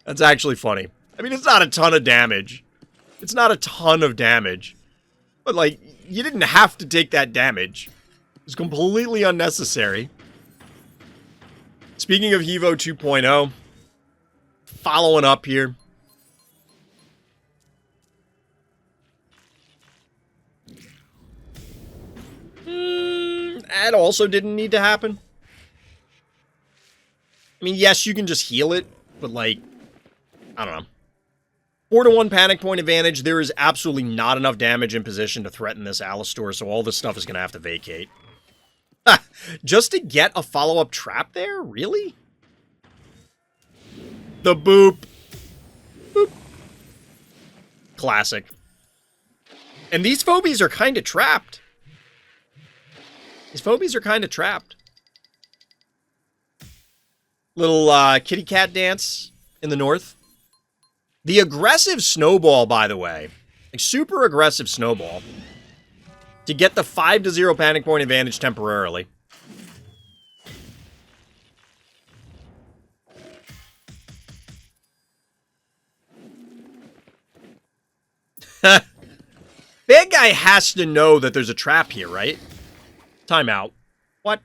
That's actually funny. I mean, it's not a ton of damage. It's not a ton of damage. But, like, you didn't have to take that damage. It's completely unnecessary. Speaking of Hevo 2.0, following up here. That also didn't need to happen. I mean, yes, you can just heal it, but, like, I don't know. 4-1 panic point advantage. There is absolutely not enough damage in position to threaten this Alistor, so all this stuff is going to have to vacate. Just to get a follow-up trap there? Really? The boop. Boop. Classic. And these phobies are kind of trapped. These phobies are kind of trapped. Little kitty cat dance in the north. The aggressive snowball, by the way. Like, super aggressive snowball. To get the 5-0 panic point advantage temporarily. Bad guy has to know that there's a trap here, right? Timeout. What?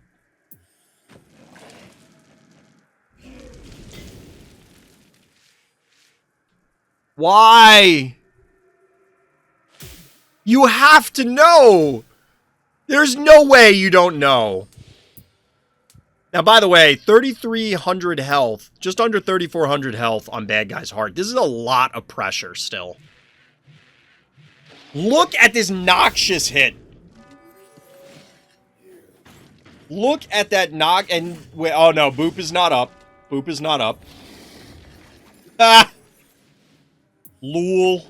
Why? You have to know! There's no way you don't know. Now, by the way, 3,300 health, just under 3,400 health on bad guy's heart. This is a lot of pressure still. Look at this noxious hit. Look at that knock and... Wait, oh no, Boop is not up. Boop is not up. Ah! Lol.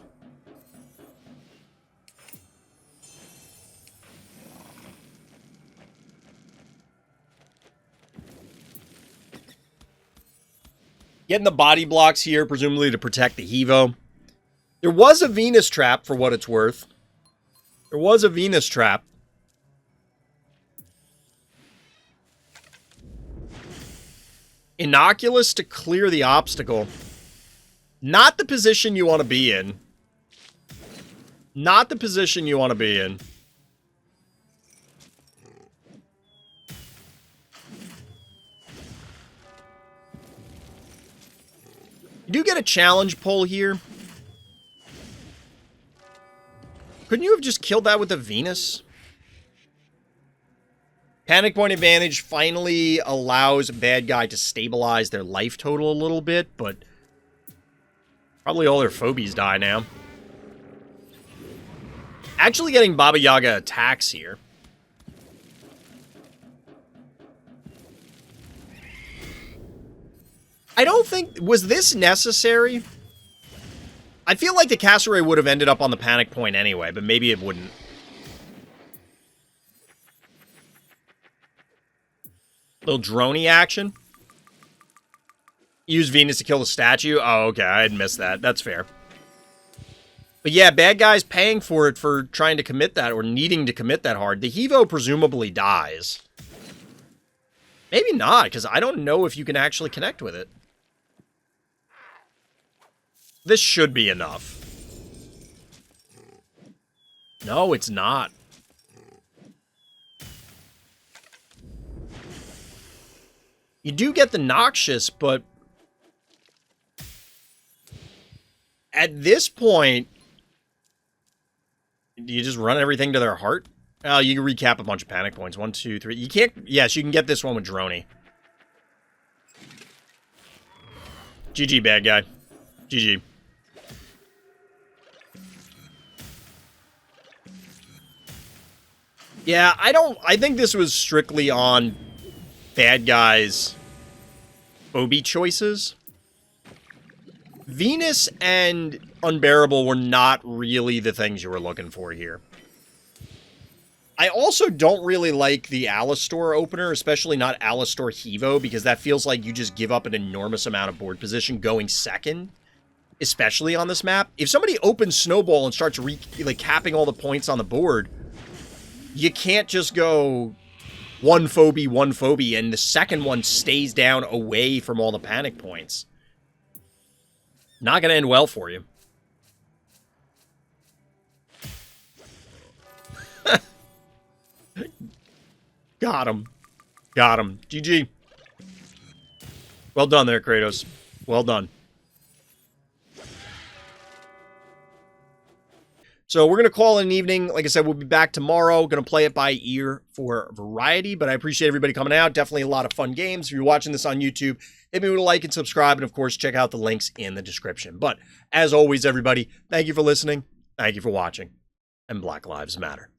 Getting the body blocks here, presumably to protect the Hevo. There was a Venus trap, for what it's worth. There was a Venus trap. Innocuous to clear the obstacle. Not the position you want to be in. Not the position you want to be in. You do get a challenge pull here. Couldn't you have just killed that with a Venus? Panic point advantage finally allows bad guy to stabilize their life total a little bit, but probably all their phobies die now. Actually getting Baba Yaga attacks here. I don't think... Was this necessary? I feel like the Cassowary would have ended up on the panic point anyway, but maybe it wouldn't. Little droney action. Use Venus to kill the statue? Oh, okay, I had missed that. That's fair. But yeah, bad guy's paying for it for trying to commit that, or needing to commit that hard. The Hevo presumably dies. Maybe not, because I don't know if you can actually connect with it. This should be enough. No, it's not. You do get the noxious, but at this point, do you just run everything to their heart? Oh, you can recap a bunch of panic points. 1, 2, 3. You can't... Yes, you can get this one with Droney. GG, bad guy. GG. Yeah, I think this was strictly on bad guys' Phobie choices. Venus and Unbearable were not really the things you were looking for here. I also don't really like the Alistor opener, especially not Alistor Hevo, because that feels like you just give up an enormous amount of board position going second, especially on this map. If somebody opens Snowball and starts capping all the points on the board, you can't just go one Phobie, and the second one stays down away from all the panic points. Not going to end well for you. Got him. Got him. GG. Well done there, Kratosss. Well done. So we're going to call it an evening. Like I said, we'll be back tomorrow. Going to play it by ear for variety, but I appreciate everybody coming out. Definitely a lot of fun games. If you're watching this on YouTube, hit me with a like and subscribe, and of course, check out the links in the description. But as always, everybody, thank you for listening. Thank you for watching, and Black Lives Matter.